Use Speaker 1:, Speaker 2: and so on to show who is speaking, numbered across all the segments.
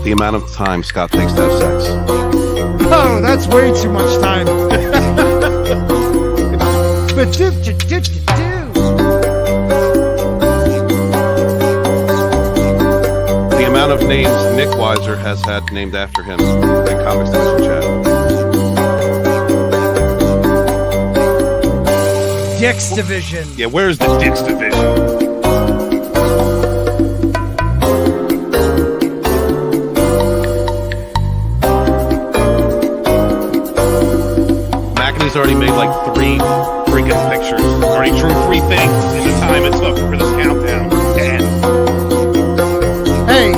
Speaker 1: The amount of time Scott takes to have sex.
Speaker 2: Oh, that's way too much time. But
Speaker 1: The amount of names Nick Weiser has had named after him in Comics Division chat.
Speaker 2: Dick's Division.
Speaker 1: Yeah, where's the Dick's Division? He's already made like 3 freaking pictures. Already drew 3 things in the time it took for this countdown. And
Speaker 2: hey,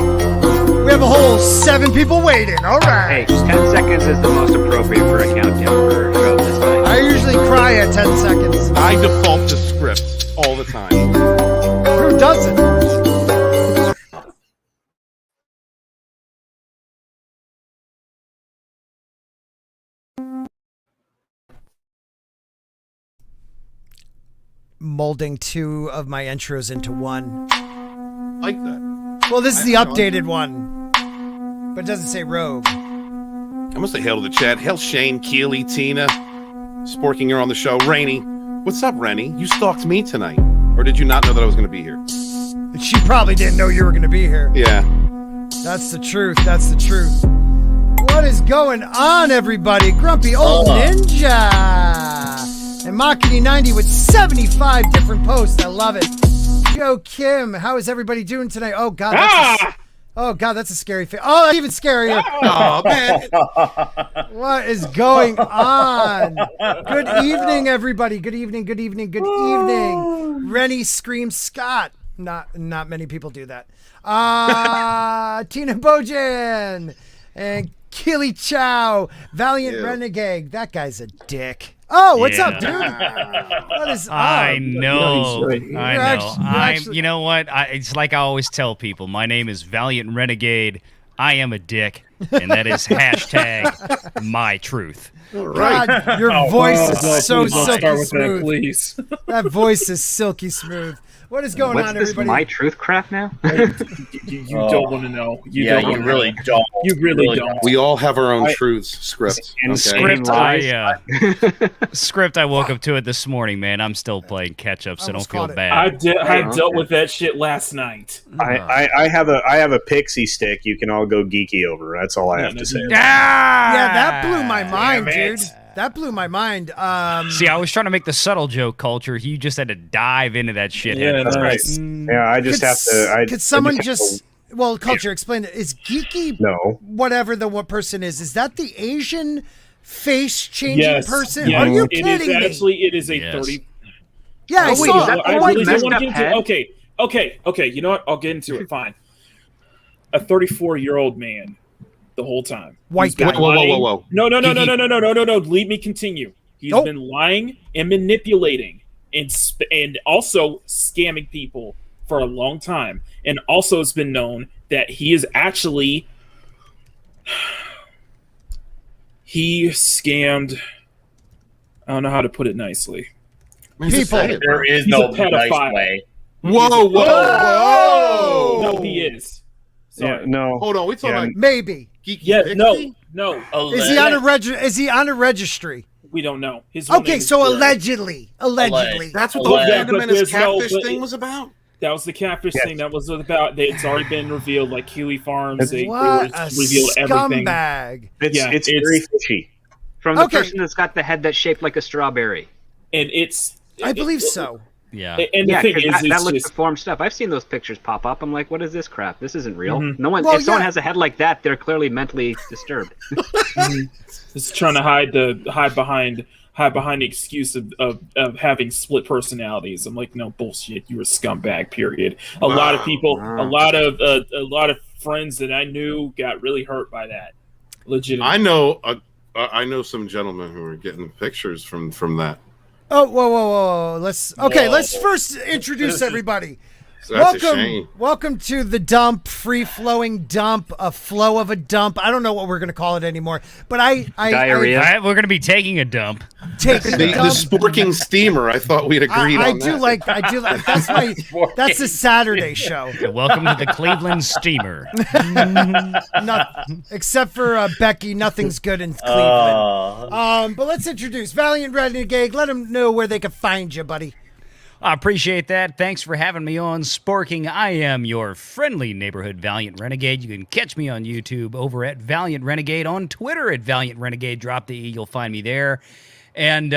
Speaker 2: we have a whole 7 people waiting. All right.
Speaker 3: Hey, 10 seconds is the most appropriate for a countdown for a show this night.
Speaker 2: I usually cry at 10 seconds.
Speaker 1: I default to script all the time.
Speaker 2: Who doesn't? Molding 2 of my intros into one.
Speaker 1: Like that.
Speaker 2: Well, this is the updated one, but it doesn't say Rogue.
Speaker 1: I must say hail to the chat. Hail Shane, Keely, Tina, Sporking, you're on the show. Rainey, what's up, Rennie? You stalked me tonight, or did you not know that I was going to be here?
Speaker 2: She probably didn't know you were going to be here.
Speaker 1: Yeah.
Speaker 2: That's the truth. That's the truth. What is going on, everybody? Grumpy Old Ninja. And Machini90 with 75 different posts. I love it. Joe Kim, how is everybody doing tonight? Oh God, that's a scary face. Oh, that's even scarier.
Speaker 1: Oh man.
Speaker 2: What is going on? Good evening, everybody. Good evening. Good evening. Good evening. Rennie screams Scott. Not many people do that. Tina Bojan and Killy Chow, Valliant Renegade. That guy's a dick. Oh, what's up, dude? What is up?
Speaker 4: I know.
Speaker 2: Actually,
Speaker 4: you know what? It's like I always tell people. My name is Valliant Renegade. I am a dick, and that is hashtag my truth.
Speaker 1: All right.
Speaker 2: God, your voice is so
Speaker 5: please don't
Speaker 2: silky
Speaker 5: start with
Speaker 2: smooth.
Speaker 5: that, please.
Speaker 2: That voice is silky smooth. What is going on,
Speaker 3: What's this
Speaker 2: everybody?
Speaker 3: my truth crap now?
Speaker 5: You don't want to know. You
Speaker 6: really don't.
Speaker 5: You really don't.
Speaker 1: We all have our own truths, scripts.
Speaker 3: And
Speaker 1: Okay?
Speaker 4: Script, I woke up to it this morning, man. I'm still playing catch up, so don't feel bad.
Speaker 5: I dealt with that shit last night.
Speaker 6: I have a pixie stick you can all go geeky over. That's all I have to say.
Speaker 2: Yeah, that blew my mind, dude. That blew my mind.
Speaker 4: See, I was trying to make the subtle joke culture. You just had to dive into that shit.
Speaker 5: Yeah,
Speaker 6: That's right. Yeah, I just have to.
Speaker 2: Could someone just well, culture, explain it. Is geeky whatever the person is that the Asian face changing person?
Speaker 5: Yes.
Speaker 2: Are you
Speaker 5: It
Speaker 2: kidding
Speaker 5: is
Speaker 2: me?
Speaker 5: actually, it is a 30.
Speaker 2: Yeah, I saw it.
Speaker 3: I
Speaker 5: really don't want to
Speaker 3: messed
Speaker 5: get
Speaker 3: up
Speaker 5: into it. Okay. You know what? I'll get into it. Fine. A 34-year-old man the whole time.
Speaker 2: White guy.
Speaker 1: Whoa.
Speaker 5: No. Leave me continue. He's been lying and manipulating and also scamming people for a long time. And also it's been known that he is actually he scammed, I don't know how to put it nicely.
Speaker 2: People.
Speaker 6: There is
Speaker 5: He's
Speaker 6: no
Speaker 5: a pedophile.
Speaker 6: nice way.
Speaker 1: Whoa.
Speaker 5: No, he is. Sorry.
Speaker 6: Yeah, no.
Speaker 1: Hold on, we talking about
Speaker 2: Maybe.
Speaker 1: geeky
Speaker 5: Yeah,
Speaker 1: pixie?
Speaker 5: no.
Speaker 2: Is he on a is he on a registry?
Speaker 5: We don't know. His real name
Speaker 2: Okay,
Speaker 5: is
Speaker 2: so
Speaker 5: Greg.
Speaker 2: allegedly.
Speaker 1: That's what the
Speaker 5: But
Speaker 1: Vandermenace
Speaker 5: there's no-
Speaker 1: catfish
Speaker 5: but
Speaker 1: thing
Speaker 5: it-
Speaker 1: was about?
Speaker 5: That was the catfish thing. That was about. It's already been revealed. Like Keeley Farms, they
Speaker 2: What a
Speaker 5: revealed everything.
Speaker 2: scumbag.
Speaker 6: It's very fishy.
Speaker 3: From the
Speaker 2: Okay.
Speaker 3: person that's got the head that's shaped like a strawberry.
Speaker 5: And it's.
Speaker 2: I believe so.
Speaker 4: Yeah.
Speaker 5: And the thing
Speaker 3: 'cause
Speaker 5: is,
Speaker 3: that
Speaker 5: it's
Speaker 3: looks
Speaker 5: just.
Speaker 3: deformed stuff. I've seen those pictures pop up. I'm like, what is this crap? This isn't real.
Speaker 5: Mhm.
Speaker 3: No one.
Speaker 2: Well,
Speaker 3: if someone
Speaker 2: yeah.
Speaker 3: has a head like that, they're clearly mentally disturbed.
Speaker 5: It's trying to hide behind the excuse of having split personalities. I'm like, no bullshit. You're a scumbag. Period. A lot of people, a lot of friends that I knew got really hurt by that. Legitimately.
Speaker 1: I know some gentlemen who are getting pictures from that.
Speaker 2: Oh, whoa. Let's first introduce everybody.
Speaker 1: So that's a shame.
Speaker 2: Welcome to the dump, free-flowing dump, a flow of a dump. I don't know what we're going to call it anymore, but
Speaker 7: Diarrhea.
Speaker 4: All right, we're going to be taking a dump.
Speaker 2: taking
Speaker 1: The Sporking steamer. I thought we'd agreed
Speaker 2: I
Speaker 1: on
Speaker 2: do
Speaker 1: that.
Speaker 2: like. That's a Saturday show.
Speaker 4: Welcome to the Cleveland Steamer.
Speaker 2: Except for Becky, nothing's good in Cleveland. But let's introduce Valliant Renegade. Let them know where they can find you, buddy.
Speaker 4: I appreciate that. Thanks for having me on Sporking. I am your friendly neighborhood Valiant Renegade. You can catch me on YouTube over at Valiant Renegade, on Twitter at Valiant Renegade. Drop the E, you'll find me there. And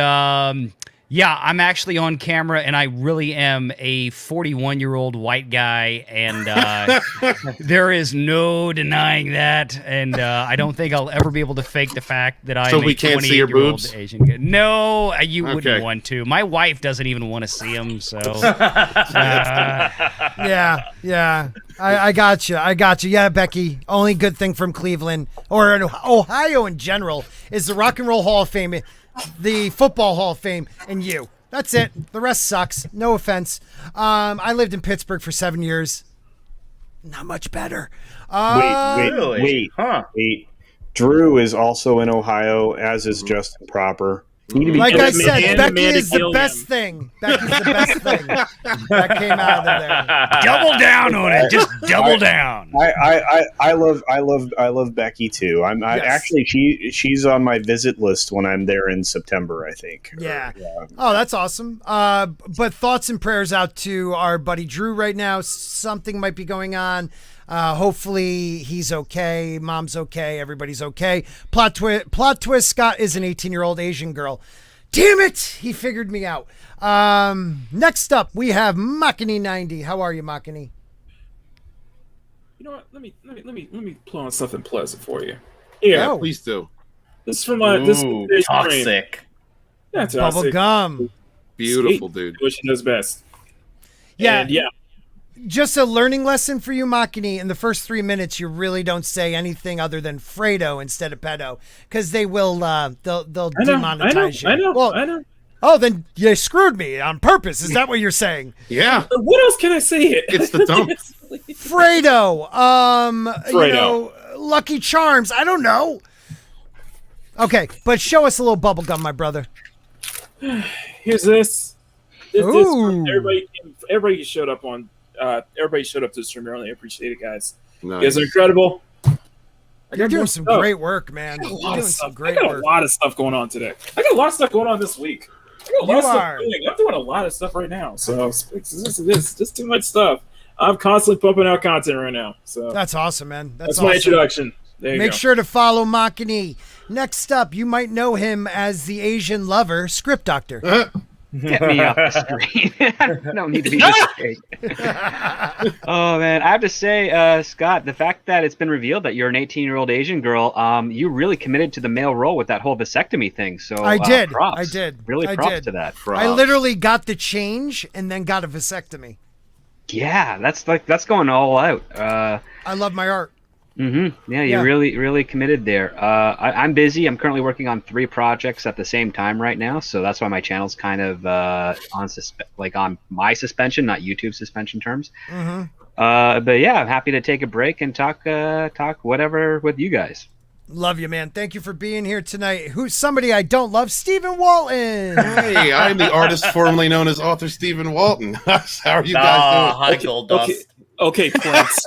Speaker 4: yeah, I'm actually on camera, and I really am a 41-year-old white guy, and there is no denying that. And I don't think I'll ever be able to fake the fact that I'm
Speaker 1: So
Speaker 4: a
Speaker 1: we can't see your
Speaker 4: 28-year-old
Speaker 1: boobs?
Speaker 4: Asian kid. No, you
Speaker 1: Okay.
Speaker 4: wouldn't want to. My wife doesn't even want to see them, so...
Speaker 2: Yeah. I got you. Yeah, Becky. Only good thing from Cleveland or Ohio in general is the Rock and Roll Hall of Fame, the Football Hall of Fame, and you. That's it. The rest sucks. No offense. I lived in Pittsburgh for 7 years. Not much better.
Speaker 6: Wait. Drew is also in Ohio, as is Justin Proper.
Speaker 2: Like I said,
Speaker 5: and
Speaker 2: Becky
Speaker 5: Amanda
Speaker 2: is the
Speaker 5: Gilliam.
Speaker 2: best thing. Becky's the best thing that came out of there.
Speaker 4: Double down on it. Just double down.
Speaker 6: I love Becky too. Actually she's on my visit list when I'm there in September, I think.
Speaker 2: Yeah. Oh, that's awesome. But thoughts and prayers out to our buddy Drew right now. Something might be going on. Hopefully he's okay. Mom's okay. Everybody's okay. Plot twist. Scott is an 18-year-old Asian girl. Damn it. He figured me out. Next up we have Makini90. How are you, Makini?
Speaker 5: You know what? Let me pull on something pleasant for you. Yeah,
Speaker 2: Oh.
Speaker 1: Please do.
Speaker 5: this is from this
Speaker 7: Ooh,
Speaker 5: is
Speaker 7: toxic.
Speaker 5: Yeah,
Speaker 2: Bubble
Speaker 5: toxic.
Speaker 2: gum.
Speaker 1: Beautiful, dude.
Speaker 5: What she does best.
Speaker 2: Yeah.
Speaker 5: And yeah.
Speaker 2: Just a learning lesson for you, Makini. In the first 3 minutes, you really don't say anything other than Fredo instead of pedo, because they will they'll demonetize you.
Speaker 5: I know.
Speaker 2: Well, oh, then you screwed me on purpose. Is that what you're saying?
Speaker 1: Yeah.
Speaker 5: What else can I say?
Speaker 1: It's the dump.
Speaker 2: Fredo,
Speaker 5: Fredo.
Speaker 2: you know, Lucky Charms. I don't know. Okay, but show us a little bubble gum, my brother.
Speaker 5: Here's this.
Speaker 2: Ooh.
Speaker 5: Everybody showed up on. Everybody showed up to the stream early. I appreciate it, guys.
Speaker 1: Nice.
Speaker 5: You guys are incredible.
Speaker 2: You're doing some
Speaker 5: stuff.
Speaker 2: great work, man. You're doing some
Speaker 5: I
Speaker 2: great
Speaker 5: got
Speaker 2: work.
Speaker 5: a lot of stuff going on today. I got a lot of stuff going on this week. I'm doing a lot of stuff right now. So this is just too much stuff. I'm constantly pumping out content right now. So
Speaker 2: That's awesome, man.
Speaker 5: that's
Speaker 2: awesome.
Speaker 5: my introduction. There you
Speaker 2: Make
Speaker 5: go.
Speaker 2: sure to follow Makini. Next up, you might know him as the Asian lover, Script Doctor.
Speaker 7: Get me off the screen. No need to be this straight. Oh man, I have to say, Scott, the fact that it's been revealed that you're an 18-year-old Asian girl, you really committed to the male role with that whole vasectomy thing. So
Speaker 2: I did.
Speaker 7: Props.
Speaker 2: I did.
Speaker 7: Really
Speaker 2: I
Speaker 7: props
Speaker 2: did.
Speaker 7: to that.
Speaker 2: I literally got the change and then got a vasectomy.
Speaker 7: Yeah, that's going all out.
Speaker 2: I love my art.
Speaker 7: Yeah, you're really committed there. I'm busy. I'm currently working on 3 projects at the same time right now, so that's why my channel's kind of on my suspension, not YouTube suspension terms. But yeah, I'm happy to take a break and talk whatever with you guys.
Speaker 2: Love you, man. Thank you for being here tonight. Who's somebody I don't love? Stephen Walton.
Speaker 1: Hey, I'm the artist formerly known as author Stephen Walton. How are you guys doing?
Speaker 5: Okay, Prince.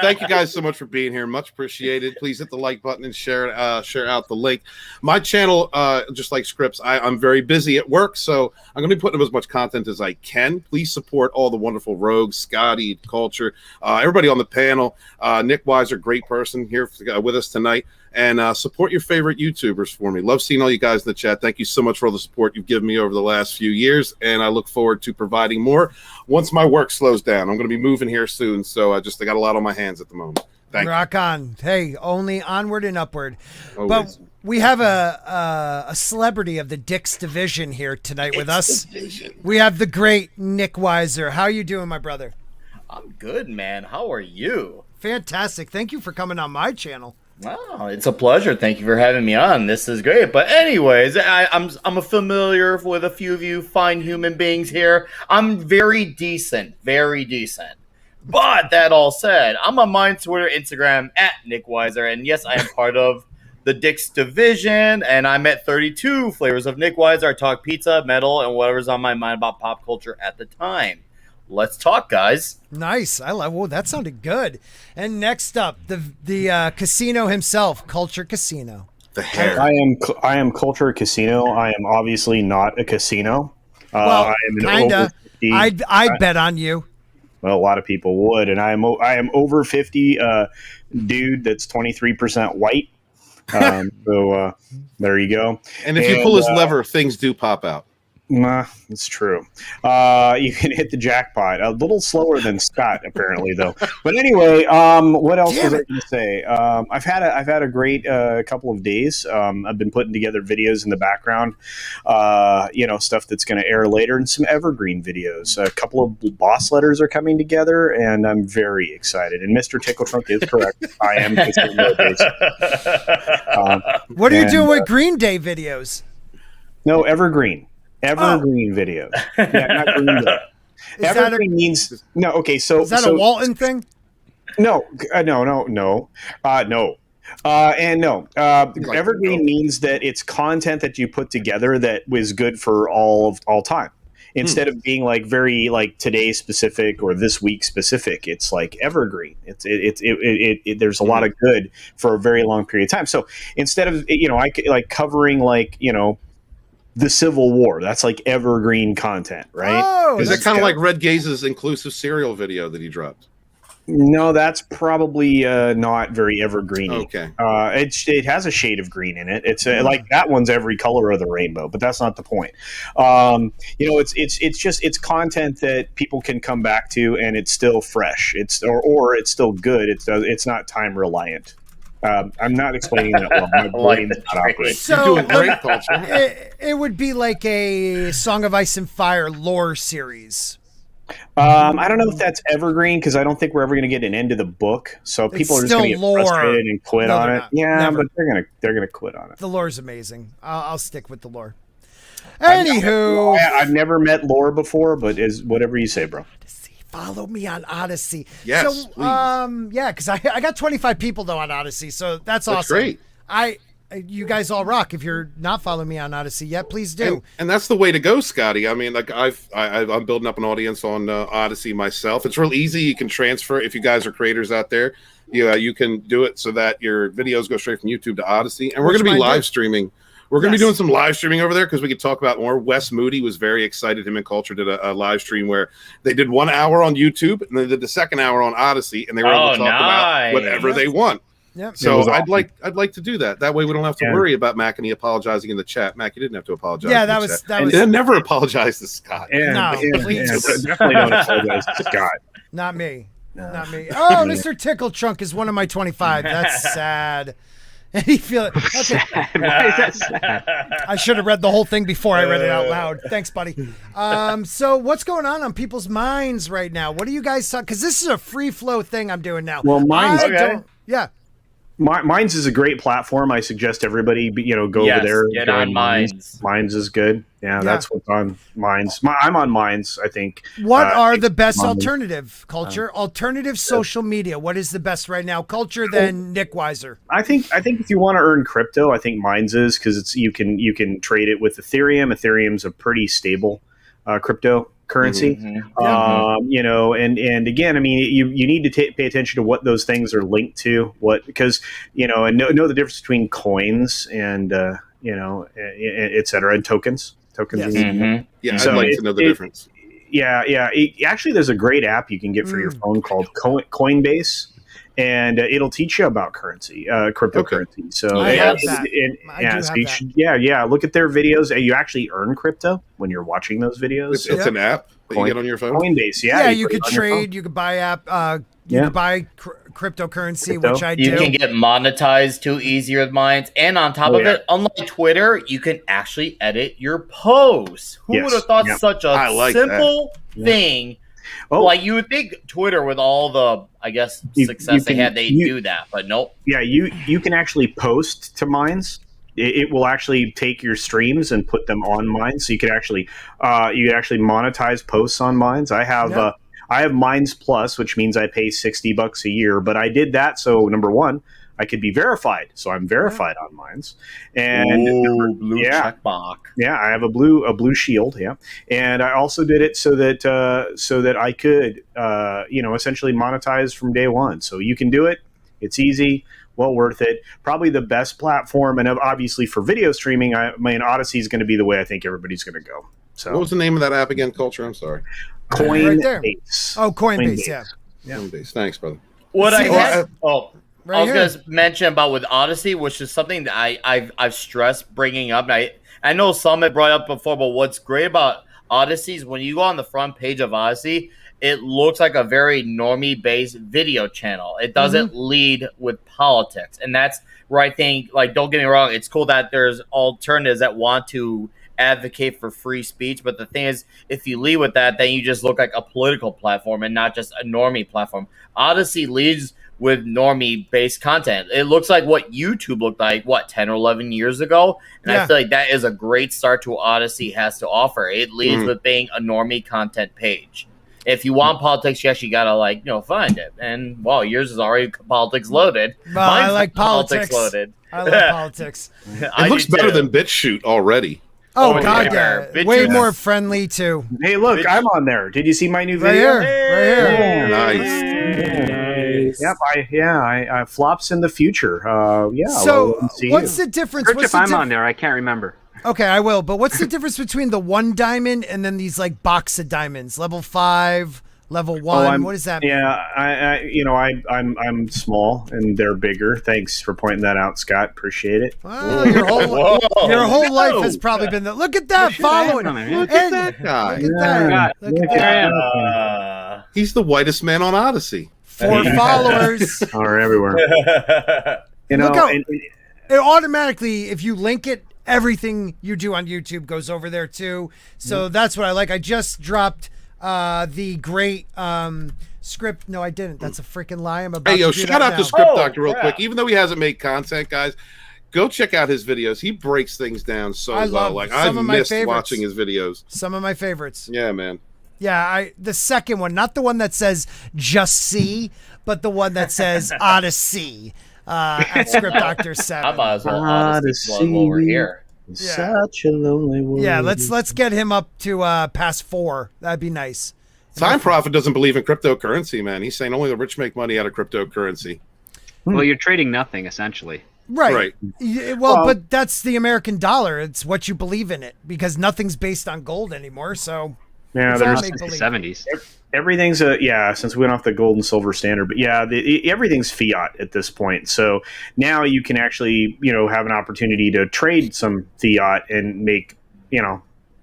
Speaker 1: Thank you guys so much for being here. Much appreciated. Please hit the like button and share out the link. My channel, just like Scripts, I'm very busy at work, so I'm going to be putting up as much content as I can. Please support all the wonderful rogues, Scotty, Culture, everybody on the panel. Nick Weiser, great person here with us tonight. And support your favorite YouTubers for me. Love seeing all you guys in the chat. Thank you so much for all the support you've given me over the last few years, and I look forward to providing more once my work slows down. I'm going to be moving here soon, so I got a lot on my hands at the moment. Thank
Speaker 2: Rock on. Hey, only onward and upward.
Speaker 1: you.
Speaker 2: But
Speaker 1: Always.
Speaker 2: we have a celebrity of the Dicks division here tonight with us. We have the great Nick Weiser. How you doing, my brother?
Speaker 8: I'm good, man. How are you?
Speaker 2: Fantastic. Thank you for coming on my channel.
Speaker 8: Oh, it's a pleasure. Thank you for having me on. This is great. But anyways, I'm familiar with a few of you fine human beings here. I'm very decent, very decent. But that all said, I'm on my Twitter, Instagram at Nick Weiser, and yes, I am part of the Dick's Division, and I'm at 32 flavors of Nick Weiser. I talk pizza, metal, and whatever's on my mind about pop culture at the time. Let's talk, guys.
Speaker 2: Nice. I love. Whoa, that sounded good. And next up, the casino himself, Culture Casino.
Speaker 1: The hair.
Speaker 6: I am Culture Casino. I am obviously not a casino.
Speaker 2: Well,
Speaker 6: I am
Speaker 2: kinda.
Speaker 6: over 50.
Speaker 2: I'd bet on you.
Speaker 6: Well, a lot of people would, and I am over 50. Dude, that's 23% white. So there you go.
Speaker 1: And if you pull his lever, things do pop out.
Speaker 6: Nah, it's true. You can hit the jackpot a little slower than Scott, apparently, though. But anyway, what else was I going to say? I've had a great couple of days. I've been putting together videos in the background, stuff that's going to air later, and some evergreen videos. A couple of boss letters are coming together, and I'm very excited. And Mr. Tickle Trunk is correct. I am casino based.
Speaker 2: What are you doing with Green Day videos?
Speaker 6: No, evergreen. Evergreen videos. Yeah, not Green Day. Evergreen means no. Okay, so
Speaker 2: is that a Walton thing?
Speaker 6: No. Evergreen means that it's content that you put together that was good for all time. Instead of being like very like today specific or this week specific, it's like evergreen. There's a lot of good for a very long period of time. So instead of I covering the Civil War. That's like evergreen content, right?
Speaker 2: Oh,
Speaker 1: is it kind of like Red Gaze's inclusive cereal video that he dropped?
Speaker 6: No, that's probably not very evergreen.
Speaker 1: Okay.
Speaker 6: It has a shade of green in it. It's like that one's every color of the rainbow, but that's not the point. It's content that people can come back to, and it's still fresh. It's still good. It's not time reliant. I'm not explaining that well. My brain is not operating.
Speaker 2: So
Speaker 1: You're doing great, Culture.
Speaker 2: it would be like a Song of Ice and Fire lore series.
Speaker 6: I don't know if that's evergreen because I don't think we're ever going to get an end to the book. So people are just going to get frustrated and quit on it. Yeah, never. But they're gonna quit on it.
Speaker 2: The lore's amazing. I'll stick with the lore. Anywho,
Speaker 6: I've never met lore before, but is whatever you say, bro.
Speaker 2: Follow me on Odyssey.
Speaker 1: Yes,
Speaker 2: so,
Speaker 1: please.
Speaker 2: because I got 25 people though on Odyssey, so that's awesome.
Speaker 1: Great.
Speaker 2: You guys all rock. If you're not following me on Odyssey yet, please do.
Speaker 1: And that's the way to go, Scotty. I mean, like I'm building up an audience on Odyssey myself. It's real easy. You can transfer if you guys are creators out there. You can do it so that your videos go straight from YouTube to Odyssey. And we're going to be live streaming. We're going to be doing some live streaming over there because we could talk about more. Wes Moody was very excited. Him and Culture did a live stream where they did 1 hour on YouTube and they did the second hour on Odyssey, and they were able to talk about whatever they want.
Speaker 2: Yep.
Speaker 1: So
Speaker 6: awesome.
Speaker 1: I'd like to do that. That way we don't have to worry about Mackie apologizing in the chat. Mackie didn't have to apologize.
Speaker 2: Yeah, that was.
Speaker 1: They never apologize to Scott.
Speaker 2: Please.
Speaker 6: Definitely don't apologize to Scott.
Speaker 2: Not me. Not me. Oh, Mr. Tickle Trunk is one of my 25. That's sad. And he feel it. Okay.
Speaker 7: Why is that sad?
Speaker 2: I should have read the whole thing before I read it out loud. Thanks, buddy. So what's going on people's minds right now? What do you guys talk? Because this is a free flow thing I'm doing now.
Speaker 6: Well, mine's
Speaker 2: Yeah.
Speaker 6: Mine's is a great platform. I suggest everybody, go over there.
Speaker 8: Get on Minds.
Speaker 6: Minds is good. Yeah, that's what's on Minds. I'm on Minds, I think.
Speaker 2: What are the best alternative Culture? Alternative social media. What is the best right now? Culture than Nick Weiser.
Speaker 6: I think if you want to earn crypto, I think Minds is because you can trade it with Ethereum. Ethereum's a pretty stable cryptocurrency. And again, I mean, you need to pay attention to what those things are linked to, because and know the difference between coins and et cetera, and tokens.
Speaker 1: Yeah,
Speaker 6: so
Speaker 1: I'd like to know the difference.
Speaker 6: Actually, there's a great app you can get for your phone called Coinbase. And it'll teach you about currency, cryptocurrency. So
Speaker 2: I have that.
Speaker 6: Look at their videos. You actually earn crypto when you're watching those videos.
Speaker 1: It's an app that you get on your phone.
Speaker 6: Coinbase,
Speaker 2: you could trade. You could buy you could buy cryptocurrency, which I do.
Speaker 8: You can get monetized too easier with Minds, and on top of it, unlike Twitter, you can actually edit your posts. Who would have thought such a simple thing
Speaker 6: Oh,
Speaker 8: Like you would think Twitter, with all the, I guess, success they had, they do that, but nope.
Speaker 6: Yeah, you can actually post to Minds. It will actually take your streams and put them on Minds, so you could actually monetize posts on Minds. I have Minds Plus, which means I pay $60 a year, but I did that so number one, I could be verified, so I'm verified on Minds, and
Speaker 8: blue check box.
Speaker 6: Yeah, I have a blue shield. Yeah, and I also did it so that I could essentially monetize from day one. So you can do it. It's easy, well worth it. Probably the best platform, and obviously for video streaming, Odyssey is going to be the way I think everybody's going to go. So
Speaker 1: what was the name of that app again, Culture? I'm sorry.
Speaker 6: Coinbase.
Speaker 2: Oh, Coinbase. Yeah.
Speaker 1: Coinbase. Thanks, brother.
Speaker 8: What I had.
Speaker 2: Right
Speaker 8: I was going to mention about with Odyssey, which is something that I've stressed bringing up. And I know some had brought up before, but what's great about Odyssey is when you go on the front page of Odyssey, it looks like a very normie-based video channel. It doesn't lead with politics. And that's where I think, like, don't get me wrong, it's cool that there's alternatives that want to advocate for free speech. But the thing is, if you lead with that, then you just look like a political platform and not just a normie platform. Odyssey leads with normie-based content. It looks like what YouTube looked like, 10 or 11 years ago? And I feel like that is a great start to what Odyssey has to offer. It leads with being a normie content page. If you want politics, you actually got to, find it. And, yours is already politics loaded.
Speaker 2: Well, I like politics.
Speaker 8: Loaded.
Speaker 2: I like politics.
Speaker 1: It looks better than BitChute already.
Speaker 2: Oh, God, yeah. Way more friendly, too.
Speaker 6: Hey, look, I'm on there. Did you see my new video?
Speaker 2: Right here.
Speaker 1: Nice.
Speaker 6: Yep, I flops in the future.
Speaker 2: So, what's the difference?
Speaker 7: If I'm on there, I can't remember.
Speaker 2: Okay, I will. But what's the difference between the 1 diamond and then these box of diamonds? Level 5, level 1. What is that?
Speaker 6: Yeah, I'm small and they're bigger. Thanks for pointing that out, Scott. Appreciate it.
Speaker 2: Well, your whole life has probably been that. Look at that following.
Speaker 1: Look at that guy.
Speaker 2: Look at that.
Speaker 1: He's the whitest man on Odyssey.
Speaker 2: 4 followers.
Speaker 6: Are everywhere.
Speaker 2: Look how it automatically, if you link it, everything you do on YouTube goes over there too. So that's what I like. I just dropped the great script. No, I didn't. That's a freaking lie. I'm about to do
Speaker 1: shout out
Speaker 2: now.
Speaker 1: to Script Doctor real quick. Even though he hasn't made content, guys, go check out his videos. He breaks things down so well. I've missed watching his videos.
Speaker 2: Some of my favorites.
Speaker 1: Yeah, man.
Speaker 2: Yeah, the second one, not the one that says just see, but the one that says Odyssey at Script Doctor 7.
Speaker 8: I might as well Odyssey over here.
Speaker 6: Such a lonely world.
Speaker 2: Yeah, let's get him up to past 4. That'd be nice.
Speaker 1: Time Prophet doesn't believe in cryptocurrency, man. He's saying only the rich make money out of cryptocurrency.
Speaker 7: Well, you're trading nothing, essentially.
Speaker 2: Right. Well, but that's the American dollar. It's what you believe in it, because nothing's based on gold anymore. So
Speaker 6: yeah,
Speaker 7: there's the 70s.
Speaker 6: Everything's since we went off the gold and silver standard, but everything's fiat at this point. So now you can actually, have an opportunity to trade some fiat and make,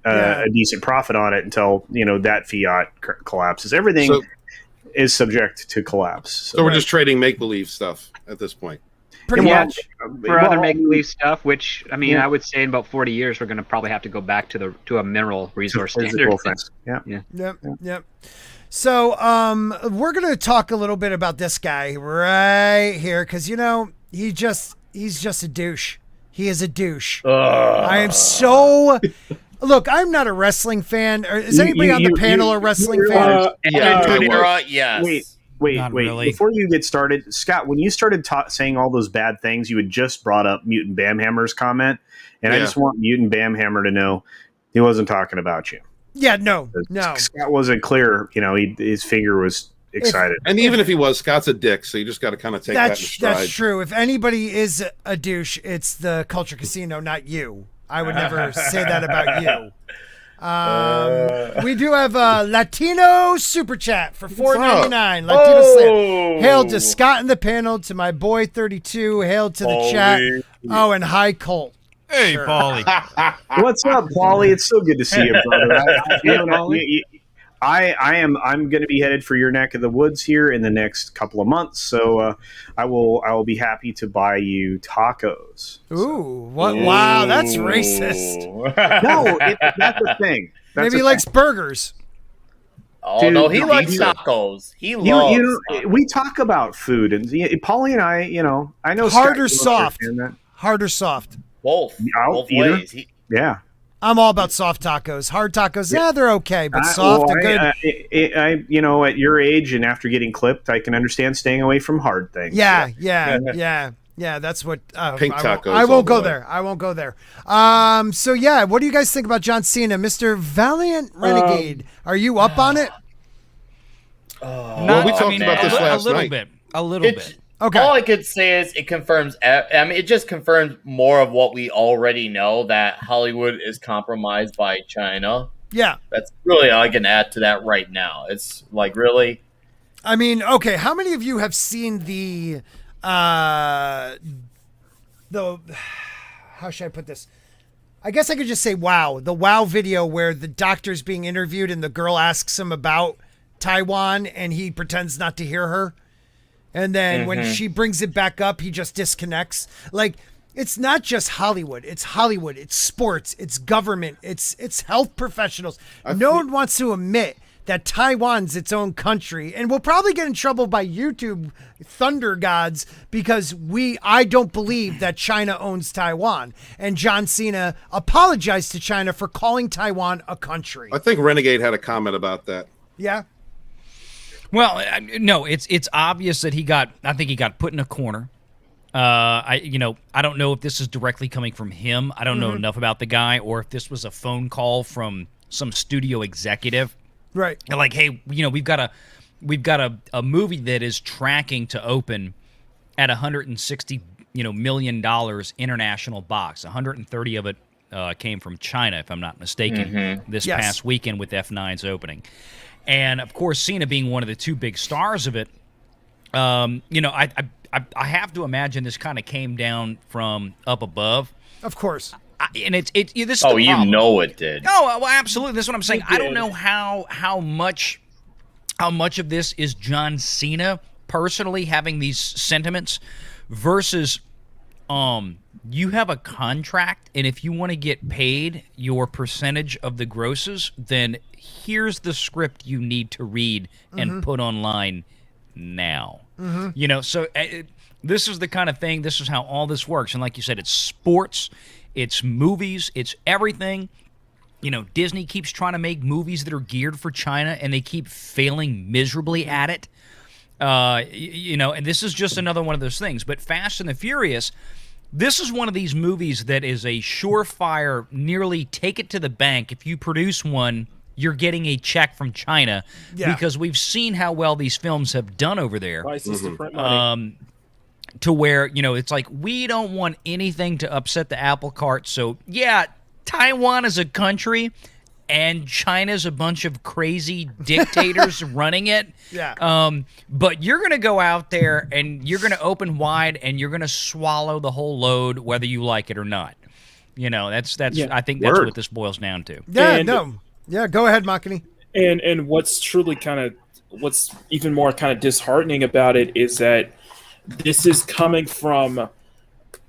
Speaker 6: a decent profit on it until, that fiat collapses. Everything is subject to collapse. So
Speaker 1: we're just trading make-believe stuff at this point.
Speaker 2: Pretty much.
Speaker 7: For other make-believe stuff, which, I would say in about 40 years, we're going to probably have to go back to a mineral resource standard.
Speaker 2: Yep. So we're going to talk a little bit about this guy right here, because, he's just a douche. He is a douche. I am so... Look, I'm not a wrestling fan. Is anybody on the panel a wrestling fan?
Speaker 8: Yes.
Speaker 6: Wait.
Speaker 4: Really.
Speaker 6: Before you get started, Scott, when you started saying all those bad things, you had just brought up Mutant Bamhammer's comment, and I just want Mutant Bamhammer to know he wasn't talking about you.
Speaker 2: Yeah, no.
Speaker 6: Scott wasn't clear. His finger was excited.
Speaker 1: And even if he was, Scott's a dick, so you just got to kind of take that in stride.
Speaker 2: That's true. If anybody is a douche, it's the Culture Casino, not you. I would never say that about you. We do have a Latino super chat for $4.99. Latino Slant. Hail to Scott in the panel, to my boy 32. Hail to the chat. Oh, and hi, Colt.
Speaker 9: Hey, Paulie.
Speaker 6: What's up, Paulie? It's so good to see you, brother. I'm going to be headed for your neck of the woods here in the next couple of months, so I will be happy to buy you tacos.
Speaker 2: Ooh, what? Wow, that's racist.
Speaker 6: No, that's the thing.
Speaker 2: Maybe he likes burgers.
Speaker 8: Oh, Oh no, he
Speaker 6: to
Speaker 8: likes
Speaker 6: eat.
Speaker 8: tacos. He loves.
Speaker 6: You know, we talk about food, and Paulie and I, I know
Speaker 2: Hard
Speaker 6: Scott,
Speaker 2: or
Speaker 6: you
Speaker 2: soft?
Speaker 6: understand that.
Speaker 2: Hard or soft?
Speaker 8: Both.
Speaker 6: I'll
Speaker 8: Both
Speaker 6: either.
Speaker 8: ways.
Speaker 6: Yeah.
Speaker 2: I'm all about soft tacos. Hard tacos, yeah, they're okay, but soft are good.
Speaker 6: I, at your age and after getting clipped, I can understand staying away from hard things.
Speaker 2: Yeah. That's what.
Speaker 1: Pink tacos.
Speaker 2: I
Speaker 1: all
Speaker 2: won't
Speaker 1: the
Speaker 2: go
Speaker 1: way.
Speaker 2: there. I won't go there. So yeah, what do you guys think about John Cena, Mr. Valiant Renegade? Are you up on it?
Speaker 1: Well, we talked about this last night.
Speaker 4: A little bit.
Speaker 2: Okay.
Speaker 8: All I could say is it confirms. I mean, it just confirms more of what we already know, that Hollywood is compromised by China.
Speaker 2: Yeah.
Speaker 8: That's really all I can add to that right now. It's like, really.
Speaker 2: I mean, okay. How many of you have seen the how should I put this? I guess I could just say wow. The wow video where the doctor's being interviewed and the girl asks him about Taiwan and he pretends not to hear her. And then when she brings it back up, he just disconnects. Like, it's not just Hollywood. It's Hollywood. It's sports. It's government. It's health professionals. No one wants to admit that Taiwan's its own country. And we'll probably get in trouble by YouTube thunder gods because I don't believe that China owns Taiwan. And John Cena apologized to China for calling Taiwan a country.
Speaker 1: I think Renegade had a comment about that.
Speaker 2: Yeah.
Speaker 4: Well, no, it's obvious that I think he got put in a corner. I don't know if this is directly coming from him. I don't know enough about the guy, or if this was a phone call from some studio executive.
Speaker 2: Right.
Speaker 4: Like, hey, we've got a movie that is tracking to open at $160 million international box. 130 of it came from China, if I'm not mistaken, this past weekend with F9's opening. And of course, Cena being one of the two big stars of it, I have to imagine this kind of came down from up above.
Speaker 2: Of course.
Speaker 4: This is
Speaker 8: Oh,
Speaker 4: the
Speaker 8: you
Speaker 4: problem.
Speaker 8: know it did.
Speaker 4: Oh, well, absolutely. That's what I'm saying. I don't know how much of this is John Cena personally having these sentiments versus you have a contract, and if you want to get paid your percentage of the grosses, then here's the script you need to read and put online now. So this is the kind of thing, this is how all this works. And like you said, it's sports, it's movies, it's everything. Disney keeps trying to make movies that are geared for China, and they keep failing miserably at it. And this is just another one of those things. But Fast and the Furious, this is one of these movies that is a surefire, nearly take it to the bank. If you produce one, you're getting a check from China because we've seen how well these films have done over there.
Speaker 5: License to print money.
Speaker 4: To where, it's like, we don't want anything to upset the apple cart. So, yeah, Taiwan is a country, and China's a bunch of crazy dictators running it.
Speaker 2: Yeah.
Speaker 4: But you're going to go out there, and you're going to open wide, and you're going to swallow the whole load, whether you like it or not. That's. I think that's what this boils down to.
Speaker 2: Yeah, Yeah, go ahead, Makini.
Speaker 5: And what's even more kind of disheartening about it is that this is coming from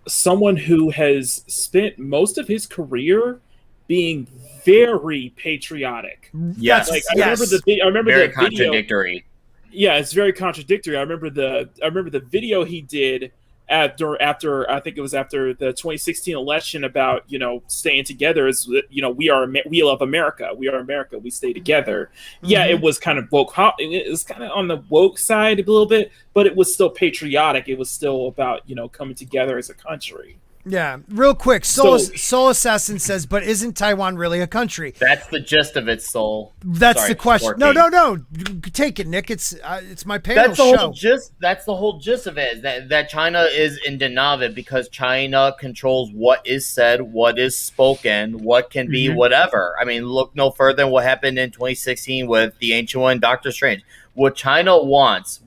Speaker 5: someone who has spent most of his career being very patriotic.
Speaker 8: Yes.
Speaker 5: Like I remember
Speaker 8: very
Speaker 5: the
Speaker 8: contradictory.
Speaker 5: Video, yeah, it's very contradictory. I remember the video he did after I think it was after the 2016 election about staying together. Is we love America. We are America. We stay together. Yeah, it was kind of woke. It was kind of on the woke side a little bit, but it was still patriotic. It was still about coming together as a country.
Speaker 2: Yeah, real quick. Soul Assassin says, but isn't Taiwan really a country?
Speaker 8: That's the gist of it, Soul.
Speaker 2: That's the question.
Speaker 8: Sporking.
Speaker 2: No. Take it, Nick. It's my panel
Speaker 8: That's the
Speaker 2: show.
Speaker 8: whole gist. That's the whole gist of it. Is that China is in denial of it because China controls what is said, what is spoken, what can be whatever. I mean, look no further than what happened in 2016 with the Ancient One, Doctor Strange. What China wants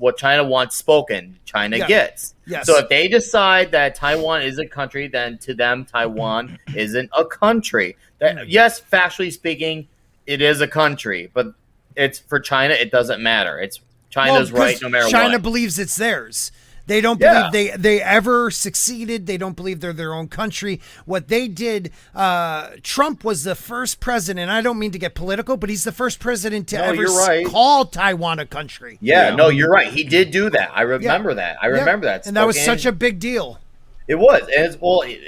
Speaker 8: spoken, China gets.
Speaker 2: Yes.
Speaker 8: So if they decide that Taiwan is a country, then to them, Taiwan isn't a country. Yes, factually speaking, it is a country, but it's for China, it doesn't matter. It's China's right no matter what.
Speaker 2: China believes it's theirs. They don't believe they ever succeeded. They don't believe they're their own country. What they did, Trump was the first president. I don't mean to get political, but he's the first president to ever call Taiwan a country.
Speaker 8: Yeah, no, you're right. He did do that. I remember that. I remember that.
Speaker 2: And that was such a big deal.
Speaker 8: It was. And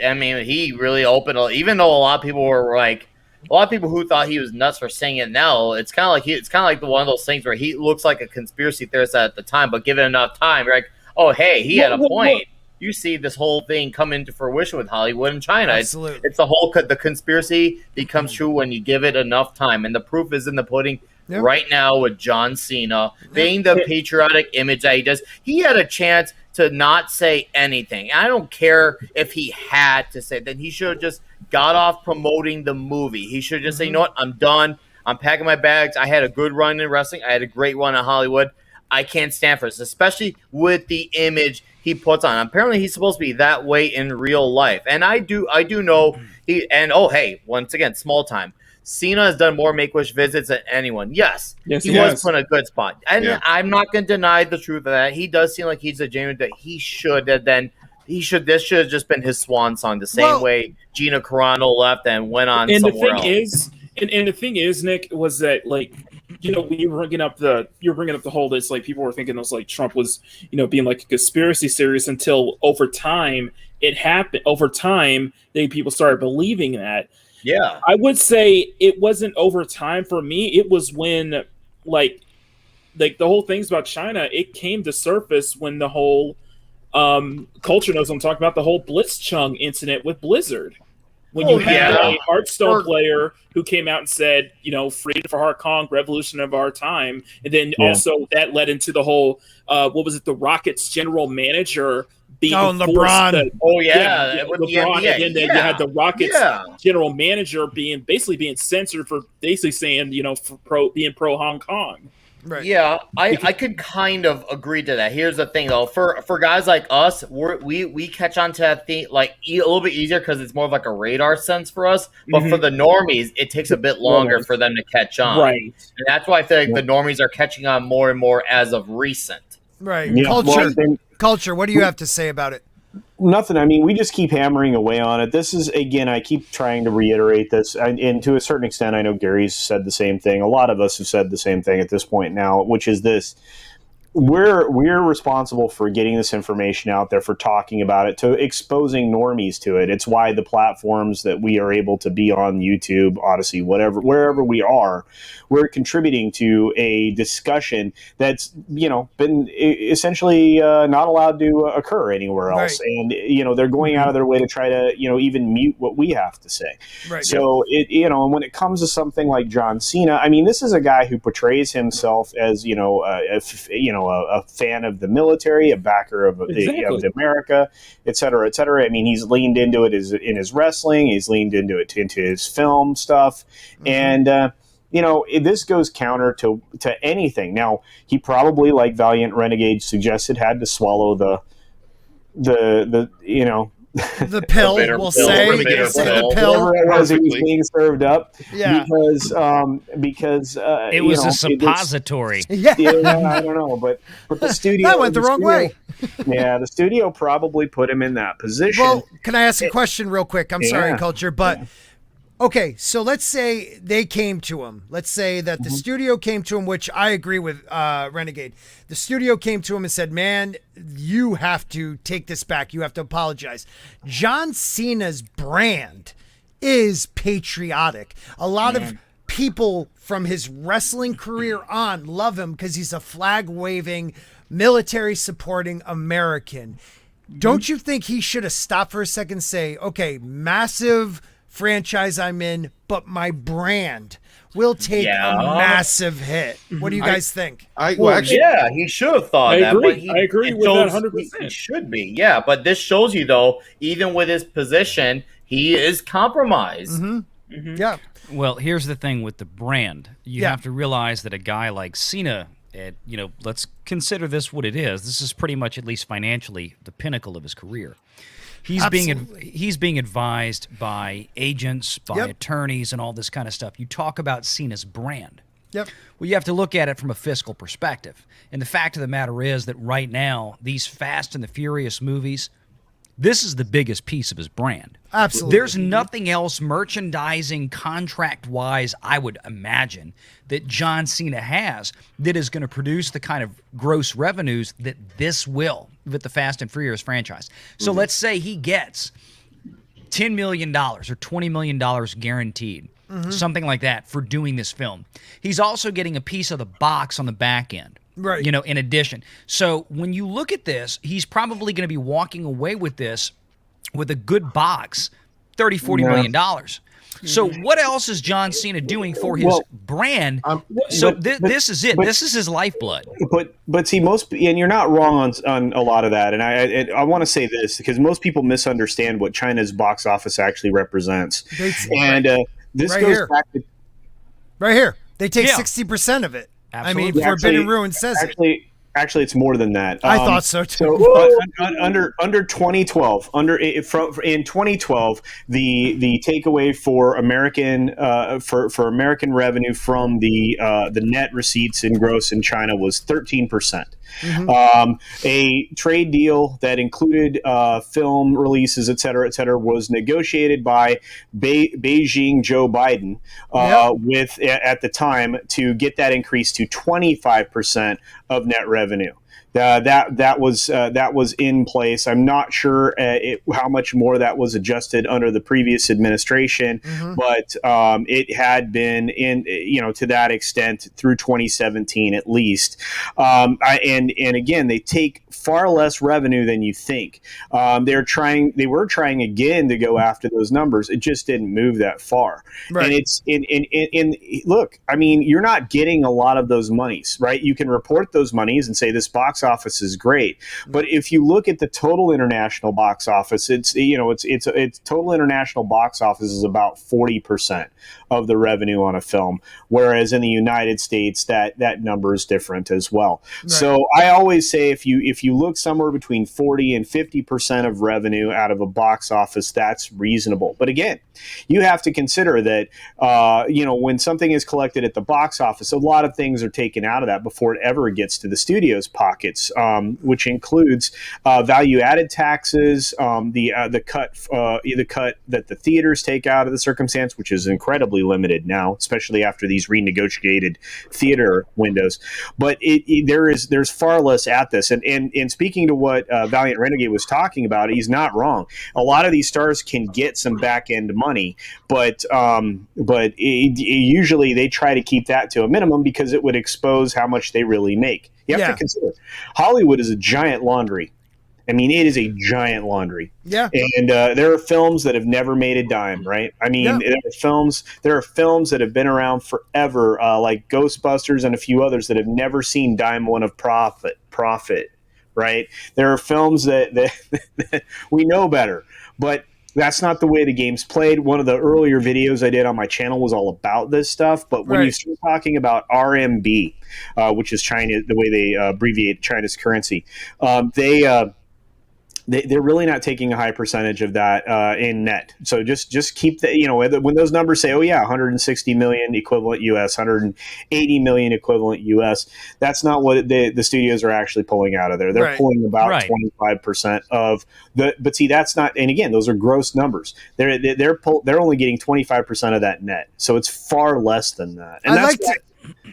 Speaker 8: I mean, he really opened, even though a lot of people were like, a lot of people who thought he was nuts for saying it now, it's kind of like one of those things where he looks like a conspiracy theorist at the time, but given enough time, you're like, oh, hey, he had a point. You see this whole thing come into fruition with Hollywood and China.
Speaker 2: Absolutely.
Speaker 8: It's the conspiracy becomes true when you give it enough time. And the proof is in the pudding right now with John Cena being the patriotic image that he does. He had a chance to not say anything. I don't care if he had to say that. He should have just got off promoting the movie. He should just say, you know what, I'm done. I'm packing my bags. I had a good run in wrestling. I had a great run in Hollywood. I can't stand for this, especially with the image he puts on. Apparently, he's supposed to be that way in real life, and I do know he. And hey, once again, small time. Cena has done more Make-Wish visits than anyone. Yes, he was put in a good spot, and I'm not going to deny the truth of that. He does seem like he's a genuine. That he should have then. This should have just been his swan song, the same way Gina Carano left and went on.
Speaker 5: And
Speaker 8: somewhere
Speaker 5: the thing is, and the thing is, Nick, was that when you were bringing up the whole this, people were thinking it was Trump was being like a conspiracy theorist until over time it happened. Over time, people started believing that.
Speaker 8: Yeah,
Speaker 5: I would say it wasn't over time for me. It was when the whole things about China. It came to surface when the whole culture knows what I'm talking about. The whole Blitzchung incident with Blizzard. When you had a Hearthstone player who came out and said, freedom for Hong Kong, revolution of our time. And then also that led into the whole, the Rockets general manager being
Speaker 2: LeBron.
Speaker 5: LeBron. And then you had the Rockets general manager being censored for basically saying, being pro Hong Kong.
Speaker 8: Right. Yeah, I could kind of agree to that. Here's the thing, though. For guys like us, we catch on to that thing a little bit easier because it's more of like a radar sense for us. But for the normies, it takes a bit longer for them to catch on.
Speaker 5: Right.
Speaker 8: And that's why I feel like the normies are catching on more and more as of recent.
Speaker 2: Right. Yeah. Culture. What do you have to say about it?
Speaker 6: Nothing. I mean, we just keep hammering away on it. This is, again, I keep trying to reiterate this, and to a certain extent, I know Gary's said the same thing. A lot of us have said the same thing at this point now, which is this. We're responsible for getting this information out there, for talking about it, to exposing normies to it. It's why the platforms that we are able to be on, YouTube, Odyssey, wherever we are, we're contributing to a discussion that's been essentially not allowed to occur anywhere else. Right. And they're going out of their way to try to even mute what we have to say. Right. So and when it comes to something like John Cena, I mean, this is a guy who portrays himself as a fan of the military, a backer of America, et cetera, et cetera. I mean, he's leaned into it in his wrestling. He's leaned into it into his film stuff. Mm-hmm. And, this goes counter to anything. Now, he probably, like Valliant Renegade suggested, had to swallow the
Speaker 2: pill, we'll say. The pill.
Speaker 6: Whatever it was being served up. Yeah. Because
Speaker 4: it was a suppository.
Speaker 6: Yeah, I don't know, but the studio
Speaker 2: that went the wrong way.
Speaker 6: Yeah, the studio probably put him in that position.
Speaker 2: Well, can I ask a question real quick? I'm sorry, Culture, but okay, so let's say they came to him. Let's say that the studio came to him, which I agree with Renegade. The studio came to him and said, man, you have to take this back. You have to apologize. John Cena's brand is patriotic. A lot of people from his wrestling career on love him because he's a flag-waving, military-supporting American. Don't you think he should have stopped for a second and say, okay, massive franchise I'm in, but my brand will take a massive hit. What do you guys think?
Speaker 8: He should have thought that.
Speaker 5: I agree with that 100%.
Speaker 8: He should be, but this shows you, though, even with his position, he is compromised.
Speaker 2: Mm-hmm. Mm-hmm. Yeah.
Speaker 4: Well, here's the thing with the brand. You have to realize that a guy like Cena, let's consider this what it is. This is pretty much, at least financially, the pinnacle of his career. He's being advised by agents, by attorneys, and all this kind of stuff. You talk about Cena's brand.
Speaker 2: Yep.
Speaker 4: Well, you have to look at it from a fiscal perspective. And the fact of the matter is that right now, these Fast and the Furious movies, this is the biggest piece of his brand.
Speaker 2: Absolutely.
Speaker 4: There's nothing else merchandising contract-wise, I would imagine, that John Cena has that is going to produce the kind of gross revenues that this will with the Fast and Furious franchise. So let's say he gets $10 million or $20 million guaranteed, something like that, for doing this film. He's also getting a piece of the box on the back end.
Speaker 2: Right.
Speaker 4: You know, in addition. So when you look at this, he's probably going to be walking away with this with a good box, $40 million. So what else is John Cena doing for his brand? This is it. This is his lifeblood.
Speaker 6: But see, and you're not wrong on a lot of that. And I want to say this because most people misunderstand what China's box office actually represents. This
Speaker 2: right
Speaker 6: goes
Speaker 2: here.
Speaker 6: back to
Speaker 2: Right here. They take 60% of it.
Speaker 4: Absolutely.
Speaker 2: I mean, Forbidden Ruin says it.
Speaker 6: Actually, it's more than that.
Speaker 2: I thought so too.
Speaker 6: Under 2012, in 2012, the takeaway for American for American revenue from the net receipts and gross in China was 13%. A trade deal that included film releases, et cetera, was negotiated by Beijing Joe Biden with at the time to get that increase to 25% of net revenue. That was in place. I'm not sure how much more that was adjusted under the previous administration, but it had been to that extent through 2017 at least. And again, they take far less revenue than you think. They were trying again to go after those numbers. It just didn't move that far. Right. And it's look, I mean, you're not getting a lot of those monies, right? You can report those monies and say this box office is great, but if you look at the total international box office, it's total international box office is about 40% of the revenue on a film, whereas in the United States that number is different as well. Right. So I always say if you look somewhere between 40 and 50% of revenue out of a box office, that's reasonable. But again, you have to consider that when something is collected at the box office, a lot of things are taken out of that before it ever gets to the studio's pockets, which includes value-added taxes, the cut that the theaters take out of the circumstance, which is incredibly limited now, especially after these renegotiated theater windows. But there's far less at this. And speaking to what Valliant Renegade was talking about, he's not wrong. A lot of these stars can get some back end money, but usually they try to keep that to a minimum because it would expose how much they really make. You have to consider Hollywood is a giant laundry. I mean, it is a giant laundry. Yeah. And there are films that have never made a dime, right? I mean, there are films that have been around forever, like Ghostbusters and a few others that have never seen dime one of profit, right? There are films that we know better, but that's not the way the game's played. One of the earlier videos I did on my channel was all about this stuff. But when you start talking about RMB, which is China, the way they abbreviate China's currency, they're really not taking a high percentage of that in net. So just keep that, when those numbers say, 160 million equivalent US, 180 million equivalent US, that's not what the studios are actually pulling out of there. They're pulling about 25% of but see, that's not, and again, those are gross numbers. They're only getting 25% of that net. So it's far less than that. And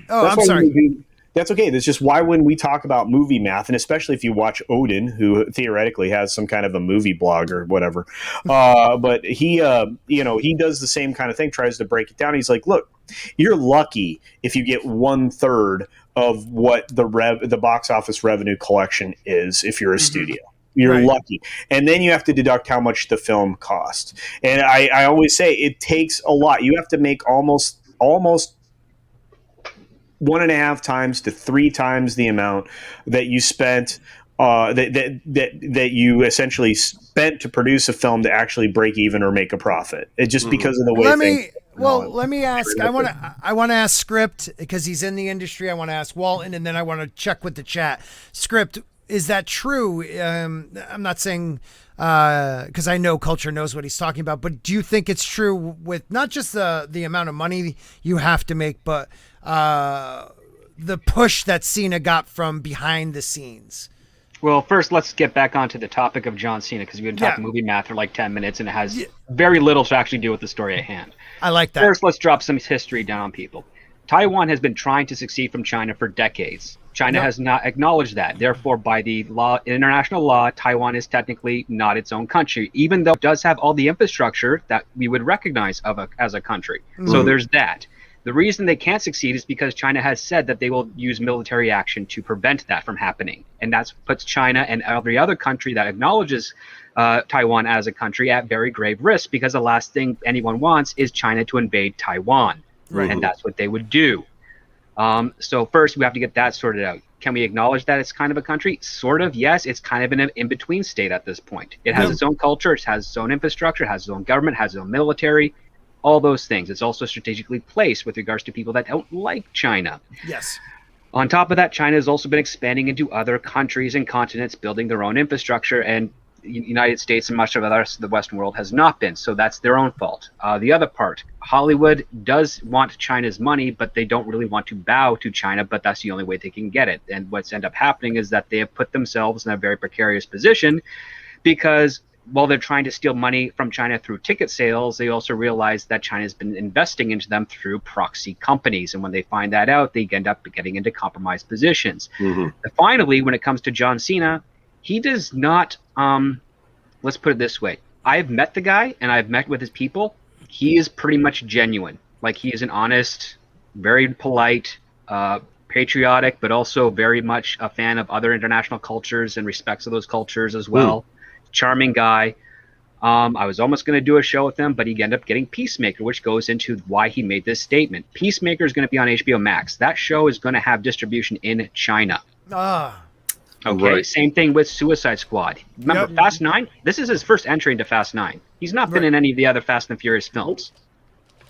Speaker 2: I'm sorry.
Speaker 6: That's okay. That's just why when we talk about movie math, and especially if you watch Odin, who theoretically has some kind of a movie blog or whatever, but he does the same kind of thing, tries to break it down. He's like, look, you're lucky if you get 1/3 of what the box office revenue collection is if you're a studio. You're lucky. And then you have to deduct how much the film cost. And I always say it takes a lot. You have to make almost 1.5 times to 3 times the amount that you spent that you essentially spent to produce a film to actually break even or make a profit. It just because of the way
Speaker 2: let me ask. I want to ask Script because he's in the industry. I want to ask Walton, and then I want to check with the chat. Script, is that true? I'm not saying because I know Culture knows what he's talking about, but do you think it's true with not just the amount of money you have to make, but the push that Cena got from behind the scenes.
Speaker 7: Well, first, let's get back onto the topic of John Cena, because we've been talking movie math for like 10 minutes, and it has very little to actually do with the story at hand.
Speaker 2: I like that.
Speaker 7: First, let's drop some history down on people. Taiwan has been trying to succeed from China for decades. China has not acknowledged that. Therefore, by the law, international law, Taiwan is technically not its own country, even though it does have all the infrastructure that we would recognize as a country. So there's that. The reason they can't succeed is because China has said that they will use military action to prevent that from happening. And that puts China and every other country that acknowledges Taiwan as a country at very grave risk, because the last thing anyone wants is China to invade Taiwan. Right. And that's what they would do. So first, we have to get that sorted out. Can we acknowledge that it's kind of a country? Sort of, yes. It's kind of an in-between state at this point. It has its own culture, it has its own infrastructure, it has its own government, has its own military. All those things. It's also strategically placed with regards to people that don't like China.
Speaker 2: Yes.
Speaker 7: On top of that, China has also been expanding into other countries and continents, building their own infrastructure, and the United States and much of the rest of the Western world has not been. So that's their own fault. The other part, Hollywood does want China's money, but they don't really want to bow to China, but that's the only way they can get it. And what's ended up happening is that they have put themselves in a very precarious position, because while they're trying to steal money from China through ticket sales, they also realize that China's been investing into them through proxy companies. And when they find that out, they end up getting into compromised positions. And finally, when it comes to John Cena, he does not, let's put it this way. I've met the guy and I've met with his people. He is pretty much genuine. Like, he is an honest, very polite, patriotic, but also very much a fan of other international cultures and respects of those cultures as well. Charming guy. I was almost going to do a show with him, but he ended up getting Peacemaker, which goes into why he made this statement. Peacemaker is going to be on HBO Max. That show is going to have distribution in China. Okay, same thing with Suicide Squad. Remember, Fast 9? This is his first entry into Fast 9. He's not been in any of the other Fast and Furious films.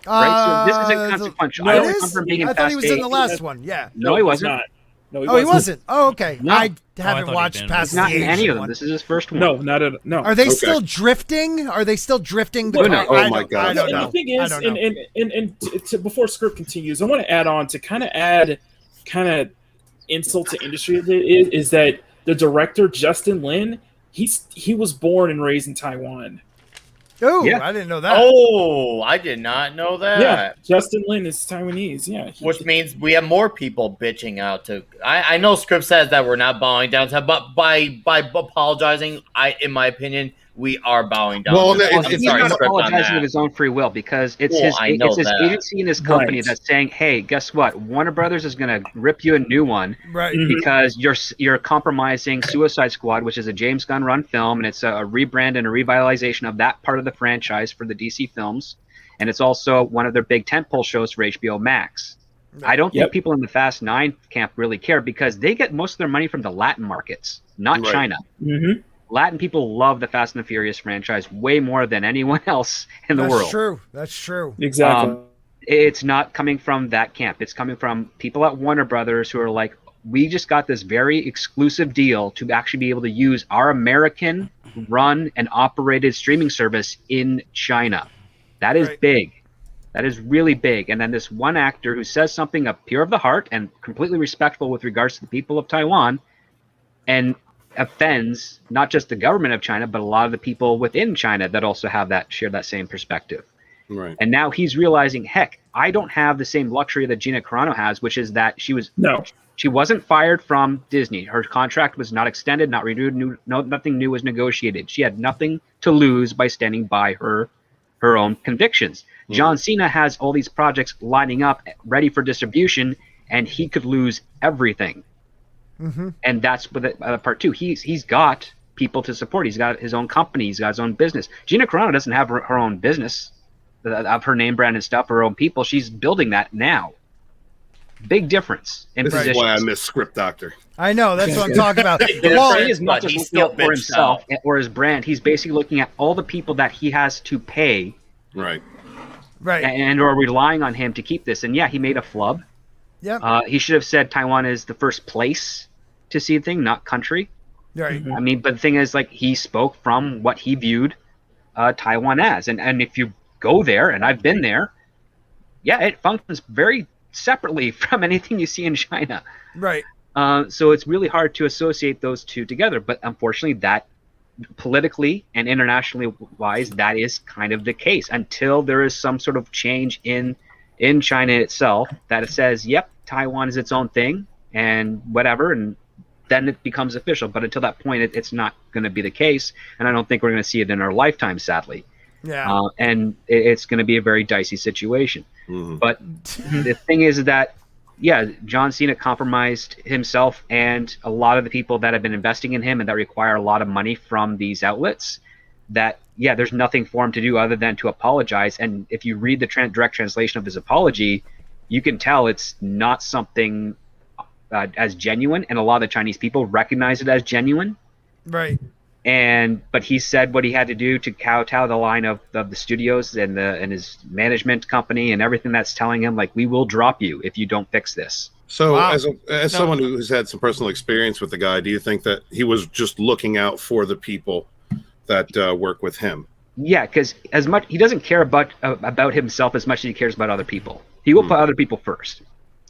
Speaker 7: Right? So this isn't consequential. I don't remember him being in
Speaker 2: I thought he was in the
Speaker 7: 8.
Speaker 2: last one. Yeah.
Speaker 7: No, he wasn't.
Speaker 5: No,
Speaker 2: he wasn't. Oh, okay.
Speaker 7: No.
Speaker 2: I haven't watched past
Speaker 7: He's not
Speaker 2: the
Speaker 7: in any
Speaker 2: Asian
Speaker 7: of them.
Speaker 2: one.
Speaker 7: This is his first one.
Speaker 5: No, not at no.
Speaker 2: Are they still drifting? Are they still drifting?
Speaker 7: No, no.
Speaker 1: Oh my God.
Speaker 2: I don't know.
Speaker 5: The thing is, before Script continues, I want to add on to kind of insult to industry is that the director Justin Lin, he was born and raised in Taiwan.
Speaker 2: Oh, I didn't know that.
Speaker 8: Oh, I did not know that.
Speaker 5: Yeah, Justin Lin is Taiwanese. Yeah,
Speaker 8: which means we have more people bitching out to. I know Script says that we're not bowing down to, but by apologizing, in my opinion, we are bowing down.
Speaker 1: Well,
Speaker 7: He's not apologizing of his own free will, because it's his agency and his company that's saying, "Hey, guess what? Warner Brothers is going to rip you a new one,
Speaker 2: right?
Speaker 7: Because you're compromising Suicide Squad, which is a James Gunn run film, and it's a rebrand and a revitalization of that part of the franchise for the DC films, and it's also one of their big tentpole shows for HBO Max." I don't think people in the Fast 9 camp really care, because they get most of their money from the Latin markets, not China. Latin people love the Fast and the Furious franchise way more than anyone else in the world.
Speaker 2: That's true. That's true.
Speaker 5: Exactly.
Speaker 7: It's not coming from that camp. It's coming from people at Warner Brothers who are like, we just got this very exclusive deal to actually be able to use our American run and operated streaming service in China. That is big. That is really big. And then this one actor who says something of pure of the heart and completely respectful with regards to the people of Taiwan, and offends not just the government of China, but a lot of the people within China that also share that same perspective.
Speaker 1: Right.
Speaker 7: And now he's realizing, heck, I don't have the same luxury that Gina Carano has, which is that she wasn't fired from Disney. Her contract was not extended, not renewed. Nothing new was negotiated. She had nothing to lose by standing by her own convictions. John Cena has all these projects lining up, ready for distribution, and he could lose everything. And that's with part two. He's got people to support. He's got his own company. He's got his own business. Gina Carano doesn't have her own business of her name brand and stuff, her own people. She's building that now. Big difference in
Speaker 1: This
Speaker 7: positions.
Speaker 1: is why I miss Script Doctor.
Speaker 2: I know. That's what I'm talking about.
Speaker 7: Well, he is not just looking out for himself or his brand. He's basically looking at all the people that he has to pay,
Speaker 1: right,
Speaker 7: and are relying on him to keep this. And yeah, he made a flub.
Speaker 2: Yeah.
Speaker 7: He should have said Taiwan is the first place to see the thing, not country.
Speaker 2: Right.
Speaker 7: I mean, but the thing is, like, he spoke from what he viewed Taiwan as, and if you go there, and I've been there, yeah, it functions very separately from anything you see in China.
Speaker 2: Right.
Speaker 7: So it's really hard to associate those two together. But unfortunately, that politically and internationally wise, that is kind of the case until there is some sort of change in China itself that it says, yep, Taiwan is its own thing and whatever, and then it becomes official. But until that point, it's not going to be the case, and I don't think we're going to see it in our lifetime, sadly.
Speaker 2: Yeah.
Speaker 7: And it's going to be a very dicey situation.
Speaker 1: Mhm.
Speaker 7: But the thing is that, yeah, John Cena compromised himself and a lot of the people that have been investing in him and that require a lot of money from these outlets. That, yeah, there's nothing for him to do other than to apologize. And if you read the direct translation of his apology, you can tell it's not something as genuine, and a lot of the Chinese people recognize it as genuine.
Speaker 2: Right.
Speaker 7: But he said what he had to do to kowtow the line of the studios and his management company and everything that's telling him, like, we will drop you if you don't fix this.
Speaker 1: So,
Speaker 2: Wow.
Speaker 1: as someone who's had some personal experience with the guy, do you think that he was just looking out for the people that work with him?
Speaker 7: Yeah, because as much he doesn't care about himself as much as he cares about other people. He will put other people first.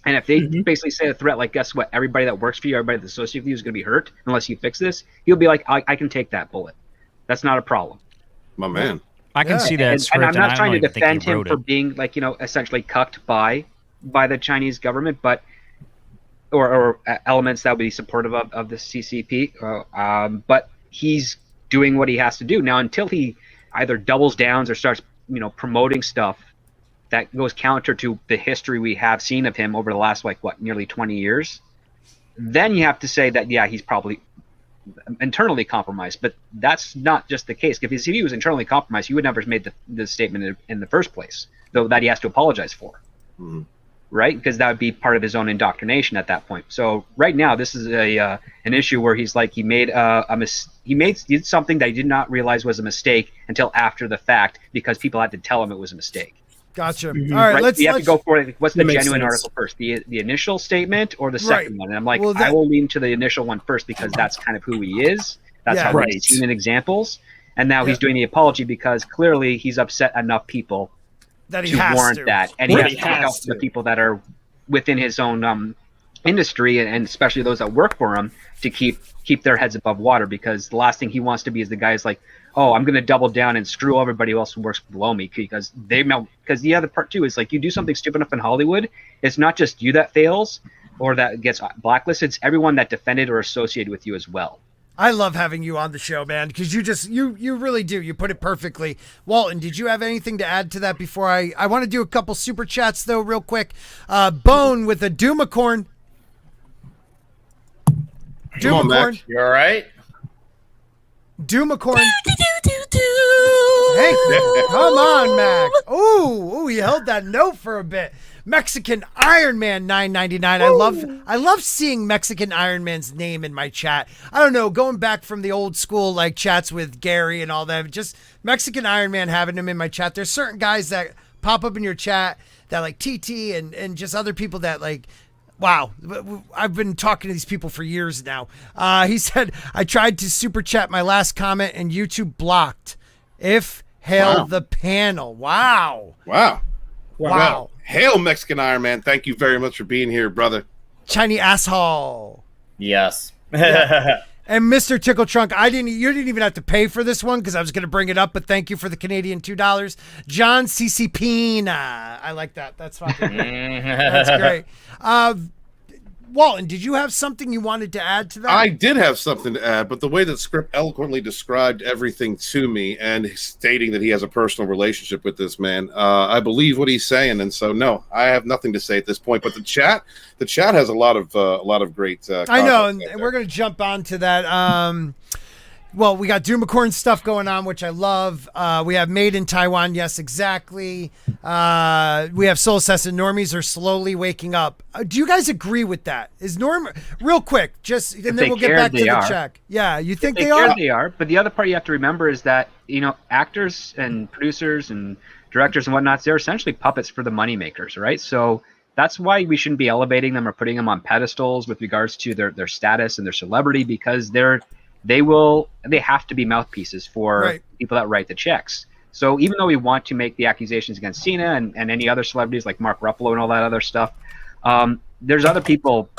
Speaker 7: And if they basically say a threat like, guess what, everybody that works for you, everybody that's associated with you is going to be hurt unless you fix this, he'll be like, I can take that bullet. That's not a problem.
Speaker 1: My man.
Speaker 4: I can see that
Speaker 7: And
Speaker 4: script,
Speaker 7: I'm not
Speaker 4: I
Speaker 7: trying to
Speaker 4: don't even think he
Speaker 7: defend him
Speaker 4: wrote
Speaker 7: for
Speaker 4: it.
Speaker 7: being, like, essentially cucked by the Chinese government, but or elements that would be supportive of the CCP. But he's doing what he has to do now until he either doubles down or starts, promoting stuff that goes counter to the history we have seen of him over the last, nearly 20 years. Then you have to say that, yeah, he's probably internally compromised, but that's not just the case. If he was internally compromised, he would never have made the statement in the first place, though, that he has to apologize for.
Speaker 1: Mm-hmm.
Speaker 7: Right? Because that would be part of his own indoctrination at that point. So right now, this is an issue where he's like, he did something that he did not realize was a mistake until after the fact, because people had to tell him it was a mistake.
Speaker 2: Gotcha. All right,
Speaker 7: Right? You have to go for it. What's the
Speaker 5: That makes
Speaker 7: genuine
Speaker 5: sense.
Speaker 7: article first? The initial statement or the
Speaker 2: Right.
Speaker 7: second one? And I'm like,
Speaker 2: Well,
Speaker 7: I will lean to the initial one first because that's kind of who he is. That's
Speaker 2: Yeah.
Speaker 7: how
Speaker 5: Right.
Speaker 7: we've seen in examples. And now he's doing the apology because clearly he's upset enough people
Speaker 2: that he
Speaker 7: to
Speaker 2: has
Speaker 7: warrant
Speaker 2: to.
Speaker 7: that, and he
Speaker 5: Right,
Speaker 7: has
Speaker 5: he
Speaker 7: to look
Speaker 5: has
Speaker 7: out for the
Speaker 5: to.
Speaker 7: people that are within his own industry, and especially those that work for him, to keep their heads above water. Because the last thing he wants to be is the guy's like, oh, I'm going to double down and screw everybody else who works below me, because because the other part too is, like, you do something stupid enough in Hollywood, it's not just you that fails or that gets blacklisted, it's everyone that defended or associated with you as well.
Speaker 2: I love having you on the show, man, because you really do. You put it perfectly. Walton, did you have anything to add to that before I want to do a couple super chats, though, real quick. Bone with a Doomacorn.
Speaker 1: Come on,
Speaker 2: Doomacorn.
Speaker 1: Mac.
Speaker 8: You all right?
Speaker 2: Doomacorn. Hey, come on, Mac. Ooh, you held that note for a bit. Mexican Iron Man 999. I love seeing Mexican Iron Man's name in my chat. I don't know, going back from the old school, like, chats with Gary and all that, just Mexican Iron Man, having him in my chat. There's certain guys that pop up in your chat that, like, TT and just other people that, like, wow, I've been talking to these people for years now. He said, I tried to super chat my last comment and YouTube blocked. If hail the panel. Wow.
Speaker 1: Well, hail Mexican Iron Man. Thank you very much for being here, brother.
Speaker 2: Chinese asshole.
Speaker 8: Yes.
Speaker 2: And Mr. Tickle Trunk, you didn't even have to pay for this one because I was going to bring it up, but thank you for the Canadian $2. John CCPina. I like that. That's fucking great. That's great. Walton, did you have something you wanted to add to that?
Speaker 1: I did have something to add, but the way that Script eloquently described everything to me and stating that he has a personal relationship with this man, I believe what he's saying, and so no, I have nothing to say at this point. But the chat has a lot of great.
Speaker 2: I know, and
Speaker 1: comments out
Speaker 2: we're going to jump on to that. Well, we got Doomacorn stuff going on, which I love. We have Made in Taiwan. Yes, exactly. We have Soul Assassin. Normies are slowly waking up. Do you guys agree with that? Is real quick, just, and then
Speaker 7: they
Speaker 2: we'll get
Speaker 7: care,
Speaker 2: back to
Speaker 7: they
Speaker 2: the
Speaker 7: are.
Speaker 2: check. Yeah, you think
Speaker 7: They
Speaker 2: they
Speaker 7: care,
Speaker 2: are?
Speaker 7: they are. But the other part you have to remember is that, actors and producers and directors and whatnot, they're essentially puppets for the moneymakers, right? So that's why we shouldn't be elevating them or putting them on pedestals with regards to their status and their celebrity, because they have to be mouthpieces for
Speaker 2: Right.
Speaker 7: people that write the checks. So even though we want to make the accusations against Cena and any other celebrities like Mark Ruffalo and all that other stuff, there's other people,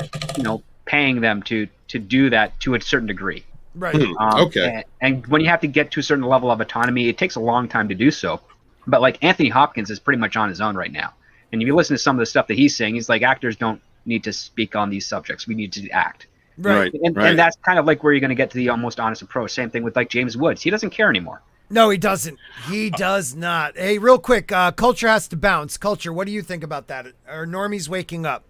Speaker 7: paying them to do that to a certain degree.
Speaker 2: Right.
Speaker 1: Okay.
Speaker 7: And when you have to get to a certain level of autonomy, it takes a long time to do so. But like Anthony Hopkins is pretty much on his own right now. And if you listen to some of the stuff that he's saying, he's like, actors don't need to speak on these subjects. We need to act.
Speaker 2: Right.
Speaker 7: And that's kind of like where you're going to get to the almost honest approach. Same thing with like James Woods. He doesn't care anymore.
Speaker 2: No, he doesn't. He does not. Hey, real quick, culture has to bounce. Culture, what do you think about that? Are normies waking up?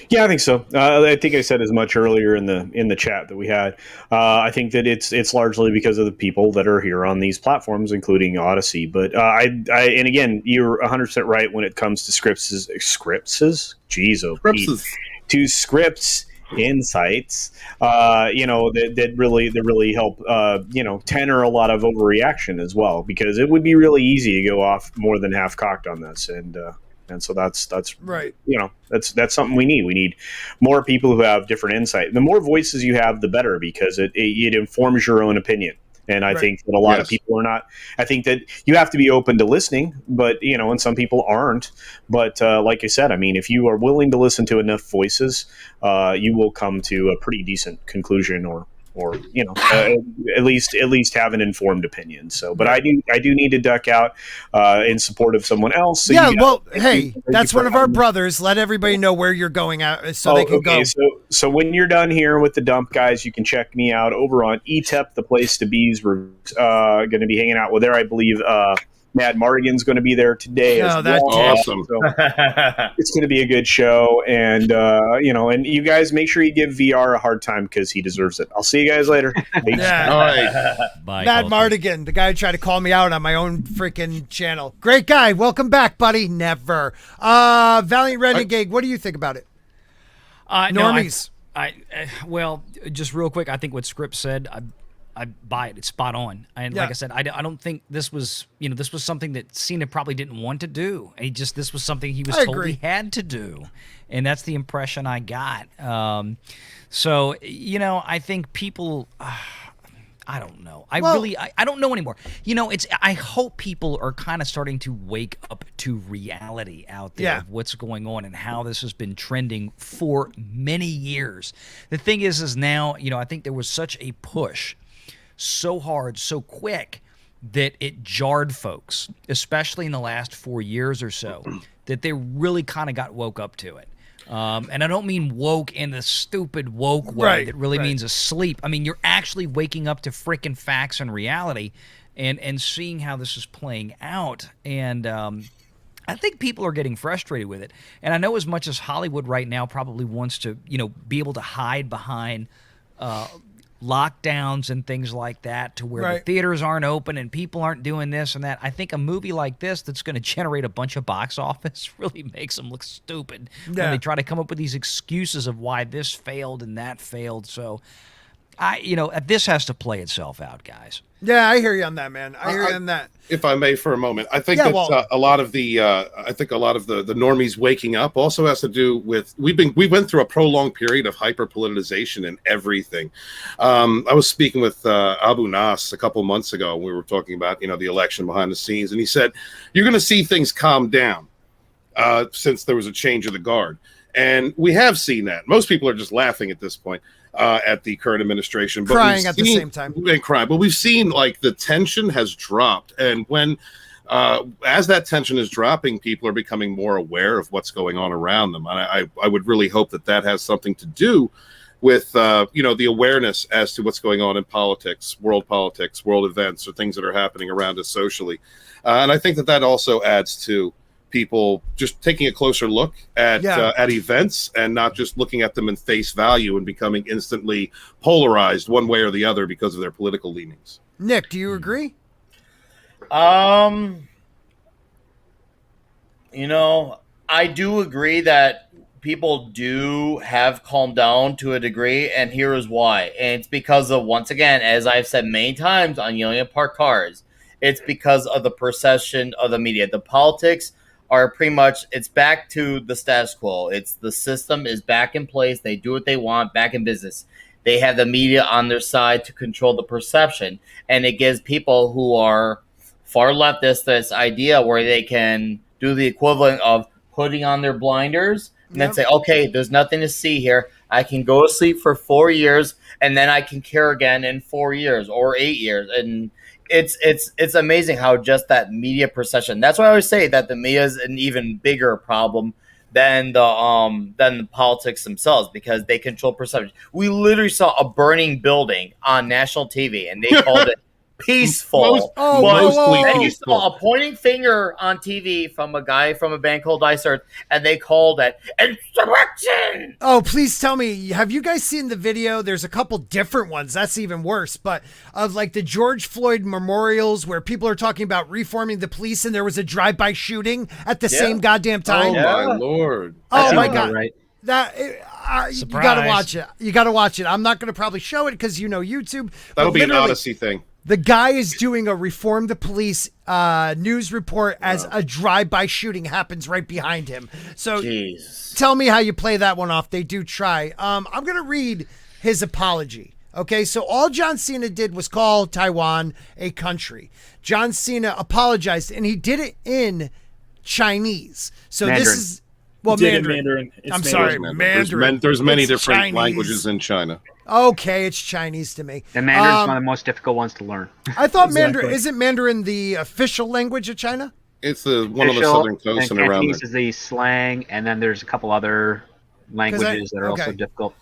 Speaker 6: Yeah, I think so. I think I said as much earlier in the chat that we had. I think that it's largely because of the people that are here on these platforms, including Odyssey. But and again, you're 100% right when it comes to scripts. Jeez, to scripts. Insights, that really help, tenor a lot of overreaction as well, because it would be really easy to go off more than half cocked on this, and so that's
Speaker 2: right.
Speaker 6: That's something we need. We need more people who have different insight. The more voices you have, the better, because it informs your own opinion. And I think that a lot of people are not. I think that you have to be open to listening, but and some people aren't. But like I said, I mean, if you are willing to listen to enough voices, you will come to a pretty decent conclusion, or at least have an informed opinion. So, but I do need to duck out in support of someone else. So
Speaker 2: hey, that's one of our brothers. Let everybody know where you're going out so they can go.
Speaker 6: So when you're done here with the dump, guys, you can check me out over on ETEP, the place to be's. We're going to be hanging out with there, I believe. Mad Mardigan's going to be there today.
Speaker 2: Oh, that's
Speaker 1: awesome!
Speaker 6: So it's going to be a good show, and and you guys make sure you give VR a hard time because he deserves it. I'll see you guys later.
Speaker 2: Yeah.
Speaker 1: All right.
Speaker 2: Bye. Mad Mardigan, the guy who tried to call me out on my own freaking channel. Great guy. Welcome back, buddy. Never. Valiant Renegade. What do you think about it? Normies.
Speaker 4: Well, just real quick, I think what Script said, I buy it. It's spot on. And like I said, I don't think this was, this was something that Cena probably didn't want to do. This was something he was told he had to do. And that's the impression I got. So, I think people, I don't know. I don't know anymore. I hope people are kind of starting to wake up to reality out there of what's going on and how this has been trending for many years. The thing is now, I think there was such a push so hard, so quick, that it jarred folks, especially in the last 4 years or so, that they really kind of got woke up to it. And I don't mean woke in the stupid woke way that really means asleep. I mean, you're actually waking up to frickin' facts and reality and seeing how this is playing out. And I think people are getting frustrated with it. And I know as much as Hollywood right now probably wants to, be able to hide behind lockdowns and things like that to where the theaters aren't open and people aren't doing this and that. I think a movie like this that's going to generate a bunch of box office really makes them look stupid when they try to come up with these excuses of why this failed and that failed. So this has to play itself out, guys.
Speaker 2: Yeah, I hear you on that, man. I hear you on that.
Speaker 1: If I may, for a moment, I think that a lot of the normies waking up also has to do with we went through a prolonged period of hyper politicization and everything. I was speaking with Abu Nas a couple months ago. We were talking about the election behind the scenes, and he said you're going to see things calm down since there was a change of the guard, and we have seen that. Most people are just laughing at this point. At the current administration, but
Speaker 2: crying at the same time,
Speaker 1: and crying. But we've seen the tension has dropped, and when as that tension is dropping, people are becoming more aware of what's going on around them. And I would really hope that has something to do with the awareness as to what's going on in politics, world events, or things that are happening around us socially. And I think that also adds to people just taking a closer look at events and not just looking at them in face value and becoming instantly polarized one way or the other because of their political leanings.
Speaker 2: Nick, do you agree?
Speaker 8: I do agree that people do have calmed down to a degree, and here is why. And it's because of, once again, as I've said many times on Yelling at Parked Cars, it's because of the perception of the media. The politics are pretty much, it's back to the status quo. It's the system is back in place. They do what they want, back in business. They have the media on their side to control the perception. And it gives people who are far leftists this idea where they can do the equivalent of putting on their blinders and then say, okay, there's nothing to see here. I can go to sleep for 4 years and then I can care again in 4 years or 8 years. And it's amazing how just that media perception. That's why I always say that the media is an even bigger problem than the politics themselves, because they control perception. We literally saw a burning building on national TV and they called it peaceful. Then you saw a pointing finger on TV from a guy from a band called Ice Earth, and they called it insurrection.
Speaker 2: Oh, please tell me, have you guys seen the video? There's a couple different ones. That's even worse. But of like the George Floyd memorials where people are talking about reforming the police, and there was a drive-by shooting at the same goddamn time.
Speaker 1: Oh my Lord!
Speaker 2: Oh my God!
Speaker 7: Right.
Speaker 2: You gotta watch it. You gotta watch it. I'm not gonna probably show it because YouTube.
Speaker 1: That'll be an Odyssey thing.
Speaker 2: The guy is doing a reform the police news report as a drive-by shooting happens right behind him. So tell me how you play that one off. They do try. I'm going to read his apology. Okay, so all John Cena did was call Taiwan a country. John Cena apologized, and he did it in Chinese. So
Speaker 7: Mandarin.
Speaker 2: This is... Well, Mandarin. I'm sorry, Mandarin.
Speaker 1: There's many
Speaker 2: It's
Speaker 1: different
Speaker 2: Chinese.
Speaker 1: languages in China.
Speaker 2: Okay, it's Chinese to me.
Speaker 7: And Mandarin's one of the most difficult ones to learn.
Speaker 2: I thought Mandarin... Isn't Mandarin the official language of China?
Speaker 1: It's one of the southern coast and around
Speaker 7: Cantonese is the slang, and then there's a couple other languages that are also difficult.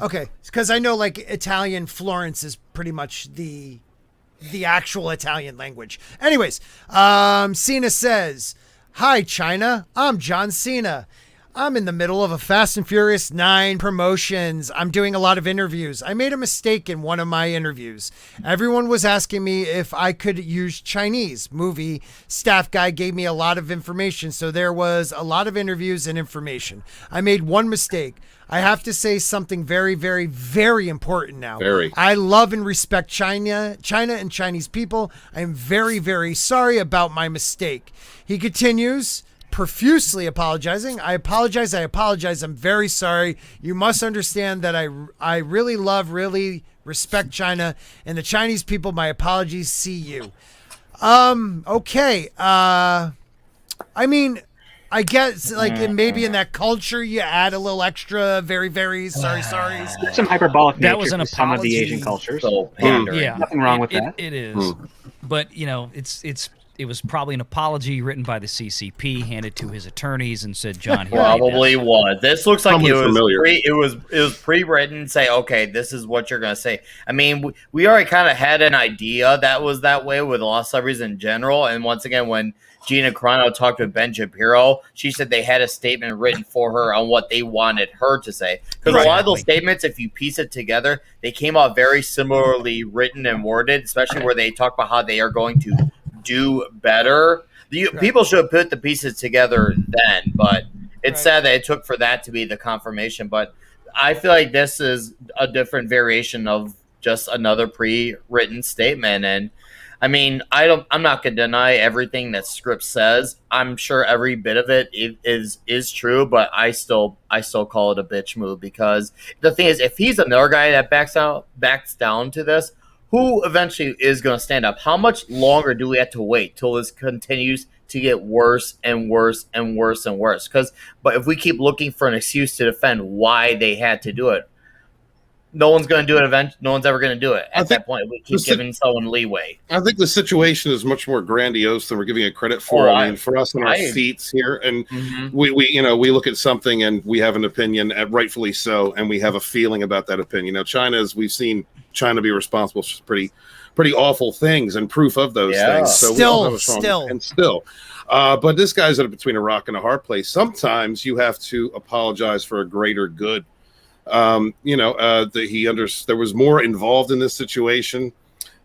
Speaker 2: Okay, because I know like Italian, Florence is pretty much the actual Italian language. Anyways, Cena says, "Hi China, I'm John Cena. I'm in the middle of a Fast and Furious 9 promotions. I'm doing a lot of interviews. I made a mistake in one of my interviews. Everyone was asking me if I could use Chinese. Movie staff guy gave me a lot of information, so there was a lot of interviews and information. I made one mistake. I have to say something very, very, very important now. I love and respect China and Chinese people. I am very, very sorry about my mistake." He continues, profusely apologizing. I apologize. I'm very sorry. You must understand that I really love, really respect China and the Chinese people. My apologies. See you. Okay. I mean, I guess like maybe in that culture you add a little extra very, very sorry.
Speaker 7: Some hyperbolic nature
Speaker 4: That was an
Speaker 7: to some of the
Speaker 4: apology.
Speaker 7: Asian cultures.
Speaker 8: So pandering.
Speaker 4: Yeah,
Speaker 7: Nothing wrong with that.
Speaker 4: It is, but it was probably an apology written by the CCP, handed to his attorneys, and said, "John, here
Speaker 8: Probably was. This looks like
Speaker 1: Probably
Speaker 8: it was pre-written. Say, okay, this is what you're gonna say. I mean, we already kind of had an idea that was that way with law celebrities in general. And once again, when Gina Carano talked with Ben Shapiro, she said they had a statement written for her on what they wanted her to say. Because a lot of those statements, if you piece it together, they came out very similarly written and worded, especially where they talk about how they are going to do better. People should have put the pieces together then, but it's sad that it took for that to be the confirmation. But I feel like this is a different variation of just another pre-written statement. And I mean, I'm not going to deny everything that script says. I'm sure every bit of it is true, but I still call it a bitch move, because the thing is, if he's another guy that backs down to this, who eventually is going to stand up? How much longer do we have to wait till this continues to get worse and worse and worse and worse? But if we keep looking for an excuse to defend why they had to do it, no one's going to do it eventually. No one's ever going to do it at that point. We keep giving someone leeway.
Speaker 1: I think the situation is much more grandiose than we're giving it credit for. I mean, for us in our seats here, and we look at something and we have an opinion, rightfully so, and we have a feeling about that opinion. Now, we've seen China be responsible for pretty awful things, and proof of those things. So still. But this guy's between a rock and a hard place. Sometimes you have to apologize for a greater good. There was more involved in this situation.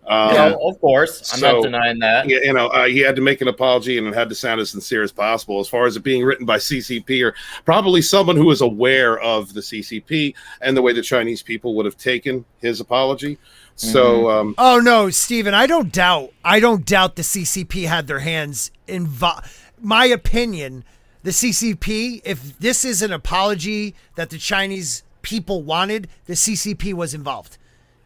Speaker 8: Of course, I'm not denying that.
Speaker 1: He had to make an apology, and it had to sound as sincere as possible. As far as it being written by CCP, or probably someone who is aware of the CCP and the way the Chinese people would have taken his apology. So,
Speaker 2: oh no, Steven, I don't doubt the CCP had their hands involved. My opinion, the CCP, if this is an apology that the Chinese people wanted, the CCP was involved.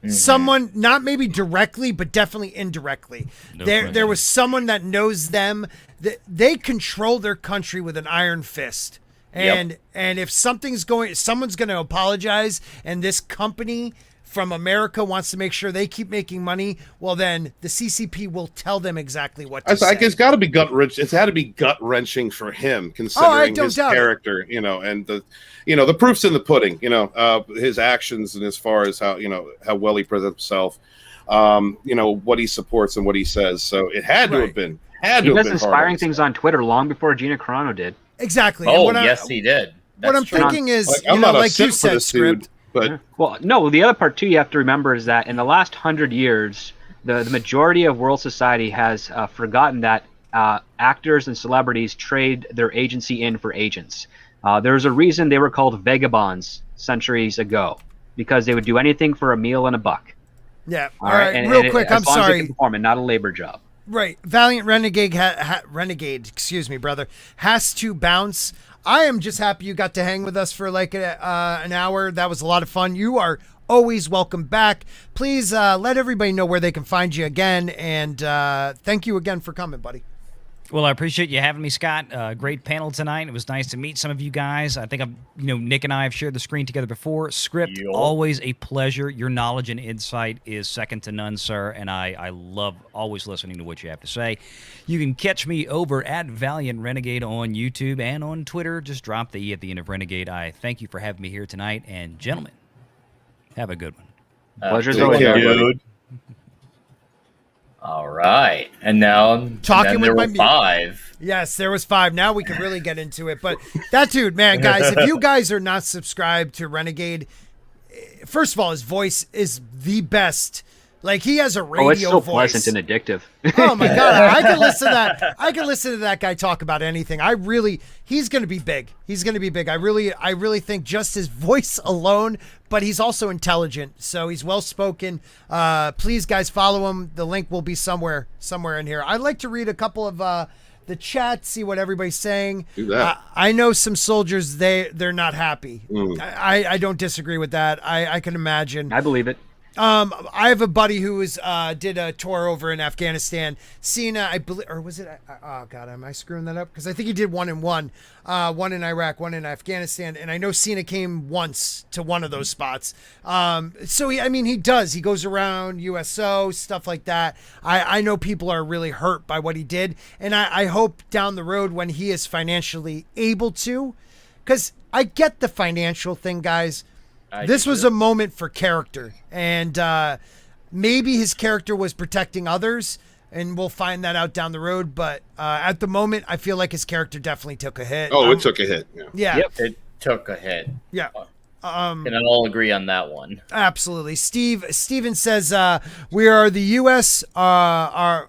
Speaker 2: Someone, not maybe directly, but definitely indirectly. There was someone that knows them. They control their country with an iron fist. And if someone's going to apologize, and this company from America wants to make sure they keep making money, well, then the CCP will tell them exactly what to say.
Speaker 1: Like, it's got to be it's had to be gut wrenching for him, considering his character, and the proof's in the pudding, his actions and as far as how well he presents himself, what he supports and what he says. So it had to have been.
Speaker 7: He was inspiring things on Twitter long before Gina Carano did.
Speaker 2: Exactly.
Speaker 8: Oh, yes, he did.
Speaker 2: What I'm thinking is,
Speaker 1: I'm not
Speaker 2: like you said, Script.
Speaker 1: But
Speaker 7: the other part too you have to remember is that in the last 100 years, the majority of world society has forgotten that actors and celebrities trade their agency in for agents. There's a reason they were called vagabonds centuries ago, because they would do anything for a meal and a buck.
Speaker 2: Yeah. All right. And, real quick, I'm sorry. As long as they can perform,
Speaker 7: and not a labor job.
Speaker 2: Right. Valiant Renegade, excuse me, brother, has to bounce. I am just happy you got to hang with us for like an hour. That was a lot of fun. You are always welcome back. Please let everybody know where they can find you again. And thank you again for coming, buddy.
Speaker 4: Well, I appreciate you having me, Scott. Great panel tonight. It was nice to meet some of you guys. I think Nick and I have shared the screen together before. Script, always a pleasure. Your knowledge and insight is second to none, sir, and I love always listening to what you have to say. You can catch me over at Valliant Renegade on YouTube and on Twitter. Just drop the E at the end of Renegade. I thank you for having me here tonight, and gentlemen, have a good one.
Speaker 7: Pleasure's always
Speaker 8: dude. All right, and now
Speaker 2: talking with my
Speaker 8: 5.
Speaker 2: Yes, there was 5. Now we can really get into it. But that dude, man, guys, if you guys are not subscribed to Renegade, first of all, his voice is the best. Like, he has a radio voice.
Speaker 7: Oh, it's so pleasant and addictive.
Speaker 2: Oh my God, I can listen to that. I can listen to that guy talk about anything. He's going to be big. He's going to be big. I really think just his voice alone, but he's also intelligent. So he's well spoken. Please, guys, follow him. The link will be somewhere in here. I'd like to read a couple of the chat, see what everybody's saying.
Speaker 1: Do that.
Speaker 2: I know some soldiers, they're not happy. I don't disagree with that. I can imagine.
Speaker 7: I believe it.
Speaker 2: I have a buddy who did a tour over in Afghanistan. Cena, I believe, or was it? Oh God, am I screwing that up? Because I think he did 1 and 1, one in Iraq, 1 in Afghanistan, and I know Cena came once to one of those spots. So he does. He goes around USO stuff like that. I know people are really hurt by what he did, and I hope down the road when he is financially able to, because I get the financial thing, guys. This was a moment for character, and maybe his character was protecting others, and we'll find that out down the road. But at the moment, I feel like his character definitely took a hit.
Speaker 1: Oh, it took a hit. Yeah.
Speaker 8: Yep, it took a hit.
Speaker 2: Yeah.
Speaker 8: Can all agree on that one?
Speaker 2: Absolutely. Steven says, we are the U.S.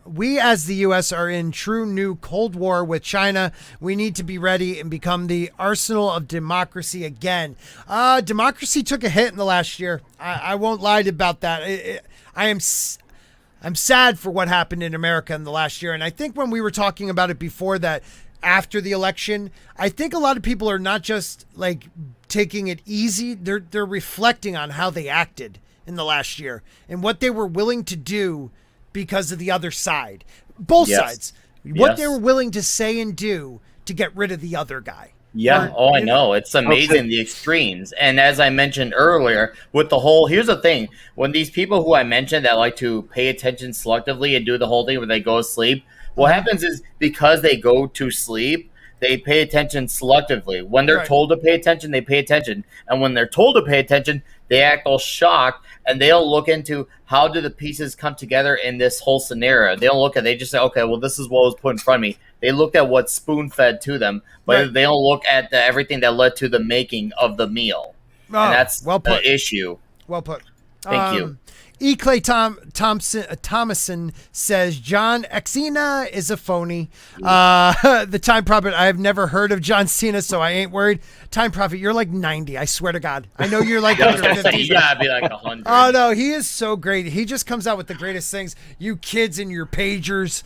Speaker 2: We as the U.S. are in true new Cold War with China. We need to be ready and become the arsenal of democracy again. Democracy took a hit in the last year. I won't lie about that. I'm sad for what happened in America in the last year. And I think when we were talking about it before that, after the election, I think a lot of people are not just like taking it easy. They're reflecting on how they acted in the last year and what they were willing to do because of the other side, both sides, what they were willing to say and do to get rid of the other guy.
Speaker 8: Yeah. I know. It's amazing, the extremes. And as I mentioned earlier, with the whole, here's the thing, when these people who I mentioned that like to pay attention selectively and do the whole thing where they go to sleep, what happens is because they go to sleep, they pay attention selectively. When they're told to pay attention, they pay attention. And when they're told to pay attention, they act all shocked, and they'll look into how do the pieces come together in this whole scenario. They don't look at it. They just say, okay, well, this is what was put in front of me. They looked at what's spoon-fed to them, but they don't look at everything that led to the making of the meal. And that's the issue.
Speaker 2: Well put.
Speaker 8: Thank you.
Speaker 2: E. Clay Thomason says, John Cena is a phony. The Time Prophet, I have never heard of John Cena, so I ain't worried. Time Prophet, you're like 90, I swear to God. I know you're like under 50.
Speaker 8: You gotta be like 100.
Speaker 2: Oh, no, he is so great. He just comes out with the greatest things. You kids and your pagers.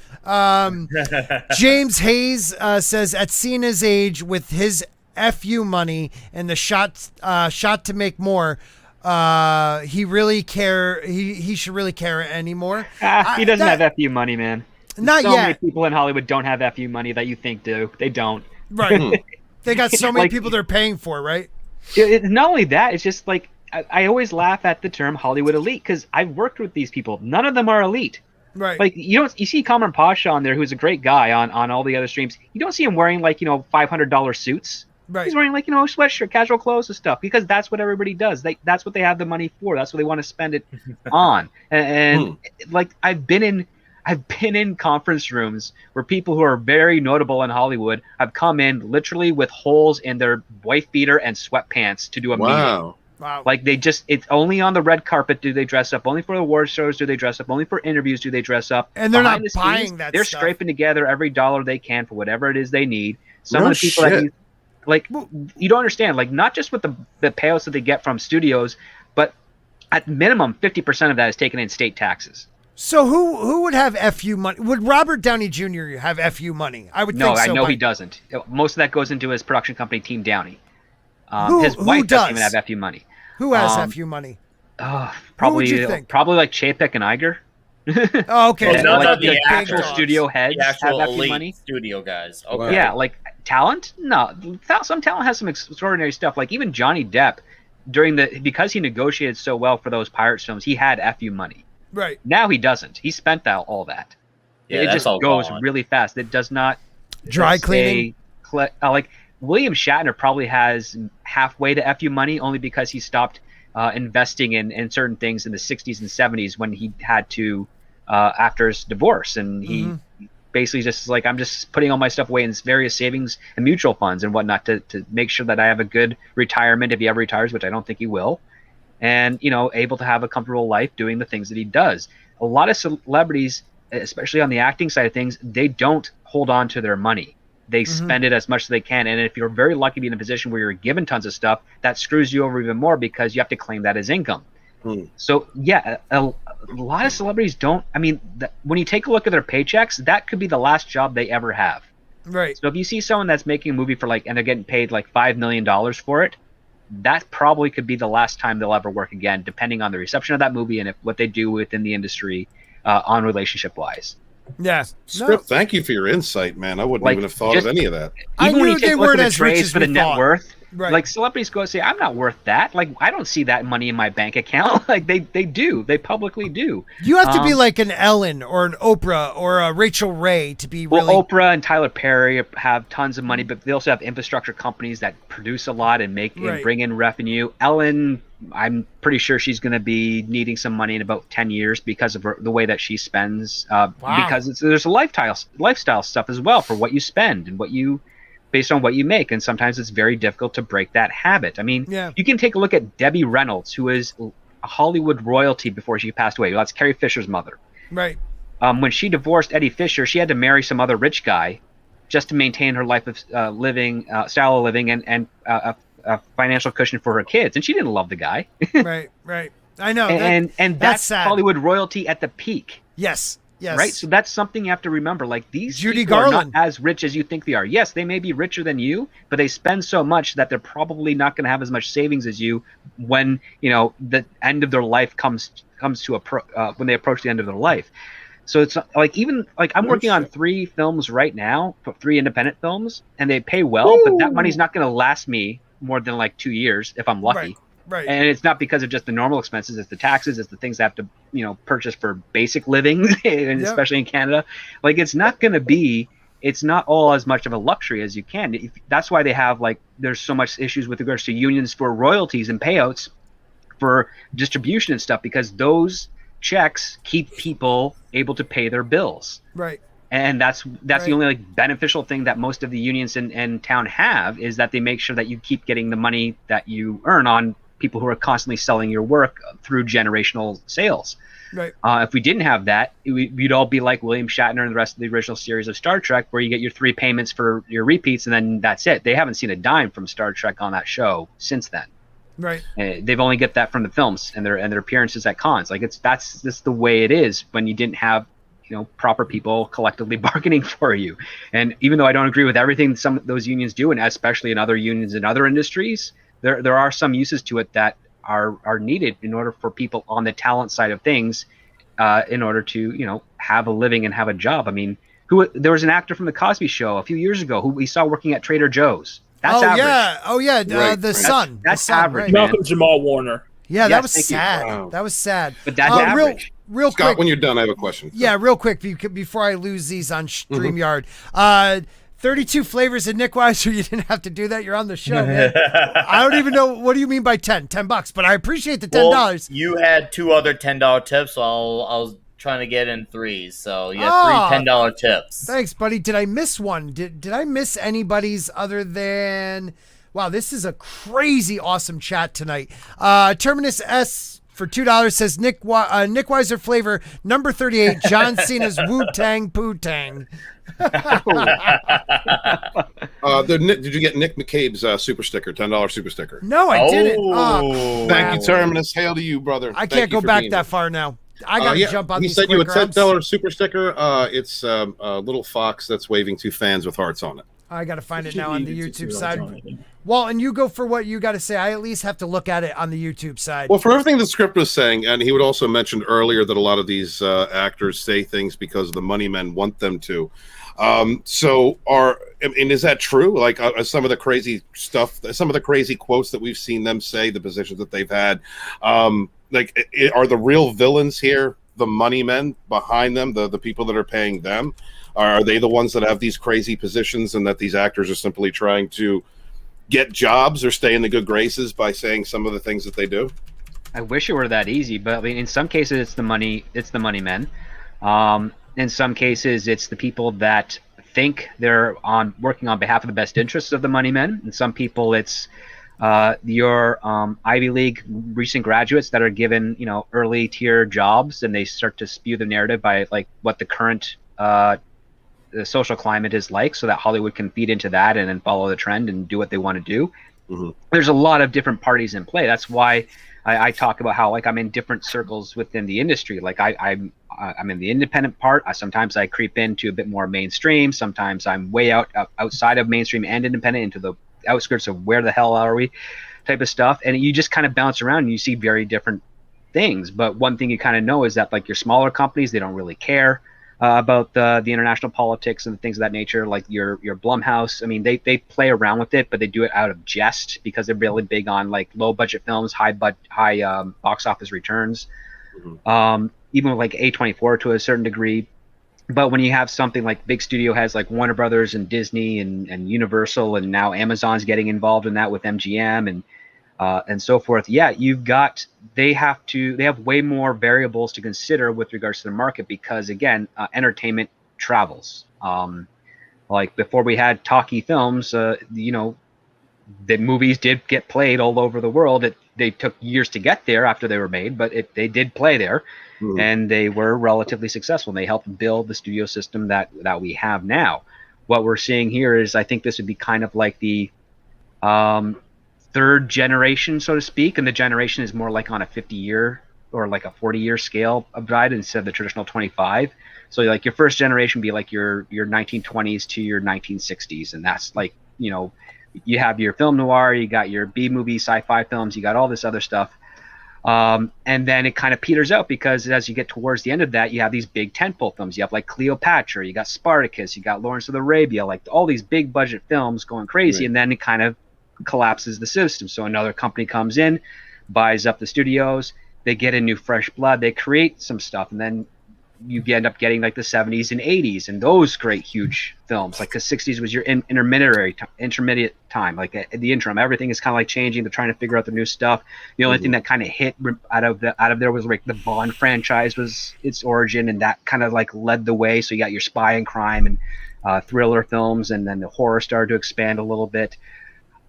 Speaker 2: James Hayes says, at Cena's age, with his FU money and the shot to make more, he really care. He should really care anymore.
Speaker 7: He doesn't have FU money, man.
Speaker 2: Not
Speaker 7: so
Speaker 2: yet.
Speaker 7: Many people in Hollywood don't have FU money that you think do. They don't.
Speaker 2: Right. They got so many people they're paying for, right?
Speaker 7: Not only that, it's just like I always laugh at the term Hollywood elite because I've worked with these people. None of them are elite.
Speaker 2: Right.
Speaker 7: Like you see Cameron Pasha on there, who's a great guy on all the other streams. You don't see him wearing like $500 suits.
Speaker 2: Right.
Speaker 7: He's wearing like sweatshirt, casual clothes and stuff because that's what everybody does. That's what they have the money for. That's what they want to spend it on. And like I've been in conference rooms where people who are very notable in Hollywood have come in literally with holes in their wife beater and sweatpants to do a meeting.
Speaker 2: Wow.
Speaker 7: Like it's only on the red carpet do they dress up, only for award shows do they dress up, only for interviews do they dress up.
Speaker 2: And they're
Speaker 7: Behind
Speaker 2: not
Speaker 7: the
Speaker 2: buying
Speaker 7: scenes,
Speaker 2: that
Speaker 7: they're
Speaker 2: stuff.
Speaker 7: scraping together every dollar they can for whatever it is they need. Some
Speaker 1: No
Speaker 7: of the people
Speaker 1: shit.
Speaker 7: that you don't understand, like not just with the payouts that they get from studios, but at minimum 50% of that is taken in state taxes.
Speaker 2: So who would have FU money? Would Robert Downey Jr. have FU money? I would
Speaker 7: No,
Speaker 2: think so.
Speaker 7: I know
Speaker 2: but
Speaker 7: he doesn't. Most of that goes into his production company, Team Downey.
Speaker 2: Who
Speaker 7: His wife doesn't
Speaker 2: does?
Speaker 7: even have FU money.
Speaker 2: Who has FU money?
Speaker 7: Probably
Speaker 2: you think?
Speaker 7: probably like Chapek and Iger.
Speaker 2: Oh, okay.
Speaker 8: Yeah,
Speaker 2: So
Speaker 8: those
Speaker 2: like
Speaker 8: are
Speaker 2: the
Speaker 8: the
Speaker 2: big
Speaker 7: actual
Speaker 2: dogs.
Speaker 7: studio heads
Speaker 8: The actual
Speaker 7: have FU
Speaker 8: elite
Speaker 7: money.
Speaker 8: studio guys.
Speaker 1: Wow.
Speaker 8: Okay.
Speaker 7: Yeah, like talent? No, some talent has some extraordinary stuff. Like even Johnny Depp, because he negotiated so well for those Pirates films, he had FU money.
Speaker 2: Right.
Speaker 7: Now he doesn't. He spent all that.
Speaker 8: Yeah,
Speaker 7: It
Speaker 8: that's
Speaker 7: just
Speaker 8: all
Speaker 7: goes
Speaker 8: gone.
Speaker 7: really fast. It does not
Speaker 2: Dry
Speaker 7: stay
Speaker 2: cleaning?
Speaker 7: like William Shatner probably has halfway to FU money only because he stopped investing in certain things in the 60s and 70s when he had to after his divorce, and he basically just is like, I'm just putting all my stuff away in various savings and mutual funds and whatnot to make sure that I have a good retirement if he ever retires, which I don't think he will, and able to have a comfortable life doing the things that he does. A lot of celebrities, especially on the acting side of things, they don't hold on to their money. They spend it as much as they can. And if you're very lucky to be in a position where you're given tons of stuff, that screws you over even more because you have to claim that as income. So, yeah, a lot of celebrities don't. I mean, when you take a look at their paychecks, that could be the last job they ever have.
Speaker 2: Right.
Speaker 7: So if you see someone that's making a movie for and they're getting paid like $5 million for it, that probably could be the last time they'll ever work again, depending on the reception of that movie and what they do within the industry on relationship-wise.
Speaker 2: Yeah.
Speaker 1: Script, thank you for your insight, man. I wouldn't even have thought of any of that.
Speaker 2: I
Speaker 7: Even when
Speaker 2: knew
Speaker 7: you take
Speaker 2: they
Speaker 7: a look
Speaker 2: weren't
Speaker 7: at the
Speaker 2: as rich
Speaker 7: trades
Speaker 2: as
Speaker 7: for
Speaker 2: we
Speaker 7: the net
Speaker 2: thought.
Speaker 7: worth,
Speaker 2: Right.
Speaker 7: like celebrities go say, I'm not worth that. Like, I don't see that money in my bank account. Like they do. They publicly do.
Speaker 2: You have to be like an Ellen or an Oprah or a Rachel Ray to be really.
Speaker 7: Well, Oprah and Tyler Perry have tons of money, but they also have infrastructure companies that produce a lot and and bring in revenue. Ellen, I'm pretty sure she's going to be needing some money in about 10 years because of the way that she spends. Because there's a lifestyle stuff as well for what you spend and based on what you make, and sometimes it's very difficult to break that habit. I mean, you can take a look at Debbie Reynolds, who is a Hollywood royalty before she passed away. Well, that's Carrie Fisher's mother.
Speaker 2: Right.
Speaker 7: When she divorced Eddie Fisher, she had to marry some other rich guy just to maintain her life of style of living, and a financial cushion for her kids. And she didn't love the guy.
Speaker 2: Right. I know.
Speaker 7: And that's
Speaker 2: sad.
Speaker 7: Hollywood royalty at the peak.
Speaker 2: Yes.
Speaker 7: Right. So that's something you have to remember. Like these
Speaker 2: Judy
Speaker 7: people
Speaker 2: Garland.
Speaker 7: are not as rich as you think they are. Yes, they may be richer than you, but they spend so much that they're probably not going to have as much savings as you when the end of their life comes to when they approach the end of their life. So it's like I'm working on 3 films right now, 3 independent films, and they pay well, but that money's not going to last me more than like 2 years if I'm lucky.
Speaker 2: Right.
Speaker 7: And it's not because of just the normal expenses, it's the taxes, it's the things I have to, purchase for basic living, and especially in Canada. Like it's not all as much of a luxury as you can. That's why they have there's so much issues with regards to unions for royalties and payouts for distribution and stuff, because those checks keep people able to pay their bills.
Speaker 2: Right.
Speaker 7: And that's the only beneficial thing that most of the unions in town have, is that they make sure that you keep getting the money that you earn on people who are constantly selling your work through generational sales.
Speaker 2: Right.
Speaker 7: If we didn't have that, we'd all be like William Shatner and the rest of the original series of Star Trek, where you get your 3 payments for your repeats, and then that's it. They haven't seen a dime from Star Trek on that show since then.
Speaker 2: Right.
Speaker 7: They've only get that from the films and their appearances at cons. That's just the way it is when you didn't have proper people collectively bargaining for you. And even though I don't agree with everything some of those unions do, and especially in other unions in other industries, there are some uses to it that are needed in order for people on the talent side of things, in order to have a living and have a job. I mean, there was an actor from the Cosby Show a few years ago who we saw working at Trader Joe's. That's average.
Speaker 2: The son.
Speaker 7: That's
Speaker 2: right.
Speaker 7: average. Man.
Speaker 5: Malcolm Jamal Warner.
Speaker 2: Yeah,
Speaker 7: Yes,
Speaker 2: that was
Speaker 7: thank you.
Speaker 2: sad.
Speaker 1: Wow.
Speaker 2: That was sad.
Speaker 7: But that's average.
Speaker 2: Real
Speaker 1: Scott,
Speaker 2: quick.
Speaker 1: when you're done, I have a question.
Speaker 2: Yeah, real quick before I lose these on StreamYard. 32 flavors of Nick Weiser. You didn't have to do that. You're on the show, man. I don't even know. What do you mean by 10? $10, but I appreciate the $10.
Speaker 8: Well, you had 2 other $10 tips, so I was trying to get in 3. So you had 3 $10 tips.
Speaker 2: Thanks, buddy. Did I miss one? Did I miss anybody's other than... Wow, this is a crazy awesome chat tonight. Terminus S for $2 says Nick Weiser flavor number 38, John Cena's Wu-Tang Poo-Tang.
Speaker 1: Did you get Nick McCabe's super sticker, $10 super sticker?
Speaker 2: No, I didn't.
Speaker 1: Thank you, Terminus. Hail to you, brother.
Speaker 2: I can't go back that far now. I got to jump on
Speaker 1: he
Speaker 2: these
Speaker 1: sent you a
Speaker 2: quicker.
Speaker 1: $10 super sticker. It's a little fox that's waving 2 fans with hearts on it.
Speaker 2: I got to find it now on the YouTube side. Walton, you go for what you got to say. I at least have to look at it on the YouTube side.
Speaker 1: Well, for everything the script was saying, and he would also mentioned earlier that a lot of these actors say things because the money men want them to. And is that true? Like some of the crazy stuff, some of the crazy quotes that we've seen them say, the positions that they've had, are the real villains here the money men behind them, the people that are paying them? Are they the ones that have these crazy positions, and that these actors are simply trying to get jobs or stay in the good graces by saying some of the things that they do?
Speaker 7: I wish it were that easy, but I mean, in some cases it's the money men. In some cases it's the people that think they're working on behalf of the best interests of the money men. In some people it's your Ivy League recent graduates that are given early tier jobs, and they start to spew the narrative by like what the current the social climate is like, so that Hollywood can feed into that and then follow the trend and do what they want to do. Mm-hmm. There's a lot of different parties in play. That's why I talk about how I'm in different circles within the industry. Like I'm in the independent part. Sometimes I creep into a bit more mainstream. Sometimes I'm way outside of mainstream and independent into the outskirts of where the hell are we type of stuff. And you just kind of bounce around and you see very different things. But one thing you kind of know is that like your smaller companies, they don't really care about the international politics and things of that nature. Like your Blumhouse, I mean, they play around with it, but they do it out of jest because they're really big on like low budget films, high box office returns. Mm-hmm. Even with like A24 to a certain degree. But when you have something like big studio has like Warner Brothers and Disney and Universal, and now Amazon's getting involved in that with MGM and so forth. Yeah, they have way more variables to consider with regards to the market, because again, entertainment travels. Like before we had talkie films, the movies did get played all over the world. They took years to get there after they were made, but they did play there. Mm-hmm. And they were relatively successful. And they helped build the studio system that we have now. What we're seeing here is, I think this would be kind of like the third generation, so to speak, and the generation is more like on a 50-year or like a 40-year scale of divide instead of the traditional 25. So like your first generation would be like your 1920s to your 1960s, and that's like, you have your film noir, you got your B-movie sci-fi films, you got all this other stuff. And then it kind of peters out, because as you get towards the end of that, you have these big tentpole films. You have like Cleopatra, you got Spartacus, you got Lawrence of Arabia, like all these big budget films going crazy. Right. And then it kind of collapses the system. So another company comes in, buys up the studios, they get in new fresh blood, they create some stuff, and then you end up getting like the 70s and 80s and those great huge films. Like the 60s was your intermediate time, like the interim. Everything is kind of like changing. They're trying to figure out the new stuff. The only thing that kind of hit out of there was like the Bond franchise was its origin, and that kind of like led the way. So you got your spy and crime and thriller films, and then the horror started to expand a little bit.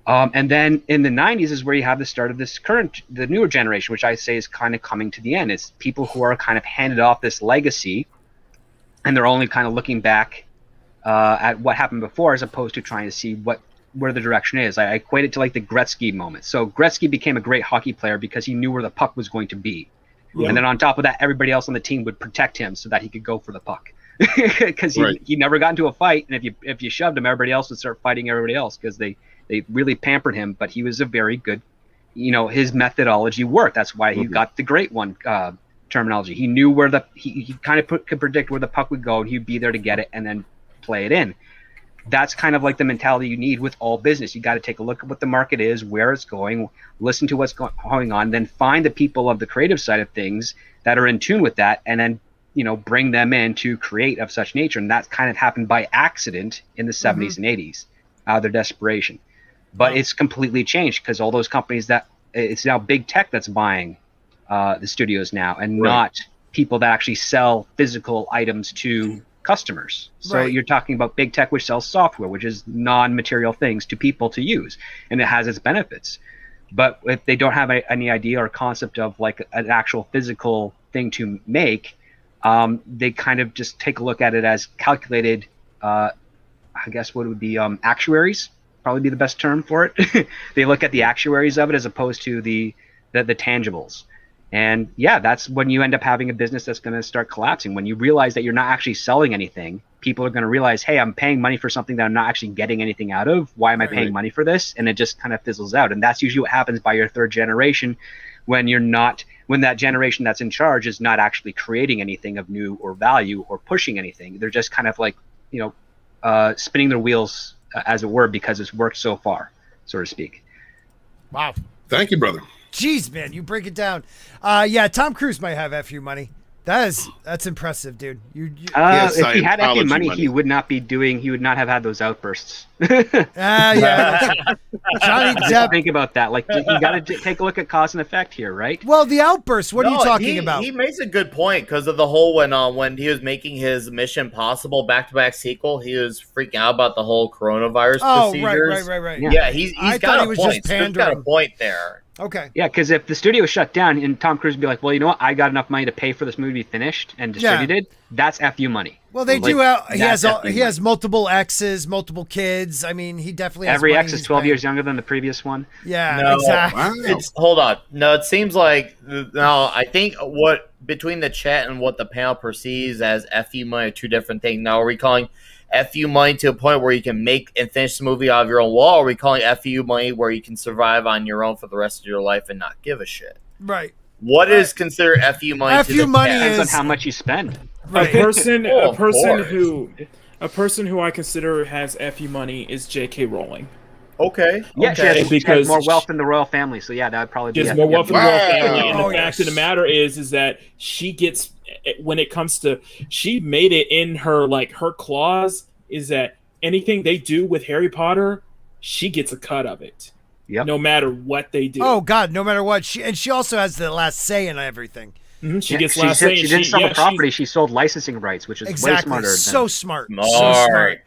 Speaker 7: And then in the 90s is where you have the start of the newer generation, which I say is kind of coming to the end. It's people who are kind of handed off this legacy, and they're only kind of looking back at what happened before, as opposed to trying to see where the direction is. I equate it to like the Gretzky moment. So Gretzky became a great hockey player because he knew where the puck was going to be. Yeah. And then on top of that, everybody else on the team would protect him so that he could go for the puck. Because he never got into a fight, and if you shoved him, everybody else would start fighting everybody else, because they really pampered him. But he was a very good his methodology worked. That's why he got the great one terminology. He knew where he kind of could predict where the puck would go, and he'd be there to get it and then play it in. That's kind of like the mentality you need with all business. You got to take a look at what the market is, where it's going, listen to what's going on, then find the people of the creative side of things that are in tune with that, and then bring them in to create of such nature. And that kind of happened by accident in the 70s and 80s, out of their desperation. But it's completely changed because all those companies it's now big tech that's buying the studios now, and not people that actually sell physical items to customers. So you're talking about big tech, which sells software, which is non-material things to people to use, and it has its benefits. But if they don't have any idea or concept of like an actual physical thing to make, they kind of just take a look at it as calculated. I guess what would be actuaries, probably be the best term for it. They look at the actuaries of it as opposed to the tangibles. And that's when you end up having a business that's going to start collapsing. When you realize that you're not actually selling anything, people are going to realize, hey, I'm paying money for something that I'm not actually getting anything out of. Why am I paying money for this? And it just kind of fizzles out. And that's usually what happens by your third generation, when that generation that's in charge is not actually creating anything of new or value or pushing anything. They're just kind of like, spinning their wheels, as it were, because it's worked so far, so to speak.
Speaker 2: Wow.
Speaker 1: Thank you, brother.
Speaker 2: Jeez, man, you break it down. Tom Cruise might have FU money. That's impressive, dude.
Speaker 7: If he had FU money, he would not have had those outbursts.
Speaker 2: Johnny Depp.
Speaker 7: Think about that. Like, you got to take a look at cause and effect here, right?
Speaker 2: Well, the outbursts. What are you talking about?
Speaker 8: He makes a good point because of the whole when he was making his Mission Possible back-to-back sequel, he was freaking out about the whole coronavirus procedures.
Speaker 2: Right.
Speaker 8: Yeah, he's got a point. He's got a point there.
Speaker 2: Okay.
Speaker 7: Yeah, because if the studio was shut down and Tom Cruise would be like, well, you know what? I got enough money to pay for this movie to be finished and distributed. That's FU money.
Speaker 2: Well, they do. He has multiple exes, multiple kids. I mean, he definitely has
Speaker 7: every
Speaker 2: money
Speaker 7: ex is 12 years younger than the previous one.
Speaker 2: Yeah, exactly.
Speaker 8: Hold on. No, it seems like I think what between the chat and what the panel perceives as FU money are two different things. Now, are we calling FU money to a point where you can make and finish the movie out of your own wall, or are we calling FU money where you can survive on your own for the rest of your life and not give a shit?
Speaker 2: Right.
Speaker 8: What is considered FU money?
Speaker 2: FU money
Speaker 7: depends on how much you spend.
Speaker 2: Right.
Speaker 5: A person who I consider has FU money is J.K. Rowling.
Speaker 8: Okay.
Speaker 7: Yeah, she has more wealth than the royal family, so that would probably be.
Speaker 5: She has more wealth than the royal family, and the fact of the matter is that she gets, when it comes to, she made it in her clause is that anything they do with Harry Potter, she gets a cut of it.
Speaker 7: Yep.
Speaker 5: No matter what they do.
Speaker 2: Oh God, no matter what. She also has the last say in everything.
Speaker 5: Mm-hmm. She gets last say.
Speaker 7: She didn't sell the property. She sold licensing rights, which is way smarter.
Speaker 2: So smart.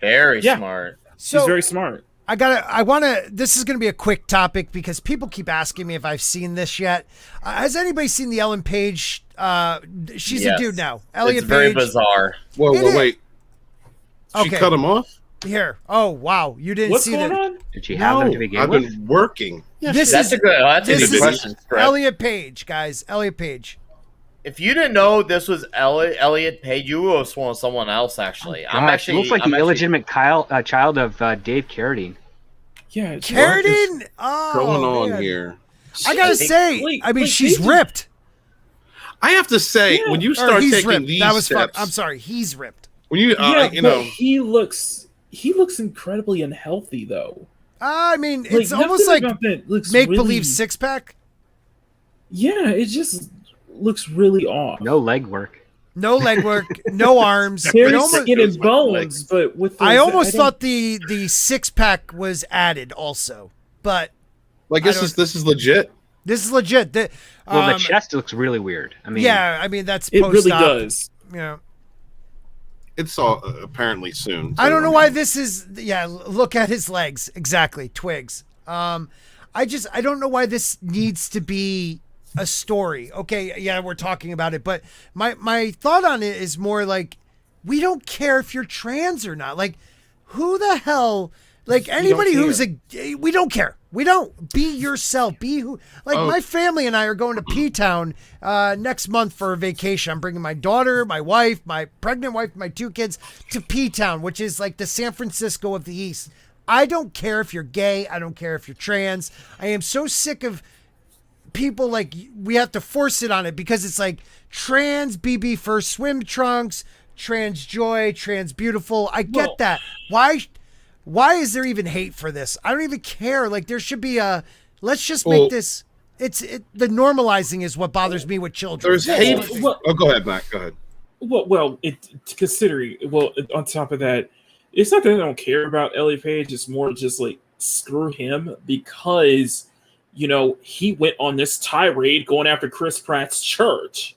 Speaker 8: Very smart.
Speaker 5: She's very smart.
Speaker 2: This is going to be a quick topic because people keep asking me if I've seen this yet. Has anybody seen the Ellen Page? She's a dude now. Elliot
Speaker 8: Page. It's very
Speaker 2: Page.
Speaker 8: bizarre.
Speaker 1: Whoa, wait. She cut him off?
Speaker 2: Here. Oh, wow. You didn't see that.
Speaker 5: What's going on?
Speaker 7: Did she have them to begin with?
Speaker 1: I've been working.
Speaker 2: Yeah,
Speaker 8: that's a good question.
Speaker 2: Elliot Page, guys. Elliot Page.
Speaker 8: If you didn't know this was Elliot Page, you would have sworn someone else, actually.
Speaker 7: She looks like the illegitimate child of Dave Carradine.
Speaker 5: Yeah.
Speaker 2: Carradine?
Speaker 1: Going on here?
Speaker 2: I got to say, she's ripped.
Speaker 1: I have to say, when you start taking
Speaker 2: ripped.
Speaker 1: these
Speaker 2: that was
Speaker 1: steps,
Speaker 2: I'm sorry, he's ripped.
Speaker 1: When you,
Speaker 5: he looks incredibly unhealthy though.
Speaker 2: I mean, it's almost like make believe six pack.
Speaker 5: Yeah, it just looks really off.
Speaker 7: No leg work.
Speaker 2: No leg work. No arms.
Speaker 5: Skin and bones, but with.
Speaker 2: I almost thought the six pack was added also, but
Speaker 1: this is legit.
Speaker 2: This is legit.
Speaker 7: The chest looks really weird. I mean,
Speaker 2: that's
Speaker 5: it
Speaker 2: post-op.
Speaker 5: really does.
Speaker 2: Yeah.
Speaker 1: It's all apparently soon.
Speaker 2: I don't know why this is. Yeah, look at his legs. Exactly, twigs. I don't know why this needs to be a story. Okay, yeah, we're talking about it, but my thought on it is more like, we don't care if you're trans or not. Like, who the hell? Like, anybody who's we don't care. We don't. Be yourself. Be who. Like, my family and I are going to P-Town next month for a vacation. I'm bringing my daughter, my wife, my pregnant wife, my two kids to P-Town, which is like the San Francisco of the East. I don't care if you're gay. I don't care if you're trans. I am so sick of people like we have to force it on it because it's like trans BB first swim trunks, trans joy, trans beautiful. I get that. Why is there even hate for this? I don't even care. Like there should be let's just make this. The normalizing is what bothers me with children.
Speaker 1: There's hate. Go ahead, Matt. Go ahead.
Speaker 5: Well, considering on top of that, it's not that I don't care about Elliot Page. It's more just like screw him because he went on this tirade going after Chris Pratt's church.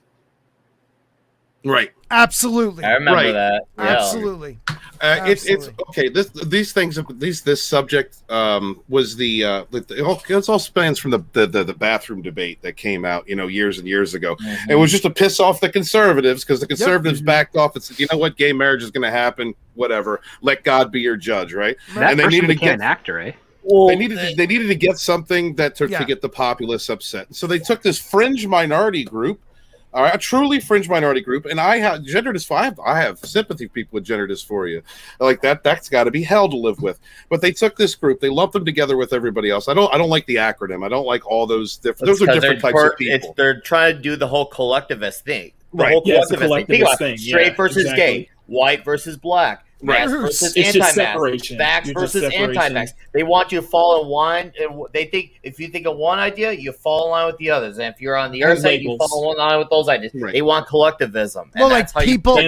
Speaker 1: Right.
Speaker 2: Absolutely.
Speaker 8: I remember that. Yeah.
Speaker 2: Absolutely.
Speaker 1: It's okay. This subject was it all spans from the bathroom debate that came out years and years ago. Mm-hmm. It was just to piss off the conservatives because the conservatives backed off and said, you know what, gay marriage is going to happen. Whatever. Let God be your judge, right?
Speaker 7: And they needed to get an actor, eh?
Speaker 1: Well, they needed to get something to get the populace upset. So they took this fringe minority group. A truly fringe minority group, and I have gender dysphoria. I have sympathy for people with gender dysphoria, like that. That's got to be hell to live with. But they took this group, they lumped them together with everybody else. I don't like the acronym. I don't like all those different. Those are different types of people.
Speaker 8: They're trying to do the whole collectivist thing.
Speaker 1: Right.
Speaker 8: Whole collectivist thing. Straight versus gay, white versus black. Max versus anti-max, vax versus anti-max. They want you to fall in line, and they think if you think of one idea, you fall in line with the others. And if you're on the other side, you fall in line with those ideas. Right. They want collectivism.
Speaker 2: Well, like people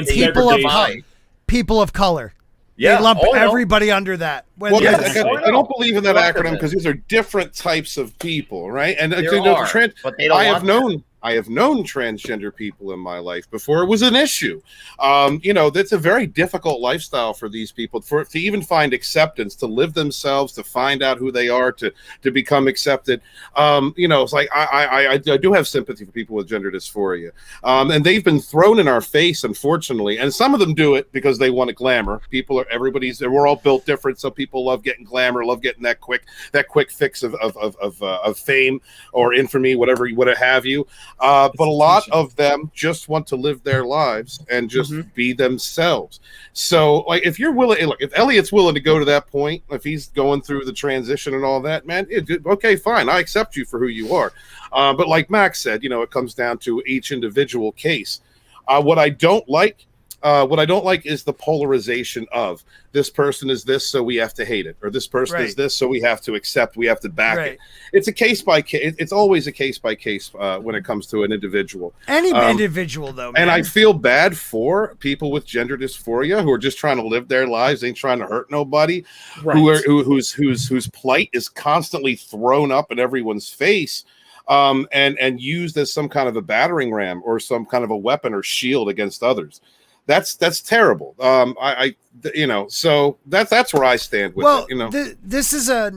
Speaker 2: of color.
Speaker 8: Yeah,
Speaker 2: they lump everybody under that.
Speaker 1: I don't believe in that acronym because these are different types of people, right? And
Speaker 8: but they don't
Speaker 1: I have known transgender people in my life before it was an issue. That's a very difficult lifestyle for these people to even find acceptance, to live themselves, to find out who they are, to become accepted. It's like I do have sympathy for people with gender dysphoria, and they've been thrown in our face, unfortunately. And some of them do it because they want a glamour. We're all built different. Some people love getting glamour, love getting that quick fix of fame or infamy, whatever have you. But a lot of them just want to live their lives and just be themselves. So, like, if you're willing, look, if Elliot's willing to go to that point, if he's going through the transition and all that, man, okay, fine, I accept you for who you are. But like Max said, it comes down to each individual case. What I don't like is the polarization of this person is this, so we have to hate it, or this person is this, so we have to accept, we have to back it. It's a case by case. It's always a case by case when it comes to an individual.
Speaker 2: Any individual, though, man.
Speaker 1: And I feel bad for people with gender dysphoria who are just trying to live their lives, ain't trying to hurt nobody, whose plight is constantly thrown up in everyone's face. And used as some kind of a battering ram or some kind of a weapon or shield against others. That's terrible. So that's where I stand with it.
Speaker 2: This is a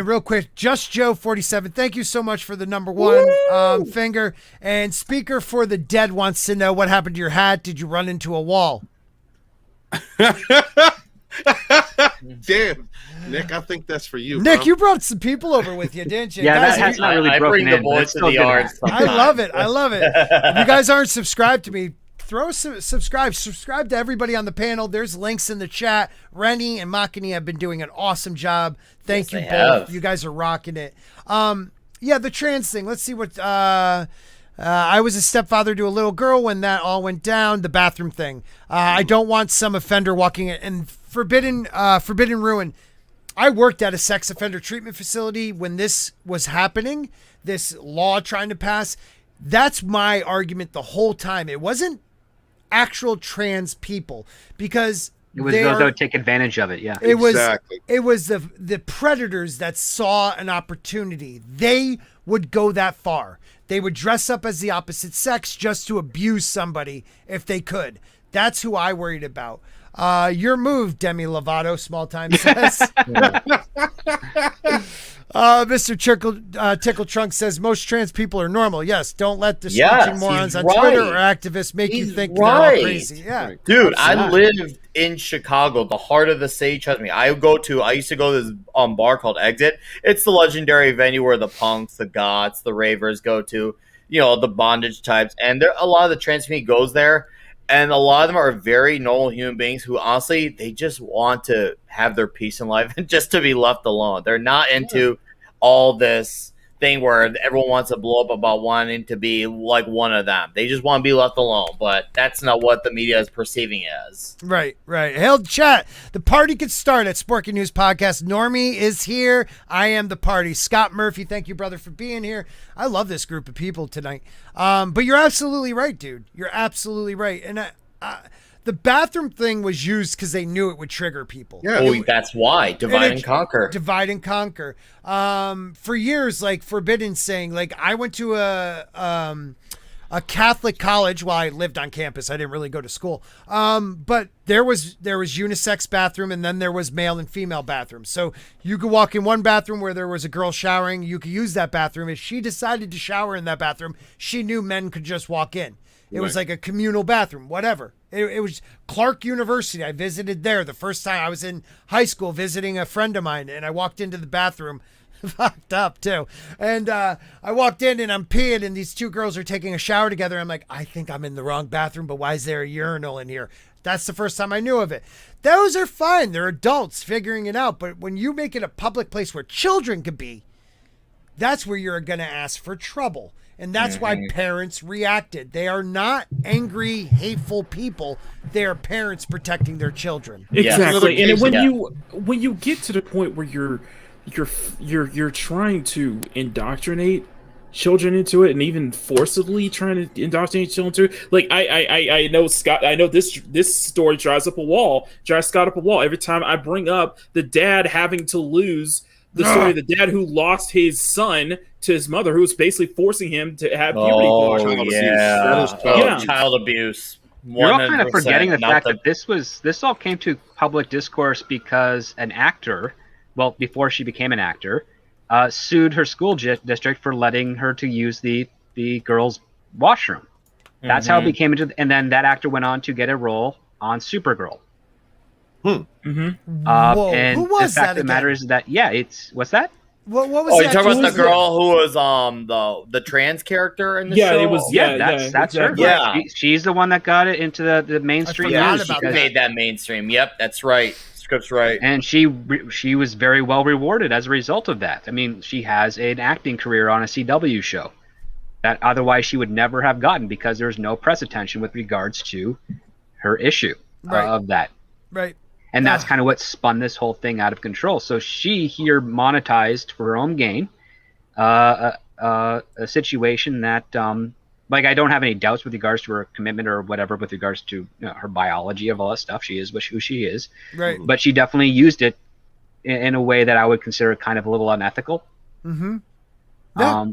Speaker 2: real quick. Just Joe 47. Thank you so much for the number one finger. And Speaker for the Dead wants to know what happened to your hat. Did you run into a wall?
Speaker 1: Damn, Nick, I think that's for you.
Speaker 2: Nick,
Speaker 1: bro.
Speaker 2: you brought some people over with you, didn't you?
Speaker 7: Yeah,
Speaker 2: guys,
Speaker 7: that hat's not really broken in.
Speaker 8: Boys to the yard.
Speaker 2: I love it. If you guys aren't subscribed to me, subscribe to everybody on the panel. There's links in the chat. Rennie and Makini have been doing an awesome job. Thank you both. You guys are rocking it. The trans thing. Let's see what I was a stepfather to a little girl when that all went down. The bathroom thing. I don't want some offender walking in. And Forbidden Ruin. I worked at a sex offender treatment facility when this was happening, this law trying to pass. That's my argument the whole time. It wasn't actual trans people because
Speaker 7: it was those that would take advantage of it. Yeah,
Speaker 2: it was the predators that saw an opportunity. They would go that far. They would dress up as the opposite sex just to abuse somebody if they could. That's who I worried about. Your move, Demi Lovato, small time says. Mr. Tickle Trunk says most trans people are normal. Yes, don't let the screeching morons on Twitter or activists make you think they're all crazy. Yeah,
Speaker 8: dude, I lived in Chicago, the heart of the city. Trust me, I used to go to this bar called Exit. It's the legendary venue where the punks, the goths, the ravers go to. The bondage types, and a lot of the trans community goes there. And a lot of them are very normal human beings who, honestly, they just want to have their peace in life and just to be left alone. They're not into all this thing where everyone wants to blow up about wanting to be like one of them. They just want to be left alone, but that's not what the media is perceiving as.
Speaker 2: Right. Hail chat. The party could start at Sporking News Podcast. Normie is here. I am the party. Scott Murphy, thank you, brother, for being here. I love this group of people tonight. But you're absolutely right, dude. You're absolutely right. And the bathroom thing was used because they knew it would trigger people.
Speaker 8: Yeah, that's why. Divide and conquer.
Speaker 2: Divide and conquer. For years, like Forbidden saying, like I went to a Catholic college while I lived on campus. I didn't really go to school. But there was unisex bathroom, and then there was male and female bathrooms. So you could walk in one bathroom where there was a girl showering. You could use that bathroom. If she decided to shower in that bathroom, she knew men could just walk in. It was like a communal bathroom, whatever. It was Clark University. I visited there the first time I was in high school visiting a friend of mine, and I walked into the bathroom, fucked up too. And I walked in and I'm peeing, and these two girls are taking a shower together. I'm like, I think I'm in the wrong bathroom, but why is there a urinal in here? That's the first time I knew of it. Those are fine. They're adults figuring it out. But when you make it a public place where children could be, that's where you're going to ask for trouble. And that's why parents reacted. They are not angry, hateful people. They are parents protecting their children.
Speaker 5: Exactly. And when you get to the point where you're trying to indoctrinate children into it, and even forcibly trying to indoctrinate children into it, like I know Scott. I know this story drives Scott up a wall every time I bring up the dad having to lose. The story of the dad who lost his son to his mother, who was basically forcing him to have puberty
Speaker 8: child abuse. 100%.
Speaker 7: You're all kind of forgetting the fact that this all came to public discourse because an actor, well, before she became an actor, sued her school district for letting her to use the girls' washroom. That's how it became and then that actor went on to get a role on Supergirl.
Speaker 2: Whoa,
Speaker 7: and
Speaker 2: who was
Speaker 7: the fact
Speaker 2: that
Speaker 7: of the matter is that what's that?
Speaker 2: What was
Speaker 8: that?
Speaker 2: that?
Speaker 8: You're talking about the girl who was the trans character in the show?
Speaker 5: It was
Speaker 7: that's her.
Speaker 8: Yeah.
Speaker 7: She's the one that got it into the mainstream news.
Speaker 8: She made that mainstream. Yep, that's right. Script's right.
Speaker 7: And she was very well rewarded as a result of that. I mean, she has an acting career on a CW show that otherwise she would never have gotten because there's no press attention with regards to her issue of that.
Speaker 2: Right.
Speaker 7: And that's kind of what spun this whole thing out of control. So she here monetized for her own gain a situation that, like, I don't have any doubts with regards to her commitment or whatever with regards to her biology of all that stuff. She is who she is.
Speaker 2: Right.
Speaker 7: But she definitely used it in a way that I would consider kind of a little unethical.
Speaker 2: Mm-hmm. Yeah.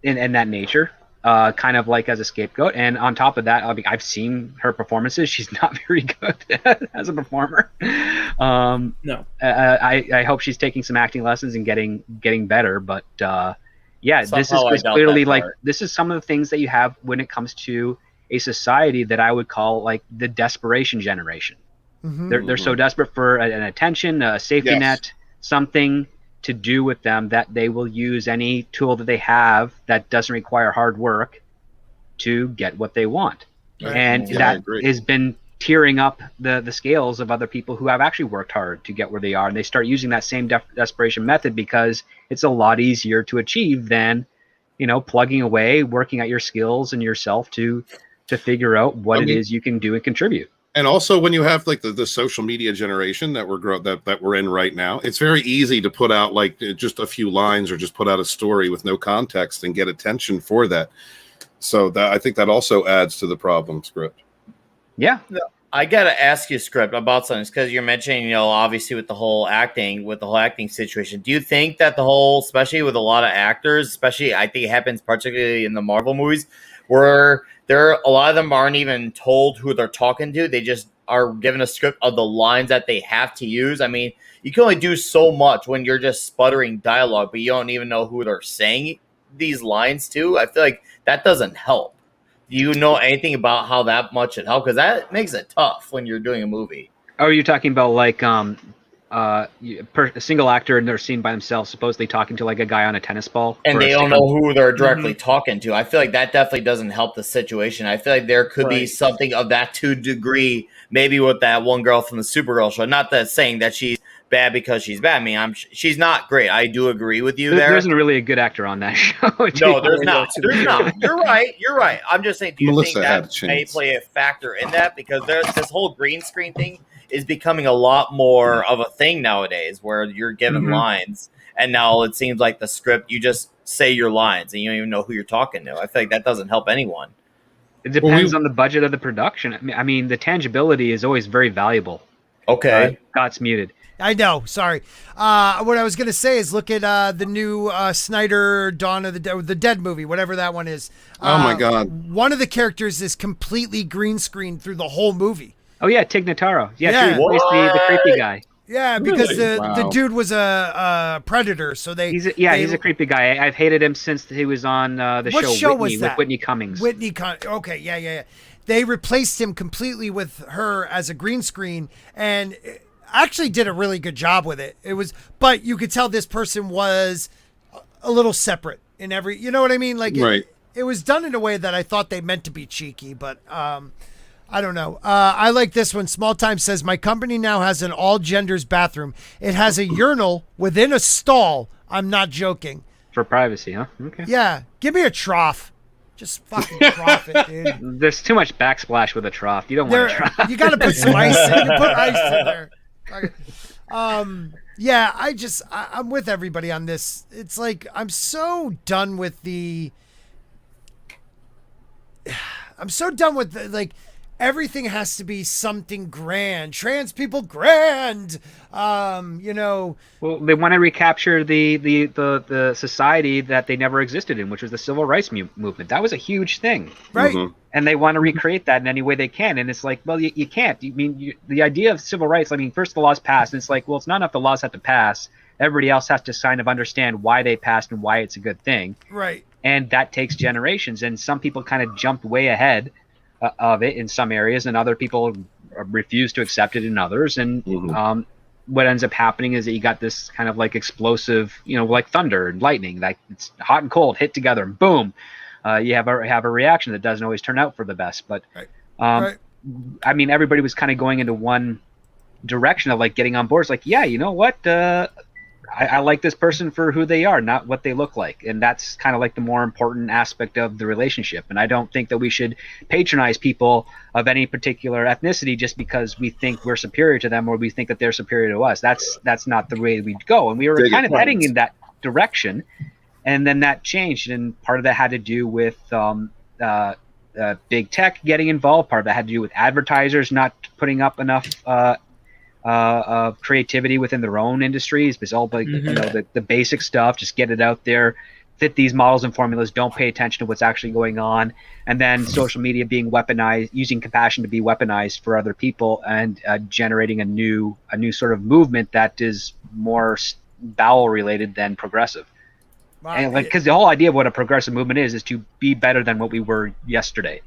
Speaker 7: In that nature. Kind of like as a scapegoat. And on top of that, I've seen her performances. She's not very good as a performer.
Speaker 5: No.
Speaker 7: I hope she's taking some acting lessons and getting better. But
Speaker 8: Somehow
Speaker 7: this is clearly like this is some of the things that you have when it comes to a society that I would call like the desperation generation. Mm-hmm. They're so desperate for an attention, a safety net, something to do with them that they will use any tool that they have that doesn't require hard work to get what they want. Right. And that has been tearing up the scales of other people who have actually worked hard to get where they are. And they start using that same desperation method because it's a lot easier to achieve than, plugging away, working at your skills and yourself to figure out what it is you can do and contribute.
Speaker 1: And also, when you have like the social media generation that we're in right now, it's very easy to put out like just a few lines or just put out a story with no context and get attention for that. So I think that also adds to the problem, Script.
Speaker 7: Yeah.
Speaker 8: I gotta ask you, Script, about something because you're mentioning, obviously with the whole acting situation. Do you think that especially with a lot of actors, especially I think it happens particularly in the Marvel movies, where a lot of them aren't even told who they're talking to. They just are given a script of the lines that they have to use. I mean, you can only do so much when you're just sputtering dialogue, but you don't even know who they're saying these lines to. I feel like that doesn't help. Do you know anything about how that much it helps? Because that makes it tough when you're doing a movie.
Speaker 7: Oh, you're talking about like a single actor and they're seen by themselves, supposedly talking to like a guy on a tennis ball,
Speaker 8: and they don't know who they're directly talking to. I feel like that definitely doesn't help the situation. I feel like there could be something of that to degree, maybe with that one girl from the Supergirl show. Not that saying that she's bad because she's bad. I mean, she's not great. I do agree with you
Speaker 7: There
Speaker 8: there.
Speaker 7: isn't really a good actor on that show.
Speaker 8: No, there's not. There's not. You're right. You're right. I'm just saying, do you
Speaker 1: Melissa
Speaker 8: think
Speaker 1: had a
Speaker 8: that may
Speaker 1: chance.
Speaker 8: play a factor in that? Because there's this whole green screen thing is becoming a lot more of a thing nowadays, where you're given lines, and now it seems like the script, you just say your lines, and you don't even know who you're talking to. I feel like that doesn't help anyone.
Speaker 7: It depends on the budget of the production. I mean, the tangibility is always very valuable.
Speaker 8: Okay.
Speaker 7: Scott's muted.
Speaker 2: I know. Sorry. What I was going to say is look at the new Snyder Dawn of the Dead movie, whatever that one is.
Speaker 1: Oh, my God.
Speaker 2: One of the characters is completely green screened through the whole movie.
Speaker 7: Oh, yeah, Tig Notaro. Yeah,
Speaker 2: Yeah.
Speaker 7: she replaced the creepy guy.
Speaker 2: Yeah, because the
Speaker 1: Wow.
Speaker 2: dude was a predator, so
Speaker 7: He's a creepy guy. I've hated him since he was on the
Speaker 2: What
Speaker 7: show
Speaker 2: show
Speaker 7: Whitney
Speaker 2: was that?
Speaker 7: with Whitney Cummings.
Speaker 2: Okay, yeah. They replaced him completely with her as a green screen, and actually did a really good job with it. But you could tell this person was a little separate in every, you know what I mean? Like,
Speaker 1: Right.
Speaker 2: It was done in a way that I thought they meant to be cheeky, but I don't know. I like this one. Small Time says, my company now has an all genders bathroom. It has a urinal within a stall. I'm not joking.
Speaker 7: For privacy, huh? Okay.
Speaker 2: Yeah. Give me a trough. Just fucking trough it, dude.
Speaker 7: There's too much backsplash with a trough. You don't want a trough.
Speaker 2: You got to put some ice in. You put ice in there. Yeah, I'm with everybody on this. It's like I'm so done with like everything has to be something grand. Trans people grand.
Speaker 7: Well, they want to recapture the society that they never existed in, which was the civil rights movement. That was a huge thing,
Speaker 2: right?
Speaker 7: And they want to recreate that in any way they can. And it's like, well, you can't. I mean, the idea of civil rights. I mean, first the laws passed, and it's like, well, it's not enough the laws have to pass. Everybody else has to kind of understand why they passed and why it's a good thing,
Speaker 2: right?
Speaker 7: And that takes generations. And some people kind of jumped way ahead of it in some areas, and other people refuse to accept it in others. And what ends up happening is that you got this kind of like explosive, like thunder and lightning, like it's hot and cold hit together, and boom, you have a reaction that doesn't always turn out for the best. But
Speaker 2: Right.
Speaker 7: I mean, everybody was kind of going into one direction of like getting on board. It's like, yeah, you know what? I like this person for who they are, not what they look like. And that's kind of like the more important aspect of the relationship. And I don't think that we should patronize people of any particular ethnicity just because we think we're superior to them or we think that they're superior to us. That's not the way we'd go. And we were kind of heading in that direction. And then that changed. And part of that had to do with big tech getting involved. Part of that had to do with advertisers not putting up enough of creativity within their own industries. It's all like the basic stuff, just get it out there, fit these models and formulas, don't pay attention to what's actually going on. And then social media being weaponized, using compassion to be weaponized for other people, and generating a new sort of movement that is more bowel related than progressive.
Speaker 2: Wow.
Speaker 7: And like, because the whole idea of what a progressive movement is to be better than what we were yesterday,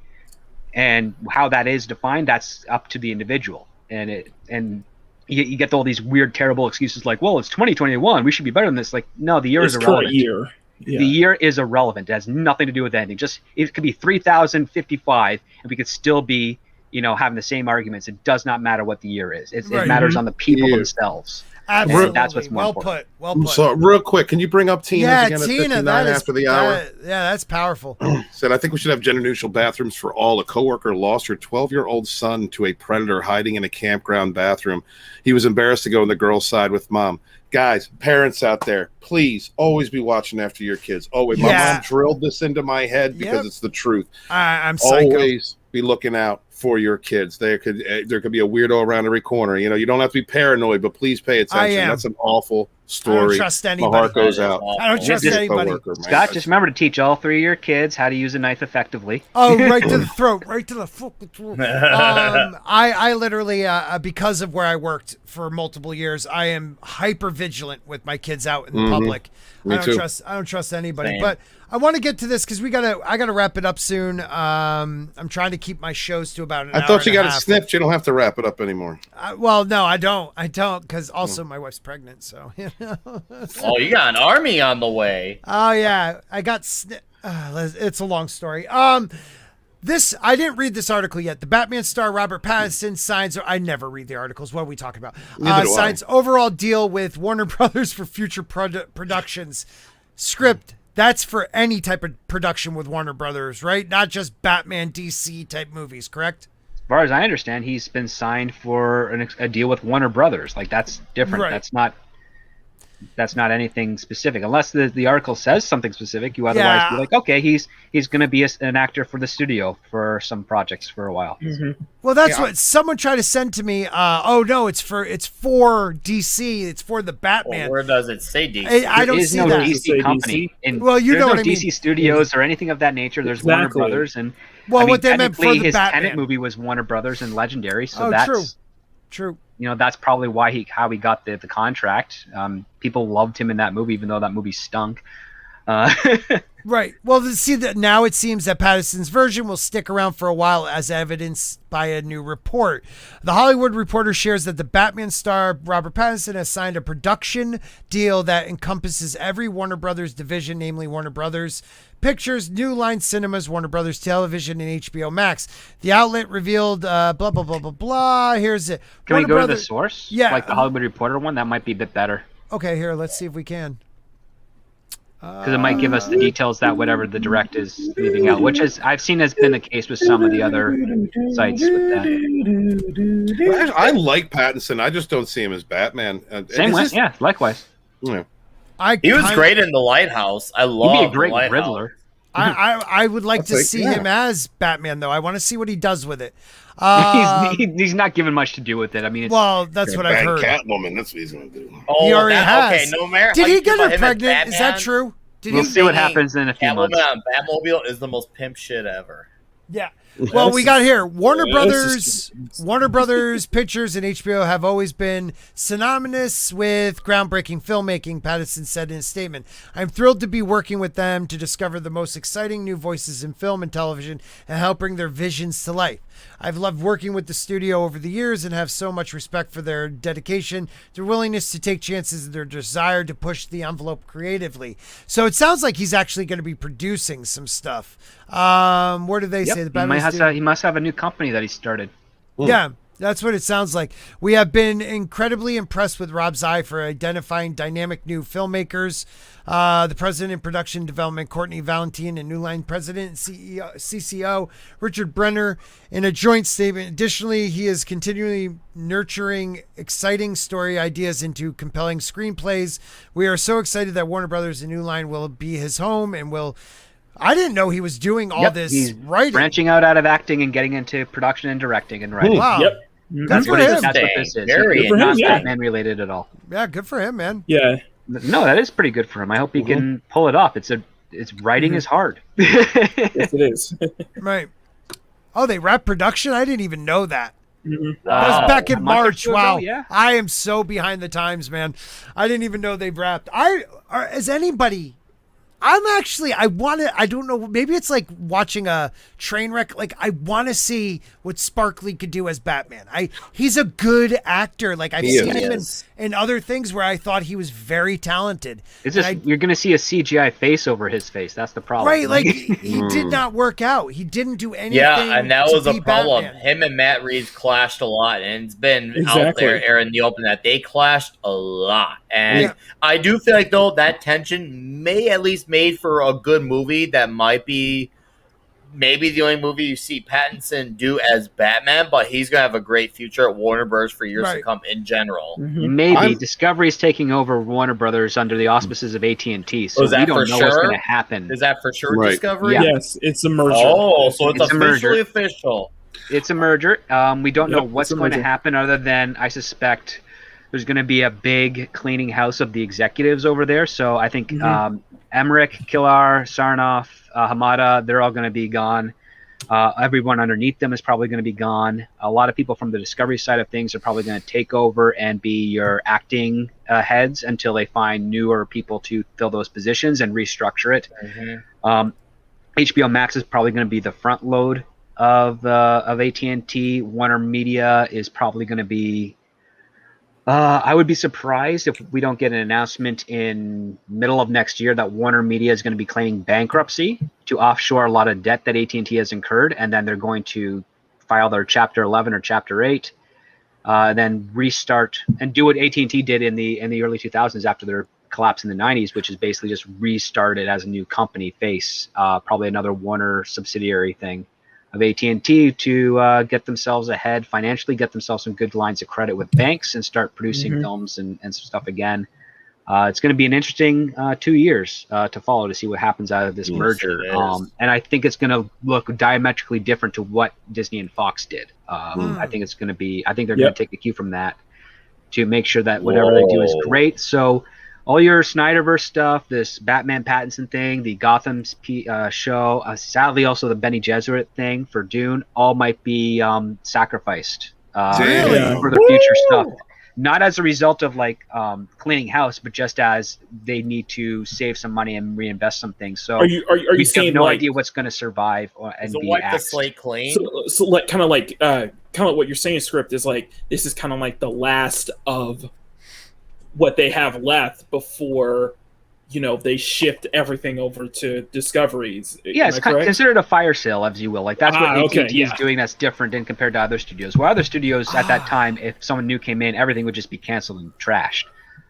Speaker 7: and how that is defined, that's up to the individual. And you get all these weird, terrible excuses like, well, it's 2021, we should be better than this. Like, no, the year is irrelevant.
Speaker 5: Year. Yeah.
Speaker 7: The year is irrelevant. It has nothing to do with anything. Just, it could be 3055 and we could still be, having the same arguments. It does not matter what the year is. It matters on the people themselves.
Speaker 2: Absolutely.
Speaker 7: And that's what's more important.
Speaker 2: Well put.
Speaker 1: So real quick, can you bring up Tina again at 59 after the hour?
Speaker 2: That's powerful.
Speaker 1: Said, I think we should have gender neutral bathrooms for all. A coworker lost her 12-year-old son to a predator hiding in a campground bathroom. He was embarrassed to go on the girl's side with mom. Guys, parents out there, please always be watching after your kids. Always. My mom drilled this into my head because it's the truth.
Speaker 2: I'm psycho.
Speaker 1: Always be looking out for your kids. There could be a weirdo around every corner. You don't have to be paranoid, but please pay attention. That's an awful story.
Speaker 2: I don't trust anybody.
Speaker 1: My heart goes out.
Speaker 2: I don't trust anybody.
Speaker 7: Scott, just remember to teach all 3 of your kids how to use a knife effectively.
Speaker 2: Oh, right to the throat, right to the fucking throat. I literally, because of where I worked for multiple years, I am hyper vigilant with my kids out in the public.
Speaker 1: Me too.
Speaker 2: I don't trust anybody.
Speaker 8: Same.
Speaker 2: But I want to get to this because I gotta wrap it up soon. I'm trying to keep my shows to about an hour.
Speaker 1: I thought you
Speaker 2: and a
Speaker 1: got it
Speaker 2: half.
Speaker 1: snipped. You don't have to wrap it up anymore.
Speaker 2: Well, no, I don't because also my wife's pregnant. So
Speaker 8: Oh, you got an army on the way.
Speaker 2: Oh yeah, I got. It's a long story. This, I didn't read this article yet. The Batman star Robert Pattinson signs, I never read the articles. What are we talking about? Signs overall deal with Warner Brothers for future productions. Script, that's for any type of production with Warner Brothers, right? Not just Batman, DC type movies, correct?
Speaker 7: As far as I understand, he's been signed for a deal with Warner Brothers. Like, that's different.
Speaker 2: Right.
Speaker 7: That's not anything specific, unless the article says something specific. You otherwise be like, okay, he's going to be an actor for the studio for some projects for a while.
Speaker 2: Mm-hmm. Well, that's what someone tried to send to me. Oh no, it's for DC. It's for the Batman.
Speaker 8: Well, where does it say DC?
Speaker 2: I don't see
Speaker 7: no
Speaker 2: that.
Speaker 7: DC company.
Speaker 2: Well, you know what I mean.
Speaker 7: DC Studios or anything of that nature. There's Warner Brothers, and
Speaker 2: what they meant for the
Speaker 7: his
Speaker 2: Batman.
Speaker 7: Tenet movie was Warner Brothers and Legendary. So
Speaker 2: true.
Speaker 7: You know, that's probably how he got the contract. People loved him in that movie, even though that movie stunk.
Speaker 2: Right. Well, see that now it seems that Pattinson's version will stick around for a while, as evidenced by a new report. The Hollywood Reporter shares that the Batman star Robert Pattinson has signed a production deal that encompasses every Warner Brothers division, namely Warner Brothers Pictures, New Line Cinemas, Warner Brothers Television, and HBO Max. The outlet revealed blah, blah, blah, blah, blah. Here's it.
Speaker 7: Can we go to the source?
Speaker 2: Yeah.
Speaker 7: Like the Hollywood Reporter one? That might be a bit better.
Speaker 2: Okay, here, let's see if we can.
Speaker 7: Because it might give us the details that whatever the direct is leaving out, which I've seen has been the case with some of the other sites with that.
Speaker 1: I like Pattinson. I just don't see him as Batman.
Speaker 7: Same way, yeah, likewise.
Speaker 1: Yeah.
Speaker 8: He was great in The Lighthouse. I love
Speaker 7: He'd be a great
Speaker 8: The Lighthouse.
Speaker 7: Riddler.
Speaker 2: I would like to see him as Batman, though. I want to see what he does with it.
Speaker 7: He's not given much to do with it. I mean,
Speaker 2: that's what I've heard.
Speaker 1: Catwoman, that's what he's going to do.
Speaker 2: He already has.
Speaker 8: Okay, no matter
Speaker 2: Did
Speaker 8: how
Speaker 2: he
Speaker 8: you
Speaker 2: get
Speaker 8: feel
Speaker 2: her
Speaker 8: about him as
Speaker 2: pregnant? Is that
Speaker 8: Batman,
Speaker 2: true?
Speaker 7: We'll see what happens in a few months.
Speaker 8: Catwoman on Batmobile is the most pimp shit ever.
Speaker 2: Yeah. Well, we got here Warner Brothers Pictures and HBO have always been synonymous with groundbreaking filmmaking, Pattinson said in a statement. I'm thrilled to be working with them to discover the most exciting new voices in film and television and help bring their visions to life. I've loved working with the studio over the years and have so much respect for their dedication, their willingness to take chances, and their desire to push the envelope creatively. So it sounds like he's actually going to be producing some stuff. Where did they say the
Speaker 7: he must have a new company that he started.
Speaker 2: Yeah, that's what it sounds like. We have been incredibly impressed with Rob's eye for identifying dynamic new filmmakers. The president of production development, Courtney Valentine, and New Line president and CCO, Richard Brenner, in a joint statement. Additionally, he is continually nurturing exciting story ideas into compelling screenplays. We are so excited that Warner Brothers and New Line will be his home and will... I didn't know he was doing all this
Speaker 7: he's
Speaker 2: writing.
Speaker 7: Branching out of acting and getting into production and directing and writing.
Speaker 2: Wow.
Speaker 5: Yep.
Speaker 2: That's for him.
Speaker 7: That's what this is.
Speaker 8: Very
Speaker 7: It's not
Speaker 5: interesting.
Speaker 7: Batman related at all.
Speaker 2: Yeah, good for him, man.
Speaker 5: Yeah.
Speaker 7: No, that is pretty good for him. I hope he can pull it off. It's writing is hard.
Speaker 5: Yes, it is.
Speaker 2: Right. Oh, they wrapped production? I didn't even know that.
Speaker 5: Mhm.
Speaker 2: That was back in
Speaker 7: a month or
Speaker 2: March.
Speaker 7: two ago,
Speaker 2: Wow.
Speaker 7: yeah.
Speaker 2: I am so behind the times, man. I didn't even know they wrapped. Is anybody... I don't know, maybe it's like watching a train wreck. Like, I want to see what Spike Lee could do as Batman. He's a good actor. Like, I've seen him in other things where I thought he was very talented.
Speaker 7: It's just, you're going to see a CGI face over his face. That's the problem.
Speaker 2: Right, like, he did not work out. He didn't do anything.
Speaker 8: Yeah, and that
Speaker 2: to
Speaker 8: was a
Speaker 2: be
Speaker 8: problem.
Speaker 2: Batman.
Speaker 8: Him and Matt Reeves clashed a lot, and it's been out there in the open that they clashed a lot. And I do feel like, though, that tension may at least made for a good movie that might be maybe the only movie you see Pattinson do as Batman, but he's going to have a great future at Warner Bros. For years to come in general.
Speaker 7: Maybe. Discovery's taking over Warner Brothers under the auspices of AT&T, so we don't know what's going to happen.
Speaker 8: Is that for sure, Discovery?
Speaker 7: Yeah.
Speaker 5: Yes, it's a merger.
Speaker 8: Oh, so it's
Speaker 7: a merger.
Speaker 8: official.
Speaker 7: It's a merger. We don't know what's going to happen other than I suspect there's going to be a big cleaning house of the executives over there. So I think Emmerich, Killar, Sarnoff, Hamada, they're all going to be gone. Everyone underneath them is probably going to be gone. A lot of people from the Discovery side of things are probably going to take over and be your acting heads until they find newer people to fill those positions and restructure it. HBO Max is probably going to be the front load of AT&T. Warner Media is probably going to be I would be surprised if we don't get an announcement in middle of next year that Warner Media is going to be claiming bankruptcy to offshore a lot of debt that AT&T has incurred, and then they're going to file their Chapter 11 or Chapter 8, then restart and do what AT&T did in the early 2000s after their collapse in the 90s, which is basically just restart it as a new company, face probably another Warner subsidiary thing of AT&T to get themselves ahead financially, get themselves some good lines of credit with banks, and start producing films and some stuff again. It's going to be an interesting 2 years to follow to see what happens out of this merger. And I think it's going to look diametrically different to what Disney and Fox did. I think they're going to take a cue from that to make sure that whatever they do is great. So all your Snyderverse stuff, this Batman Pattinson thing, the Gotham show, sadly also the Bene Gesserit thing for Dune, all might be sacrificed for the future stuff. Not as a result of cleaning house, but just as they need to save some money and reinvest some things. So
Speaker 5: are you saying
Speaker 7: have no idea what's going to survive and
Speaker 8: So
Speaker 7: be
Speaker 8: wipe the
Speaker 7: axed.
Speaker 8: slate clean.
Speaker 5: So like kind of what you're saying, script is like this is kind of like the last of what they have left before they shift everything over to Discoveries.
Speaker 7: Yeah, it's considered a fire sale, as you will. Like that's what AT&T is doing. That's different than compared to other studios. Where other studios at that time, if someone new came in, everything would just be canceled and trashed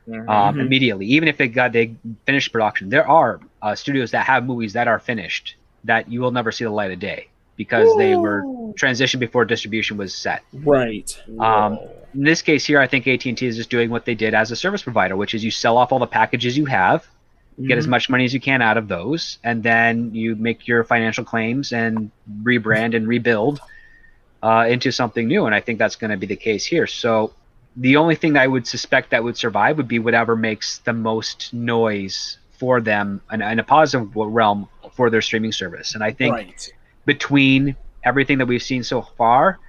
Speaker 7: immediately. Even if they finished production, there are studios that have movies that are finished that you will never see the light of day because they were transitioned before distribution was set.
Speaker 5: Right.
Speaker 7: In this case here, I think AT&T is just doing what they did as a service provider, which is you sell off all the packages you have, get as much money as you can out of those, and then you make your financial claims and rebrand and rebuild into something new. And I think that's going to be the case here. So the only thing that I would suspect that would survive would be whatever makes the most noise for them in a positive realm for their streaming service. And I think between everything that we've seen so far,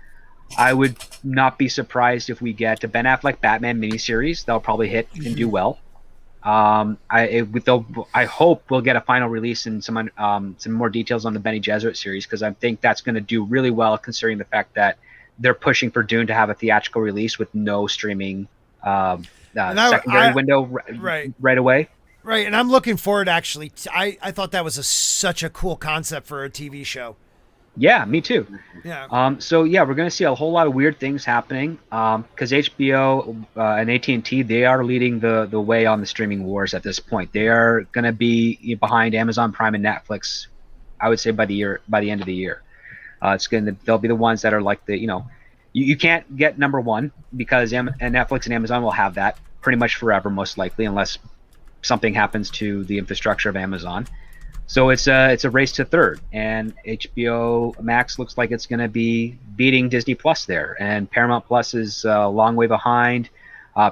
Speaker 7: I would not be surprised if we get a Ben Affleck Batman miniseries. They'll probably hit and do well. I hope we'll get a final release and some more details on the Bene Gesserit series, because I think that's going to do really well considering the fact that they're pushing for Dune to have a theatrical release with no streaming secondary window right away.
Speaker 2: Right, and I'm looking forward actually. I thought that was such a cool concept for a TV show.
Speaker 7: Yeah, me too.
Speaker 2: Yeah.
Speaker 7: So yeah, we're going to see a whole lot of weird things happening because HBO and AT&T, they are leading the way on the streaming wars at this point. They are going to be behind Amazon Prime and Netflix, I would say by the end of the year. They'll be the ones that are like you can't get number one because Netflix and Amazon will have that pretty much forever, most likely, unless something happens to the infrastructure of Amazon. So it's a race to third, and HBO Max looks like it's going to be beating Disney Plus there, and Paramount Plus is a long way behind.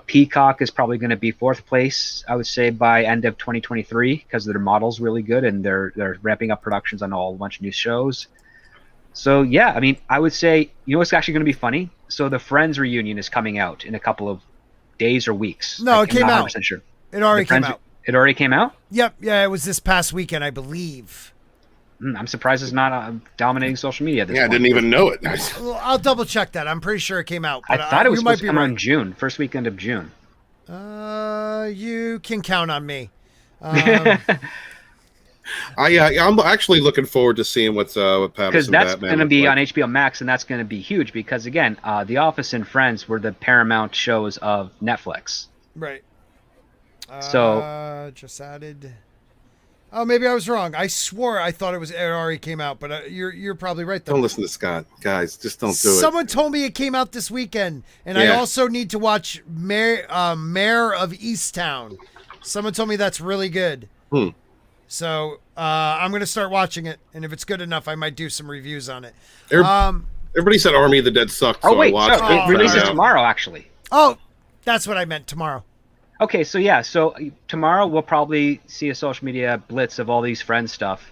Speaker 7: Peacock is probably going to be fourth place, I would say, by end of 2023 because their model's really good and they're ramping up productions on a bunch of new shows. So yeah, I mean, I would say what's actually going to be funny. So the Friends reunion is coming out in a couple of days or weeks.
Speaker 2: No, it came out.
Speaker 7: Sure.
Speaker 2: It already came out.
Speaker 7: It already came out?
Speaker 2: Yep. Yeah, it was this past weekend, I believe.
Speaker 7: I'm surprised it's not dominating social media at this point.
Speaker 1: I didn't even know it.
Speaker 2: Well, I'll double check that. I'm pretty sure it came out.
Speaker 7: I thought it was supposed to come out in June, first weekend of June.
Speaker 2: You can count on me.
Speaker 1: I'm actually looking forward to seeing what's with Pattinson.
Speaker 7: Because that's going to be on HBO Max, and that's going to be huge because, again, The Office and Friends were the Paramount shows of Netflix.
Speaker 2: Right.
Speaker 7: So
Speaker 2: just added. Oh, maybe I was wrong. I swore I thought it already came out, but you're probably right. Though.
Speaker 1: Don't listen to Scott, guys. Just don't do it.
Speaker 2: Someone told me it came out this weekend, and I also need to watch Mayor of Easttown. Someone told me that's really good. So I'm gonna start watching it, and if it's good enough, I might do some reviews on it.
Speaker 1: Everybody said Army of the Dead sucked. So
Speaker 7: wait,
Speaker 1: I watched it.
Speaker 7: It releases tomorrow, actually.
Speaker 2: Oh, that's what I meant. Tomorrow.
Speaker 7: Okay, so yeah, tomorrow we'll probably see a social media blitz of all these Friends stuff.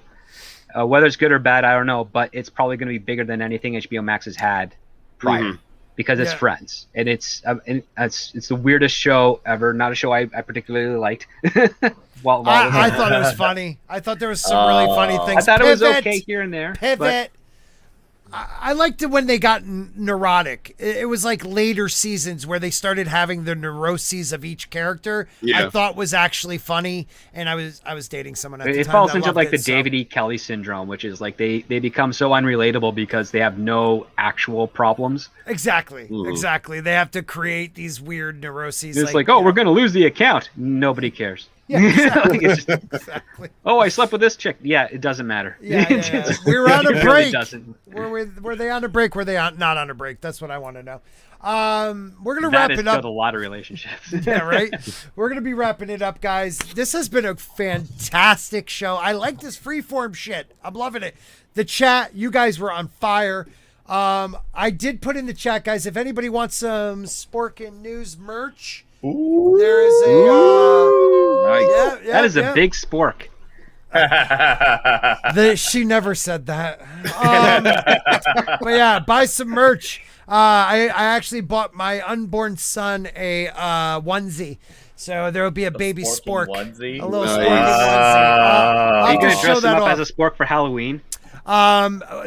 Speaker 7: Whether it's good or bad, I don't know, but it's probably going to be bigger than anything HBO Max has had prior because it's Friends, and it's the weirdest show ever. Not a show I particularly liked.
Speaker 2: I thought it was funny. I thought there was some really funny things.
Speaker 7: I thought it was okay here and there.
Speaker 2: Pivot. I liked it when they got neurotic. It was like later seasons where they started having the neuroses of each character.
Speaker 1: Yeah.
Speaker 2: I thought was actually funny, and I was dating someone at the time.
Speaker 7: It falls
Speaker 2: that
Speaker 7: into
Speaker 2: loved
Speaker 7: like the
Speaker 2: it, so-
Speaker 7: David E. Kelly syndrome, which is like they become so unrelatable because they have no actual problems.
Speaker 2: Exactly,
Speaker 1: Mhm.
Speaker 2: exactly. They have to create these weird neuroses.
Speaker 7: It's like, oh, we're going to lose the account. Nobody cares.
Speaker 2: Yeah, exactly.
Speaker 7: Like, it's just,
Speaker 2: exactly.
Speaker 7: oh, I slept with this chick. Yeah, it doesn't matter.
Speaker 2: Yeah. We were on a
Speaker 7: It really
Speaker 2: break.
Speaker 7: doesn't.
Speaker 2: Were they on a break? Were they not on a break? That's what I want to know. We're gonna
Speaker 7: That
Speaker 2: wrap
Speaker 7: is
Speaker 2: it up.
Speaker 7: still a lot of relationships.
Speaker 2: Yeah, right. We're gonna be wrapping it up, guys. This has been a fantastic show. I like this freeform shit. I'm loving it. The chat, you guys were on fire. I did put in the chat, guys. If anybody wants some Sporking News merch, there is a.
Speaker 1: Nice.
Speaker 7: That is a big spork.
Speaker 2: She never said that. But yeah, buy some merch. I actually bought my unborn son a onesie. So there will be a baby spork.
Speaker 8: Onesie?
Speaker 2: A little
Speaker 1: Nice.
Speaker 2: sporking onesie. I'll
Speaker 7: Are you going
Speaker 2: just
Speaker 7: to
Speaker 2: show
Speaker 7: dress him
Speaker 2: that
Speaker 7: up
Speaker 2: off.
Speaker 7: as a spork for Halloween?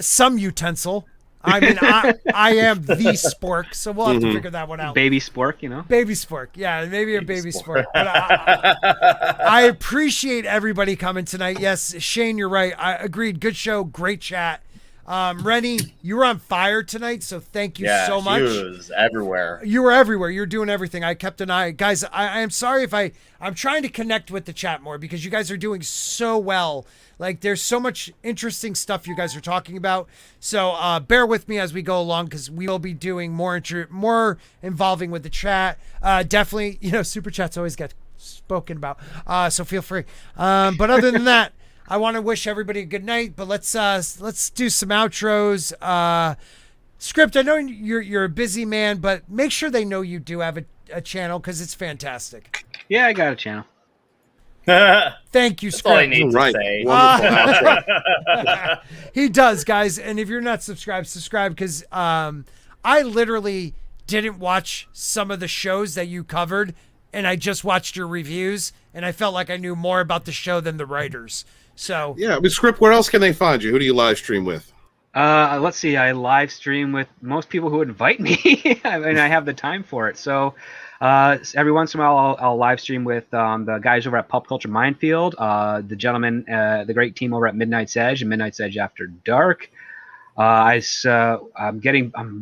Speaker 2: Some utensil. I mean, I am the spork, so we'll have to figure that one out.
Speaker 7: Baby spork, you know?
Speaker 2: Baby spork. Yeah, maybe a baby spork. But I appreciate everybody coming tonight. Yes, Shane, you're right. I agreed. Good show. Great chat. Rennie, you were on fire tonight, so thank you so much.
Speaker 8: She was everywhere.
Speaker 2: You were everywhere. You're doing everything. I kept an eye. Guys, I am sorry if I'm trying to connect with the chat more because you guys are doing so well. Like, there's so much interesting stuff you guys are talking about. So bear with me as we go along because we will be doing more involving with the chat. Definitely, super chats always get spoken about. So feel free. But other than that, I want to wish everybody a good night. But let's do some outros. Script, I know you're a busy man, but make sure they know you do have a channel because it's fantastic.
Speaker 7: Yeah, I got a channon.
Speaker 2: Thank you,
Speaker 8: That's all I
Speaker 2: Script.
Speaker 8: need to
Speaker 1: Right.
Speaker 8: say.
Speaker 1: Wonderful outro.
Speaker 2: He does, guys. And if you're not subscribed, subscribe because I literally didn't watch some of the shows that you covered, and I just watched your reviews, and I felt like I knew more about the show than the writers. So
Speaker 1: Yeah, but Script, where else can they find you? Who do you live stream with?
Speaker 7: Let's see. I live stream with most people who invite me. I mean, I have the time for it. So every once in a while, I'll live stream with the guys over at Pop Culture Minefield, the gentleman, the great team over at Midnight's Edge and Midnight's Edge After Dark. I'm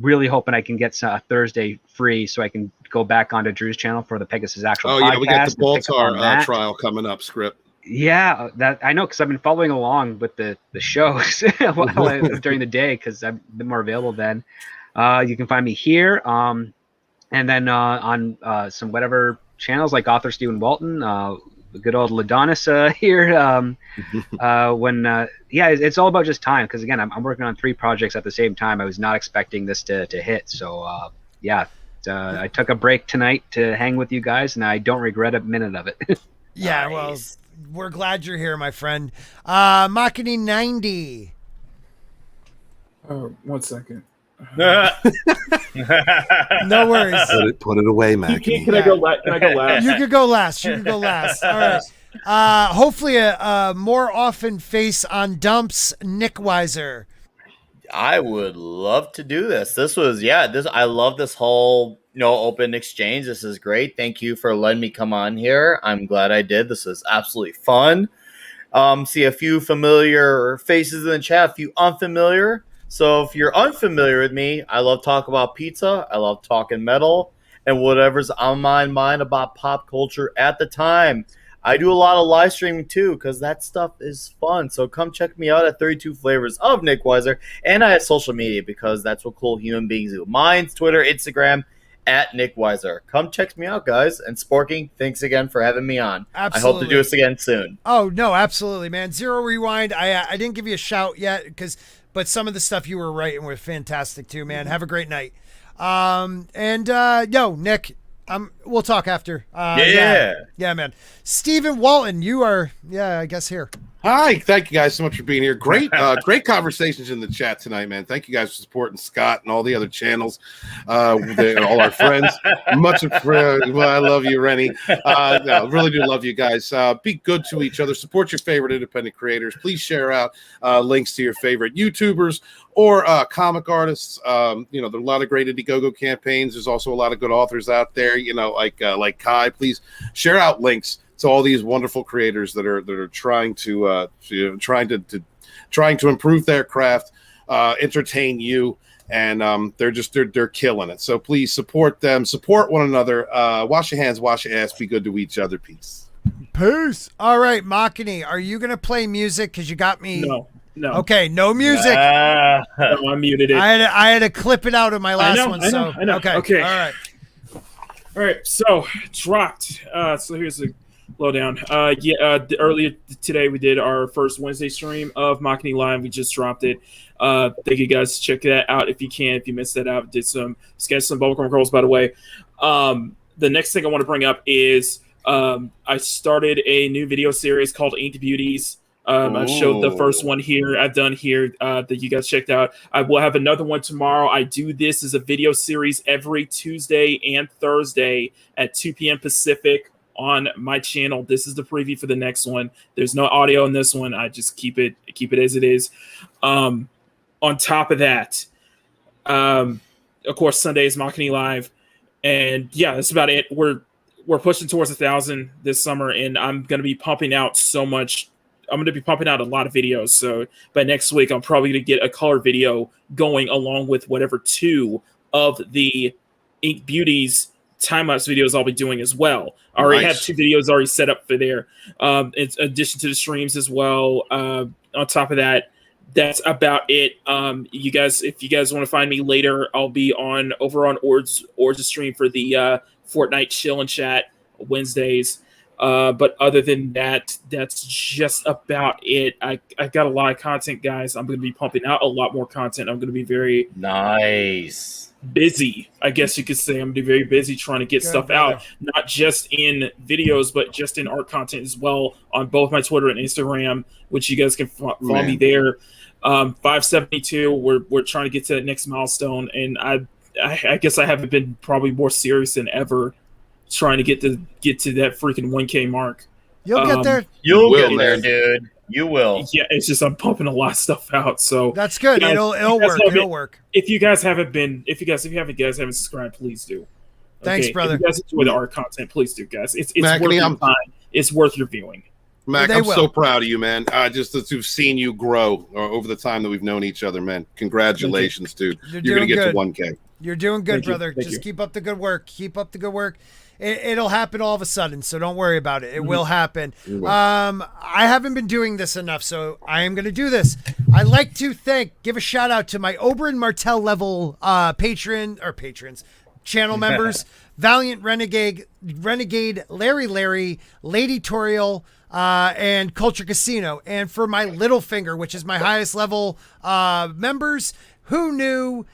Speaker 7: really hoping I can get a Thursday free so I can go back onto Drew's channel for the Pegasus Actual
Speaker 1: Oh,
Speaker 7: podcast.
Speaker 1: yeah, we got the
Speaker 7: and pick up on
Speaker 1: Baltar
Speaker 7: that.
Speaker 1: trial coming up, Script.
Speaker 7: Yeah, that I know because I've been following along with the shows during the day because I've been more available then. You can find me here, and then on some whatever channels like Author Stephen Walton, the good old Ladonis here. It's all about just time because again, I'm working on 3 projects at the same time. I was not expecting this to hit, so I took a break tonight to hang with you guys, and I don't regret a minute of it.
Speaker 2: yeah, well, we're glad you're here, my friend. Makini 90.
Speaker 5: Oh, 1 second.
Speaker 2: No worries.
Speaker 1: Put it away, Mac.
Speaker 5: Can I go last?
Speaker 2: You could go last. All right. Hopefully a more often face on dumps, Nick Weiser.
Speaker 8: I would love to do this. I love this whole open exchange. This is great. Thank you for letting me come on here. I'm glad I did. This is absolutely fun. See a few familiar faces in the chat, a few unfamiliar. So if you're unfamiliar with me, I love talking about pizza. I love talking metal and whatever's on my mind about pop culture at the time. I do a lot of live streaming too because that stuff is fun. So come check me out at 32 Flavors of Nick Weiser. And I have social media because that's what cool human beings do. Mine's Twitter, Instagram, at Nick Weiser. Come check me out, guys. And Sporking, thanks again for having me on.
Speaker 2: Absolutely.
Speaker 8: I hope to do this again soon.
Speaker 2: Oh, no, absolutely, man. Zero Rewind. I didn't give you a shout yet but some of the stuff you were writing was fantastic too, man. Have a great night. Nick, we'll talk after. Yeah, man. Stephen Walton, you are, I guess here.
Speaker 1: Hi, thank you guys so much for being here. Great, great conversations in the chat tonight, man. Thank you guys for supporting Scott and all the other channels, all our friends. Much appreciated. Well, I love you, Rennie. No, really do love you guys. Be good to each other. Support your favorite independent creators. Please share out links to your favorite YouTubers or comic artists. There are a lot of great Indiegogo campaigns. There's also a lot of good authors out there. Like Kai. Please share out links to all these wonderful creators that are trying to improve their craft, entertain you, and they're killing it. So please support them, support one another, wash your hands, wash your ass, be good to each other. Peace.
Speaker 2: All right, Makini, are you gonna play music? Because you got me.
Speaker 5: No.
Speaker 2: Okay, no music.
Speaker 5: No, I muted it.
Speaker 2: I had to clip it out of my last one.
Speaker 5: I know. Okay. All right. So dropped. So here's the lowdown. Earlier today we did our first Wednesday stream of Makini Live. We just dropped it. Thank you guys. Check that out if you can. If you missed that out, did some bubblegum curls, by the way. The next thing I want to bring up is I started a new video series called Inked Beauties. I showed the first one here. I've done here that you guys checked out. I will have another one tomorrow. I do this as a video series every Tuesday and Thursday at 2 p.m. Pacific on my channel. This is the preview for the next one. There's no audio in this one. I just keep it as it is. On top of that, of course, Sunday is Makini Live, and yeah, that's about it. We're pushing towards 1,000 this summer, and I'm going to be pumping out so much. I'm going to be pumping out a lot of videos. So by next week, I'm probably going to get a color video going along with whatever 2 of the Ink Beauties time-lapse videos I'll be doing as well. I already have 2 videos already set up for there. In addition to the streams as well. On top of that, that's about it. You guys, if you guys want to find me later, I'll be over on Ords' stream for the Fortnite chill and chat Wednesdays. But other than that, that's just about it. I got a lot of content, guys. I'm going to be pumping out a lot more content. I'm going to be very busy, I guess you could say. I'm going to be very busy trying to get stuff out, not just in videos, but just in art content as well on both my Twitter and Instagram, which you guys can follow me there. 572, we're trying to get to that next milestone, and I guess I haven't been probably more serious than ever trying to get to that freaking 1K mark.
Speaker 2: You'll get there.
Speaker 8: You'll get there, dude. You will.
Speaker 5: Yeah, it's just I'm pumping a lot of stuff out. So
Speaker 2: that's good.
Speaker 5: Guys,
Speaker 2: it'll work. It'll work.
Speaker 5: If you guys haven't subscribed, please do.
Speaker 2: Thanks, brother.
Speaker 5: If you guys enjoy the art content, please do, guys. It's worth your time. It's worth your viewing.
Speaker 1: Mac, I'm so proud of you, man. Just that we've seen you grow over the time that we've known each other, man. Congratulations, dude. You're going to get to 1K.
Speaker 2: You're doing good, brother. Just keep up the good work. Keep up the good work. It'll happen all of a sudden, so don't worry about it. It will happen. I haven't been doing this enough, so I am going to do this. I'd like to give a shout out to my Oberyn Martell level patrons, channel members, Valliant Renegade, Larry, Lady Tauriel, and Culture Casino. And for my little finger, which is my highest level members, who knew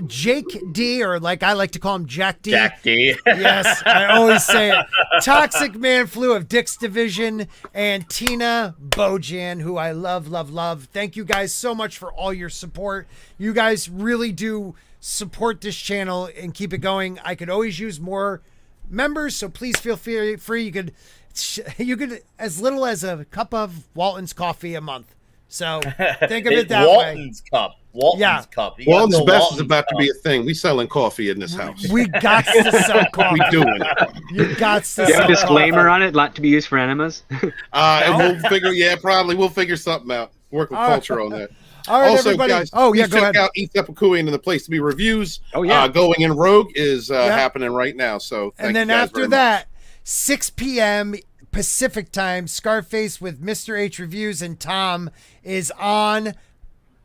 Speaker 2: Jake D, or like I like to call him Jack D.
Speaker 8: Jack D.
Speaker 2: Yes, I always say it. Toxic Man Flu of Dick's Division, and Tina Bojan, who I love. Thank you guys so much for all your support. You guys really do support this channel and keep it going. I could always use more members, so please feel free. You could as little as a cup of Walton's coffee a month. So think of it that
Speaker 8: Walton's
Speaker 2: way.
Speaker 8: Cup. Walton's Cup.
Speaker 1: Walton's Best is about to be a thing. We selling coffee in this house.
Speaker 2: We got to sell coffee.
Speaker 1: We doing it.
Speaker 2: You got to sell
Speaker 7: Do you have a disclaimer
Speaker 2: coffee
Speaker 7: on it, not to be used for enemas?
Speaker 1: And we'll figure. Yeah, probably we'll figure something out. Work with culture on that.
Speaker 2: All right,
Speaker 1: also,
Speaker 2: everybody.
Speaker 1: guys,
Speaker 2: go
Speaker 1: check
Speaker 2: ahead.
Speaker 1: out Eat Epicuian and the Place to Be reviews.
Speaker 7: Yeah.
Speaker 1: Going in Rogue is happening right now. So
Speaker 2: and then after that, 6 p.m. Pacific time, Scarface with Mr. H Reviews and Tom is on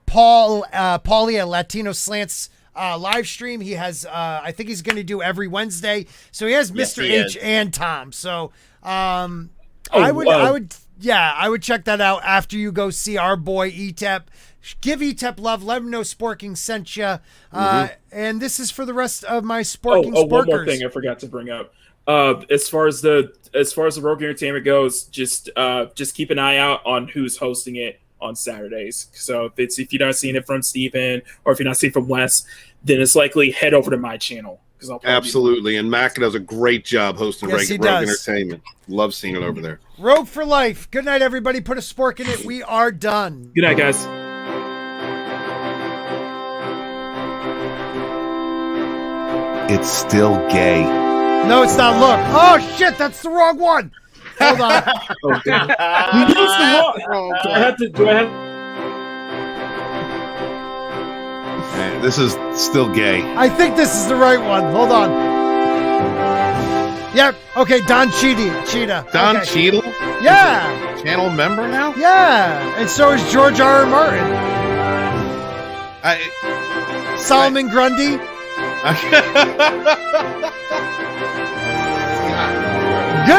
Speaker 2: Paulie, Latino Slant's live stream. He has, I think he's going to do every Wednesday. So he has Mr. H and Tom. So I would check that out after you go see our boy Etep. Give Etep love. Let him know Sporking sent you. And this is for the rest of my Sporking Sporkerz.
Speaker 5: One more thing I forgot to bring up. as far as the Rogue Entertainment goes, just keep an eye out on who's hosting it on Saturdays. So if you're not seeing it from Steven, or if you're not seeing it from Wes, then it's likely head over to my channel.
Speaker 1: Absolutely, and Mac does a great job hosting
Speaker 2: Yes, he
Speaker 1: Rogue
Speaker 2: does.
Speaker 1: Entertainment. Love seeing it over there.
Speaker 2: Rogue for life. Good night, everybody. Put a spork in it. We are done.
Speaker 5: Good night, guys.
Speaker 9: It's still gay.
Speaker 2: No, it's not. Look. Oh, shit. That's the wrong one. Hold on.
Speaker 5: Do I have?
Speaker 9: Man, this is still gay.
Speaker 2: I think this is the right one. Hold on. Yep. Okay, Don Cheetah.
Speaker 1: Don
Speaker 2: Okay.
Speaker 1: Cheadle,
Speaker 2: Yeah.
Speaker 1: channel member now.
Speaker 2: Yeah. And so is George R. R. Martin. Solomon Grundy.